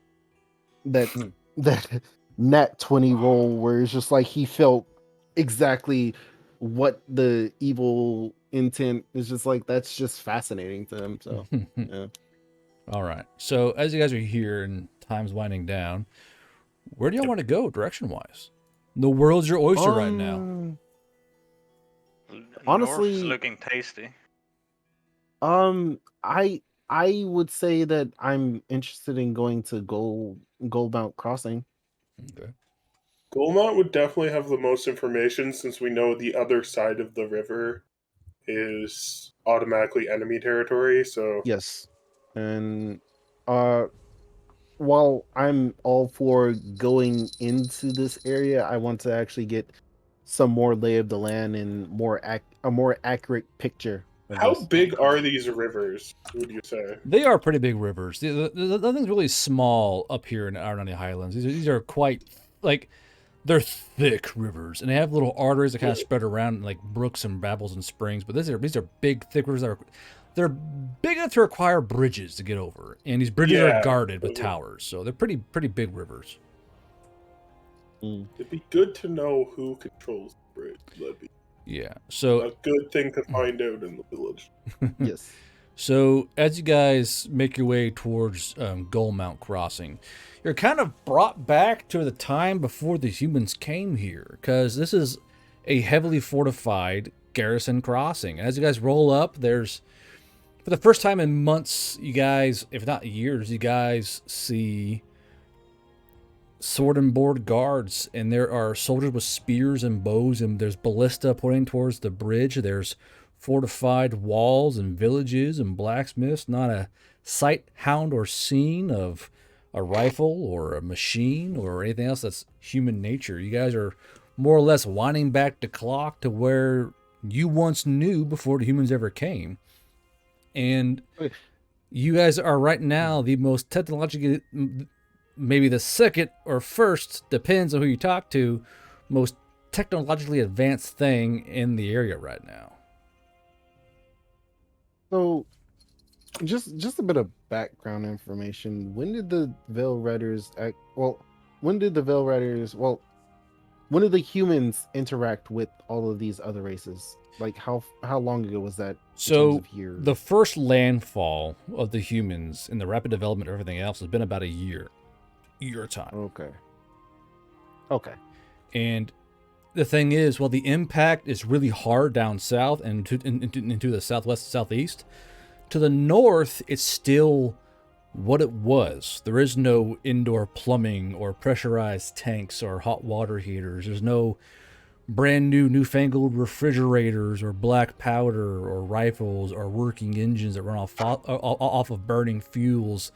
that nat 20 roll where it's just like he felt exactly what the evil intent is, just like that's just fascinating to him. So yeah. All right. So as you guys are here and time's winding down, where do y'all want to go direction-wise? The world's your oyster right now. Honestly- North's looking tasty. I would say that I'm interested in going to Goldmount Crossing. Okay. Golmont would definitely have the most information since we know the other side of the river is automatically enemy territory. So Yes. And while I'm all for going into this area, I want to actually get some more lay of the land and a more accurate picture of how this. big are these rivers, would you say? They are pretty big rivers. Nothing's really small up here in Ironani Highlands. These are quite, like, they're thick rivers, and they have little arteries that kind of spread around, like brooks and babbles and springs. But these are big, thick rivers that are they're big enough to require bridges to get over, and these bridges are Yeah. guarded with towers, so they're pretty big rivers. It'd be good to know who controls the bridge. That'd be Yeah. So a good thing to find out in the village. Yes. So as you guys make your way towards Gullmount Crossing, you're kind of brought back to the time before the humans came here, because this is a heavily fortified garrison crossing. As you guys roll up, there's, for the first time in months, you guys, if not years, you guys see sword and board guards, and there are soldiers with spears and bows, and there's ballista pointing towards the bridge. There's fortified walls and villages and blacksmiths, not a sight, hound, or scene of a rifle or a machine or anything else that's human nature. You guys are more or less winding back the clock to where you once knew before the humans ever came. And you guys are right now the most technologically, maybe the second or first, depends on who you talk to, most technologically advanced thing in the area right now. So, just a bit of background information. When did the Veil Riders act? Well, when did the Veil Riders? Well, when did the humans interact with all of these other races? Like how long ago was that? So in terms of years? the first landfall of the humans and the rapid development of everything else has been about a year time. Okay. And the thing is, well, the impact is really hard down south and into the southwest, southeast. To the north, it's still what it was. There is no indoor plumbing or pressurized tanks or hot water heaters. There's no brand newfangled refrigerators or black powder or rifles or working engines that run off of burning fuels.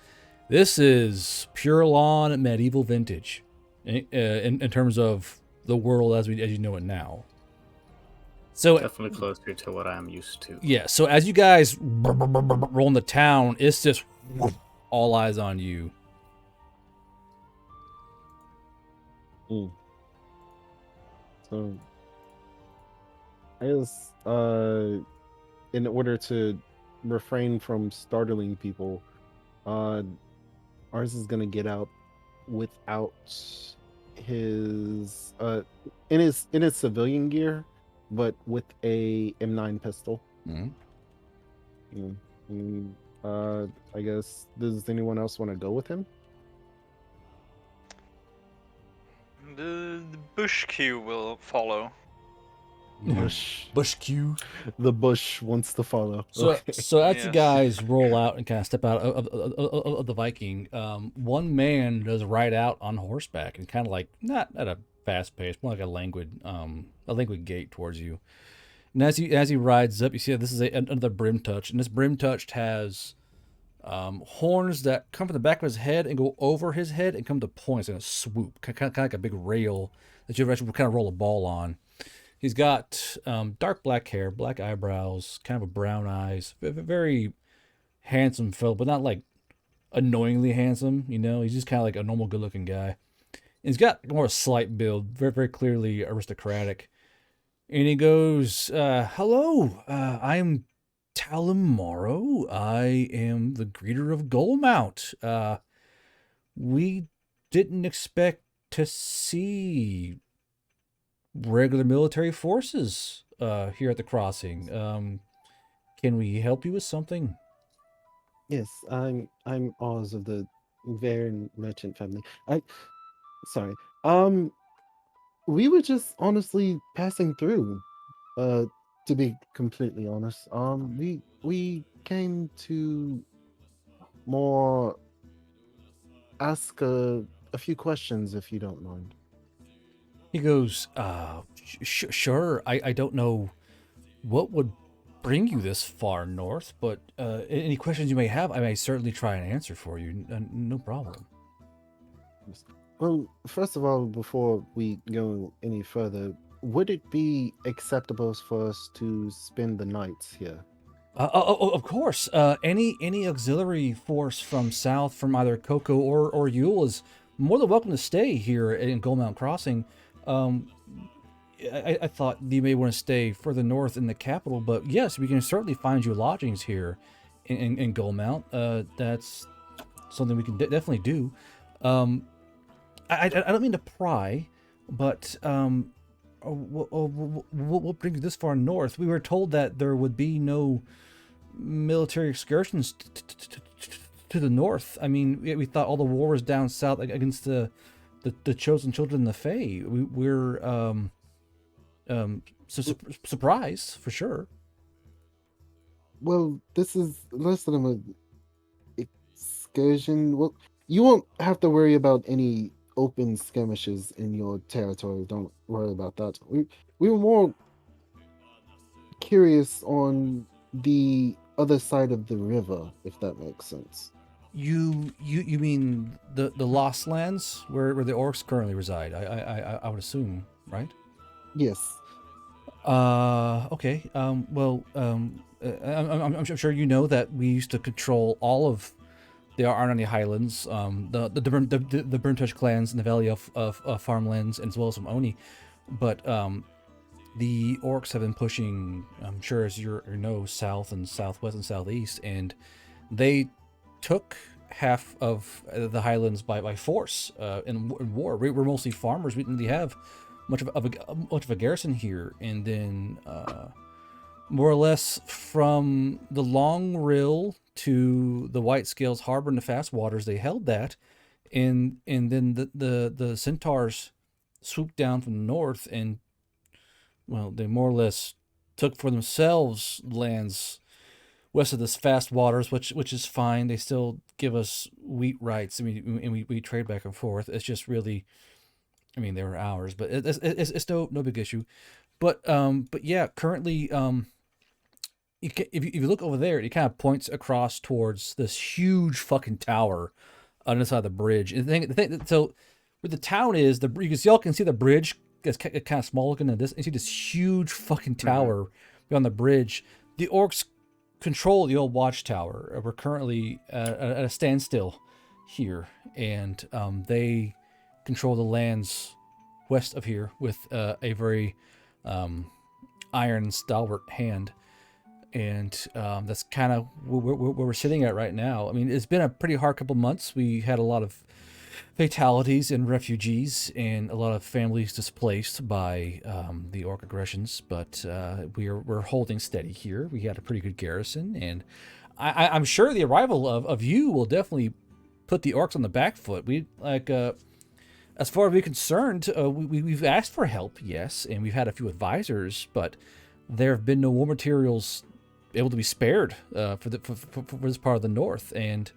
This is pure lawn medieval vintage in terms of the world as you know it now. So Definitely closer to what I'm used to. yeah, so as you guys roll in the town, it's just all eyes on you. So, I guess, in order to refrain from startling people, ours is gonna get out without his in his civilian gear, but with a M9 pistol. I guess, does anyone else want to go with him? The bush queue will follow. Bush Q. The bush wants to follow. So, Okay. so as you Yes. guys roll out and kind of step out of the Viking, one man does ride out on horseback and kind of like not at a fast pace, more like a languid gait towards you. And as he rides up, you see this is another brim touch, and this brim touch has horns that come from the back of his head and go over his head and come to points in a swoop, kind of like a big rail that you actually kind of roll a ball on. He's got dark black hair, black eyebrows, kind of a brown eyes, very handsome fellow, but not like annoyingly handsome, you know? He's just kind of like a normal good-looking guy. And he's got more of a slight build, very, very clearly aristocratic. And he goes, hello, I'm Talon Morrow. I am the greeter of Gullmount. We didn't expect to see regular military forces here at the crossing. Can we help you with something? Yes, I'm Oz of the Varen merchant family. Sorry. We were just honestly passing through. To be completely honest, we came to more ask a few questions, if you don't mind. He goes, sure. I don't know what would bring you this far north, but any questions you may have, I may certainly try and answer for you. No problem. Well, first of all, before we go any further, would it be acceptable for us to spend the nights here? Of course. Any auxiliary force from south, from either Coco or Yule, is more than welcome to stay here in Gullmount Crossing. I thought you may want to stay further north in the capital, but yes, we can certainly find you lodgings here in Goldmount. That's something we can definitely do. I don't mean to pry, but what brings you this far north? We were told that there would be no military excursions to the north. I mean, we thought all the war was down south against the chosen children of the Fae. We're surprised for sure. Well, this is less than an excursion. Well, you won't have to worry about any open skirmishes in your territory. Don't worry about that. We were more curious on the other side of the river, if that makes sense. You mean the Lost Lands where the orcs currently reside? I would assume, right? Yes. Okay. I'm sure you know that we used to control all of the Ironani Highlands, the Burntouch clans in the Valley of Farmlands, as well as some Oni. But the orcs have been pushing, I'm sure as you know, south and southwest and southeast, and they took half of the Highlands by force in war. We're mostly farmers. We didn't really have much of a garrison here, and then more or less from the Long Rill to the White Scales Harbor and the Fast Waters, they held that, and then the Centaurs swooped down from the north, and well, they more or less took for themselves lands west of this Fast Waters, which is fine. They still give us wheat rights. I mean, and we trade back and forth. It's just really, I mean, they were ours, but it's no big issue. But yeah, currently, if you look over there, it kind of points across towards this huge fucking tower on the side of the bridge. And the thing, so where the town is, y'all can see the bridge. It's kind of small looking at this. You see this huge fucking tower beyond the bridge. The orcs control the old watchtower. We're currently at a standstill here, and they control the lands west of here with a very iron stalwart hand, and that's kind of where we're sitting at right now. I mean, it's been a pretty hard couple months. We had a lot of fatalities and refugees and a lot of families displaced by the orc aggressions, but we're holding steady here. We had a pretty good garrison, and I'm sure the arrival of you will definitely put the orcs on the back foot. We like as far as we're concerned, we've asked for help, yes, and we've had a few advisors, but there have been no war materials able to be spared for this part of the north, and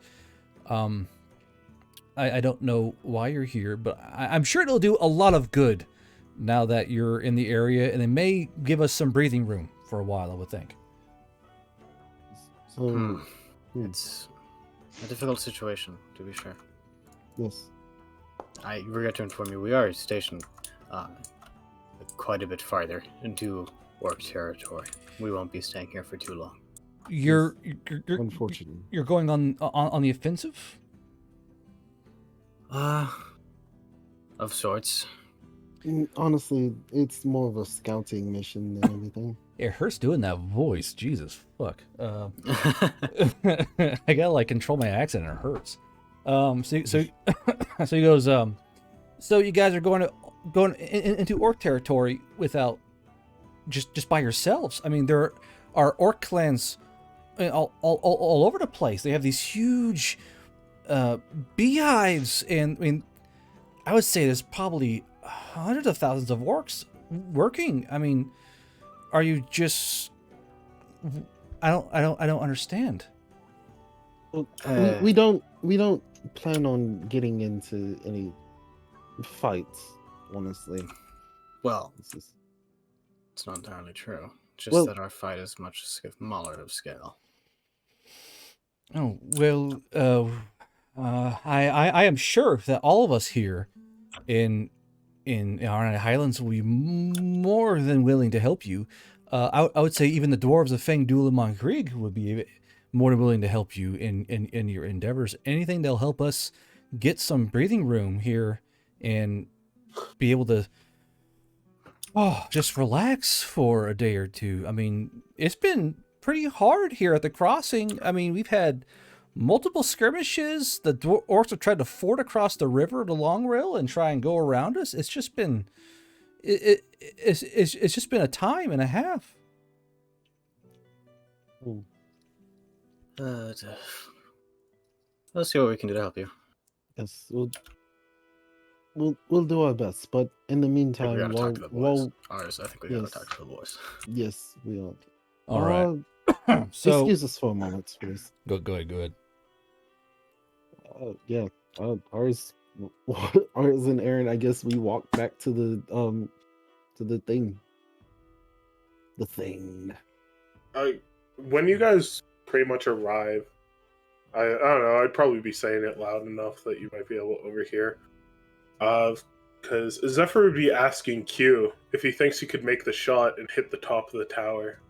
I don't know why you're here, but I'm sure it'll do a lot of good now that you're in the area, and it may give us some breathing room for a while, I would think. So, It's a difficult situation, to be sure. yes. I regret to inform you, we are stationed quite a bit farther into orc territory. We won't be staying here for too long. You're Unfortunately. you're going on the offensive? Of sorts. Honestly, it's more of a scouting mission than anything. It hurts doing that voice. Jesus fuck. I gotta like control my accent. And it hurts. So he goes. So you guys are going into orc territory without just by yourselves. I mean, there are orc clans all over the place. They have these huge beehives, and I mean, I would say there's probably hundreds of thousands of orcs working. I mean, are you just? I don't understand. Well, we don't plan on getting into any fights, honestly. Well, This is it's not entirely true. Just Well- that our fight is much smaller of scale. Oh well, I am sure that all of us here in our Highlands will be more than willing to help you. I would say even the dwarves of Feng Dulamon Krieg would be more than willing to help you in your endeavors. Anything that'll help us get some breathing room here and be able to Oh, just relax for a day or two. I mean, it's been pretty hard here at the crossing. I mean, we've had multiple skirmishes. The orcs have tried to ford across the river, the long rail, and try and go around us. It's just been, it's just been a time and a half. Let's see what we can do to help you. Yes, we'll do our best. But in the I think meantime, we gotta talk to the boys. while Ours, I think we yes. gotta talk to the boys. yes, we are. All right. So Excuse us for a moment, please. go ahead. Yeah. Ours and Aaron. I guess we walk back to the thing. The thing. When you guys pretty much arrive, I don't know. I'd probably be saying it loud enough that you might be able to overhear. Because Zephyr would be asking Q if he thinks he could make the shot and hit the top of the tower.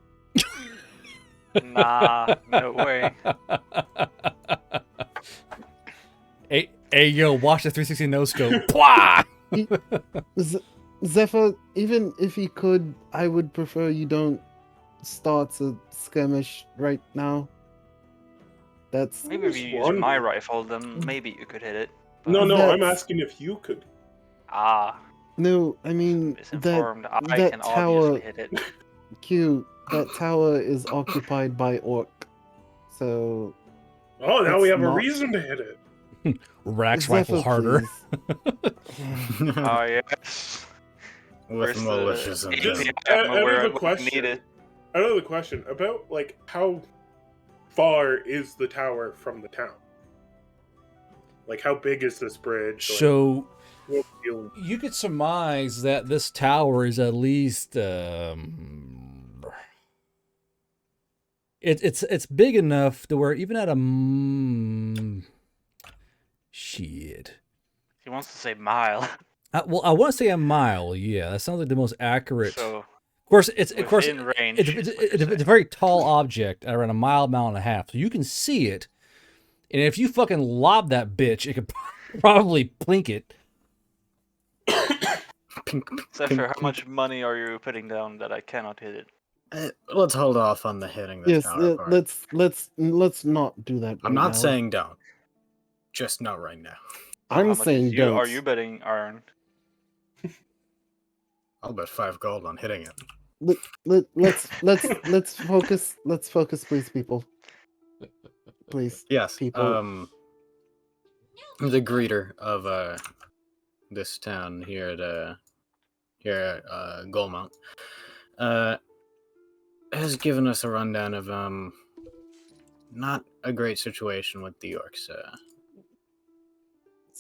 Nah, no way. Hey, yo, watch the 360 no scope. Pwah! Zephyr, even if he could, I would prefer you don't start a skirmish right now. That's Maybe if you use One- my rifle, then maybe you could hit it. But No, I'm That's- asking if you could. no. I mean Misinformed. I that can tower- obviously hit it. Q. That tower is occupied by orc. So Oh, now we That's have a not- reason to hit it. Rack's rifle Zephyr, harder. please. Oh yes. With Where's the malicious AP intent. ammo I where have a I question. need it? Another question about like how far is the tower from the town? Like how big is this bridge? So Like, what- you could surmise that this tower is at least it's big enough to where even at a shit. He wants to say mile. Well, I want to say a mile. Yeah, that sounds like the most accurate. So Of course, it's within range. it's, is it's, what you're it's a saying. very tall object at around a mile and a half, so you can see it. And if you fucking lob that bitch, it could probably plink it. Zephyr, how much money are you putting down that I cannot hit it? Let's hold off on the hitting the Yes, tower part. let's not do that. I'm right not now. saying don't. Just not right now. How I'm much saying don't. Are you betting Iron? I'll bet 5 gold on hitting it. Let's focus. Let's focus, please, people. Please. Yes. People. The greeter of this town here at Goldmount has given us a rundown of not a great situation with the orcs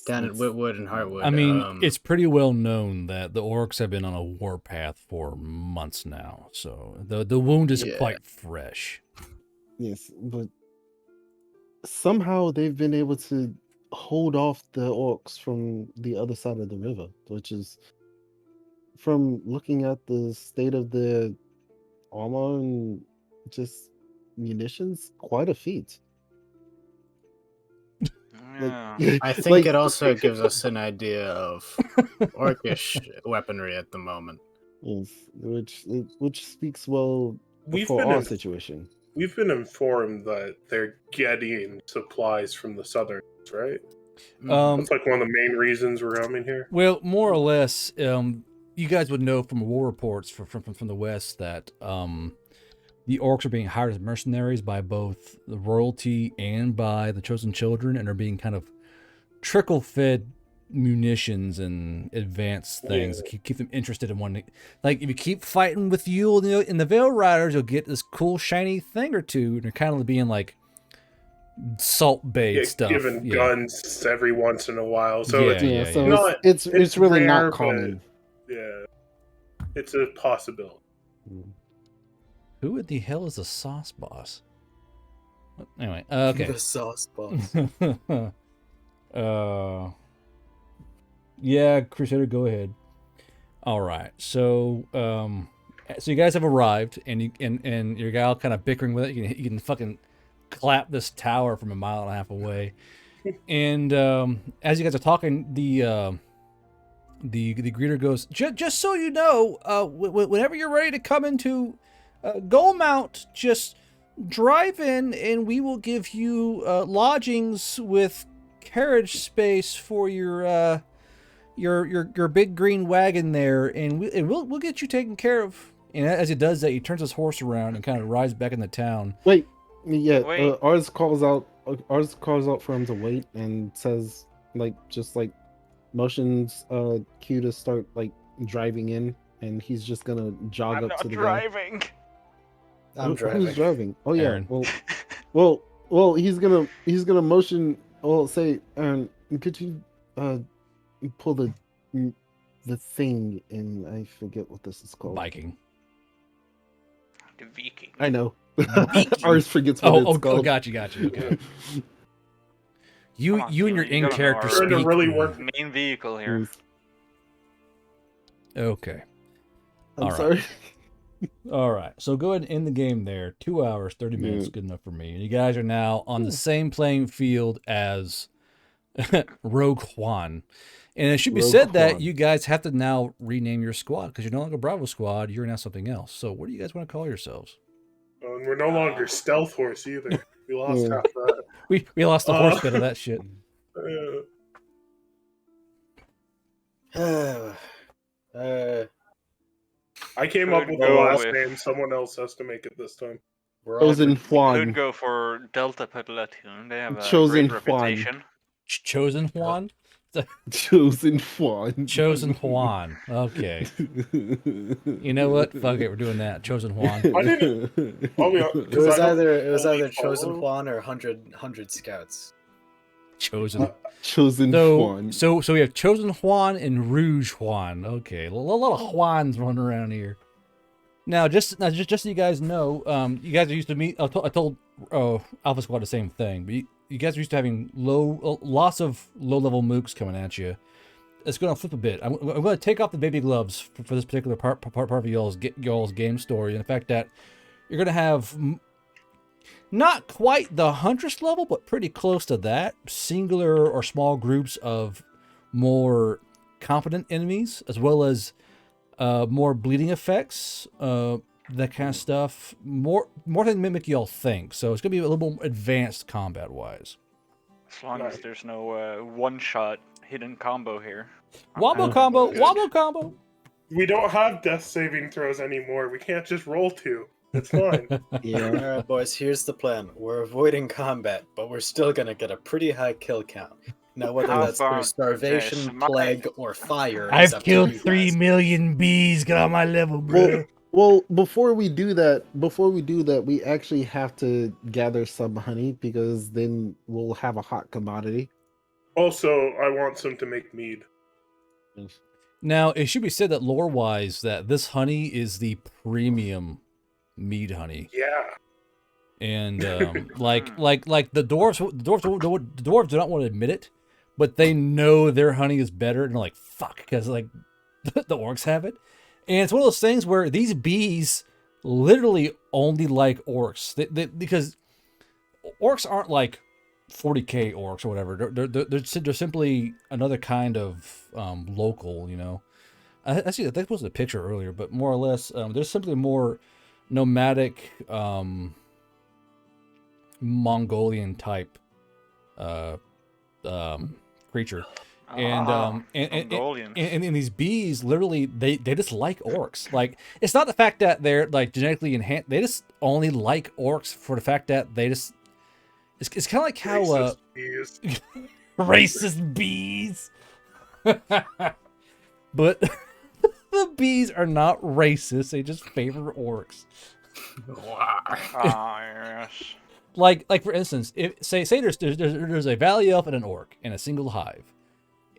down at Whitwood and Hartwood. I mean, it's pretty well known that the orcs have been on a warpath for months now, so the wound is Yeah. quite fresh. Yes, but somehow they've been able to hold off the orcs from the other side of the river, which is, from looking at the state of the armor and just munitions, quite a feat. Yeah. I think it also gives us an idea of orcish weaponry at the moment. Yes, which speaks well We've for been our in- situation. We've been informed that they're getting supplies from the Southerns, right? That's like one of the main reasons we're coming here. Well, more or less, you guys would know from war reports from the West that the orcs are being hired as mercenaries by both the royalty and by the chosen children, and are being kind of trickle-fed munitions and advanced things to keep them interested in wanting. Like, if you keep fighting with Yule in the Veil Riders, you'll get this cool shiny thing or two, and they're kind of being like Salt Bay Get stuff. given Yeah. guns every once in a while, so Yeah, it's Yeah, so not- it's it's really rare, not but- common. yeah, it's a possibility. Who in the hell is a sauce boss? Anyway, okay. The sauce boss. Yeah, Crusader, go ahead. All right, so so you guys have arrived, and your gal kind of bickering with it. You can fucking clap this tower from a mile and a half away, and as you guys are talking, the the greeter goes, just so you know, whenever you're ready to come into Goldmount, just drive in and we will give you lodgings with carriage space for your big green wagon there, and we'll get you taken care of. And as he does that, he turns his horse around and kind of rides back into town. Wait, yeah. Wait. Ours calls out for him to wait and says just motions Q to start driving in, and he's just gonna jog I'm up not to the driving. I'm driving. Who's driving? Oh yeah. Aaron. Well, he's gonna motion. Well, say, Aaron, could you pull the thing in? I forget what this is called. Biking. The Viking. I know. Ours forgets what it's called. Got you. Okay. You Come on, and your Keely, you gotta in-character know We're in speak. a really work. Main vehicle here. Okay. I'm All right. sorry. All right. So go ahead and end the game there. 2 hours, 30 minutes, good enough for me. And you guys are now on the same playing field as Rogue Juan. And it should be Rogue said that Juan. you guys have to now rename your squad because you're no longer Bravo Squad. You're now something else. So what do you guys want to call yourselves? And we're no longer Stealth Horse either. We lost Yeah. half that. We lost the horse bit of that shit. I came up Could with the go last with- name. Someone else has to make it this time. Chosen Could Juan. go for Delta Platoon. They have a Chosen great Juan. reputation. Chosen Juan? Chosen Juan. Chosen Juan. Okay. You know what? Fuck it. We're doing that. Chosen Juan. I didn't. I'll be honest, It 'cause was I don't either fully Chosen follow- Juan or 100 scouts. Chosen. Chosen So, Juan. so we have Chosen Juan and Rouge Juan. Okay, a lot of Juans running around here. Now, just so you guys know, you guys are used to meet. I told Alpha Squad the same thing, but you guys are used to having lots of low-level mooks coming at you. It's going to flip a bit. I'm going to take off the baby gloves for this particular part of y'all's game story, and the fact that you're going to have not quite the Huntress level, but pretty close to that. Singular or small groups of more competent enemies, as well as more bleeding effects, that kind of stuff. More than mimic y'all think. So it's gonna be a little more advanced combat wise. As long as there's no one-shot hidden combo here. Wombo combo. We don't have death saving throws anymore. We can't just roll 2. It's fine. Yeah. Alright, boys, here's the plan. We're avoiding combat, but we're still gonna get a pretty high kill count. Now, whether How that's through about starvation, this? plague, or fire, is I've up to killed you 3 guys. million bees. Get on my level, bro. Well, before we do that, we actually have to gather some honey because then we'll have a hot commodity. Also, I want some to make mead. Now it should be said that lore-wise, that this honey is the premium mead honey. Yeah. And like the dwarves do not want to admit it, but they know their honey is better, and they're like, fuck, because the orcs have it. And it's one of those things where these bees literally only like orcs, because orcs aren't like 40k orcs or whatever. They're simply another kind of local, you know. I think I posted a picture earlier, but more or less, they're simply more nomadic, Mongolian type creature. And these bees literally they just like orcs. Like, it's not the fact that they're like genetically enhanced, they just only like orcs for the fact that they just it's kind of like how Racist bees. racist bees. But the bees are not racist, they just favor orcs. Yes. Like for instance, if say there's a valley elf and an orc in a single hive.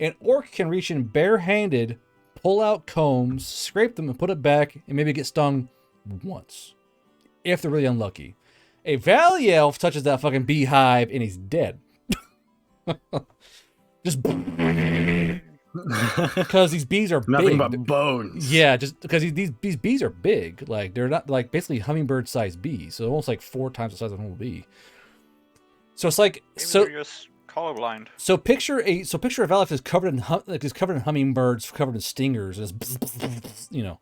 An orc can reach in barehanded, pull out combs, scrape them, and put it back, and maybe get stung once, if they're really unlucky. A valley elf touches that fucking beehive and he's dead. Just because these bees are Nothing big. but bones. Yeah, just because these bees are big. Like, they're not like basically hummingbird-sized bees, so almost like 4 times the size of a normal bee. So it's like Maybe so. they're just colorblind. So picture a valley that's covered in covered in hummingbirds, covered in stingers, and it's, you know.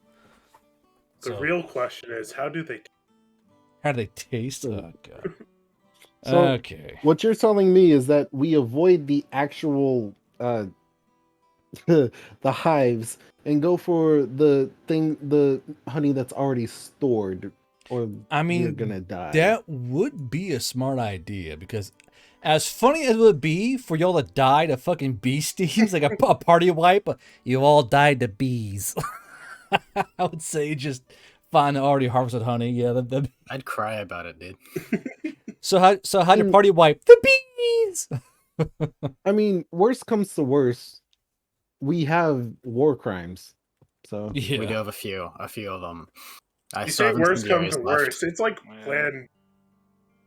The So, real question is, how do they? how do they taste? Oh god. So Okay. what you're telling me is that we avoid the actual the hives and go for the honey that's already stored, or I mean, you're gonna die. that would be a smart idea, because as funny as it would be for y'all to die to fucking bee stings, like a party wipe, you all died to bees. I would say just find the already harvested honey. Yeah, I'd cry about it, dude. So how'd your party wipe? The bees! I mean, worst comes to worst, we have war crimes. So Yeah. We do have a few of them. I You still say have worst come incendiaries to left. worst. It's like Yeah. plan.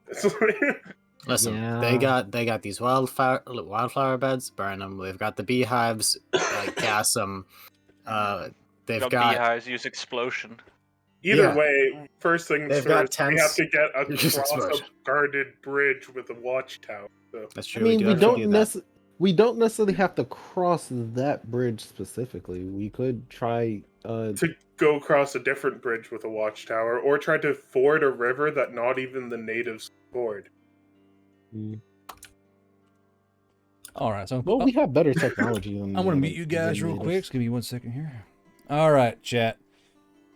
It's like, Listen, Yeah. they got these wildflower beds. Burn them. They've got the beehives. Gas them. They've Got got beehives. Use explosion. either Yeah. way, first things They've got first, we have tents. to get Use across a explosion. guarded bridge with a watchtower. So. That's I true. mean, do we have to don't do that. we don't necessarily have to cross that bridge specifically. We could try To go across a different bridge with a watchtower, or try to ford a river that not even the natives ford. All right, so well, we have better technology than I'm gonna the mute you guys than real quick. natives. Just give me 1 second here. All right, chat.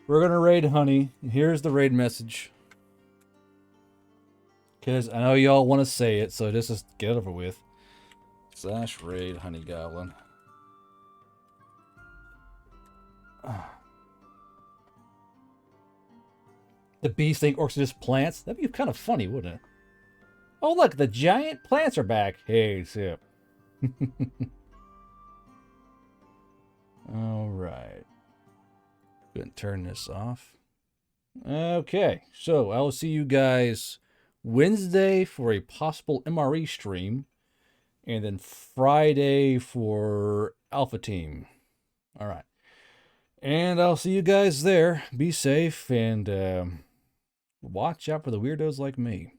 We're gonna raid honey. Here's the raid message. Because I know y'all want to say it, so just get it over with. /raid honey goblin. The bees think orcs are just plants? That'd be kind of funny, wouldn't it? Oh, look, the giant plants are back. Hey, Sip. All right. Go ahead and turn this off. Okay, so I will see you guys Wednesday for a possible MRE stream, and then Friday for Alpha Team. All right. And I'll see you guys there. Be safe, and watch out for the weirdos like me.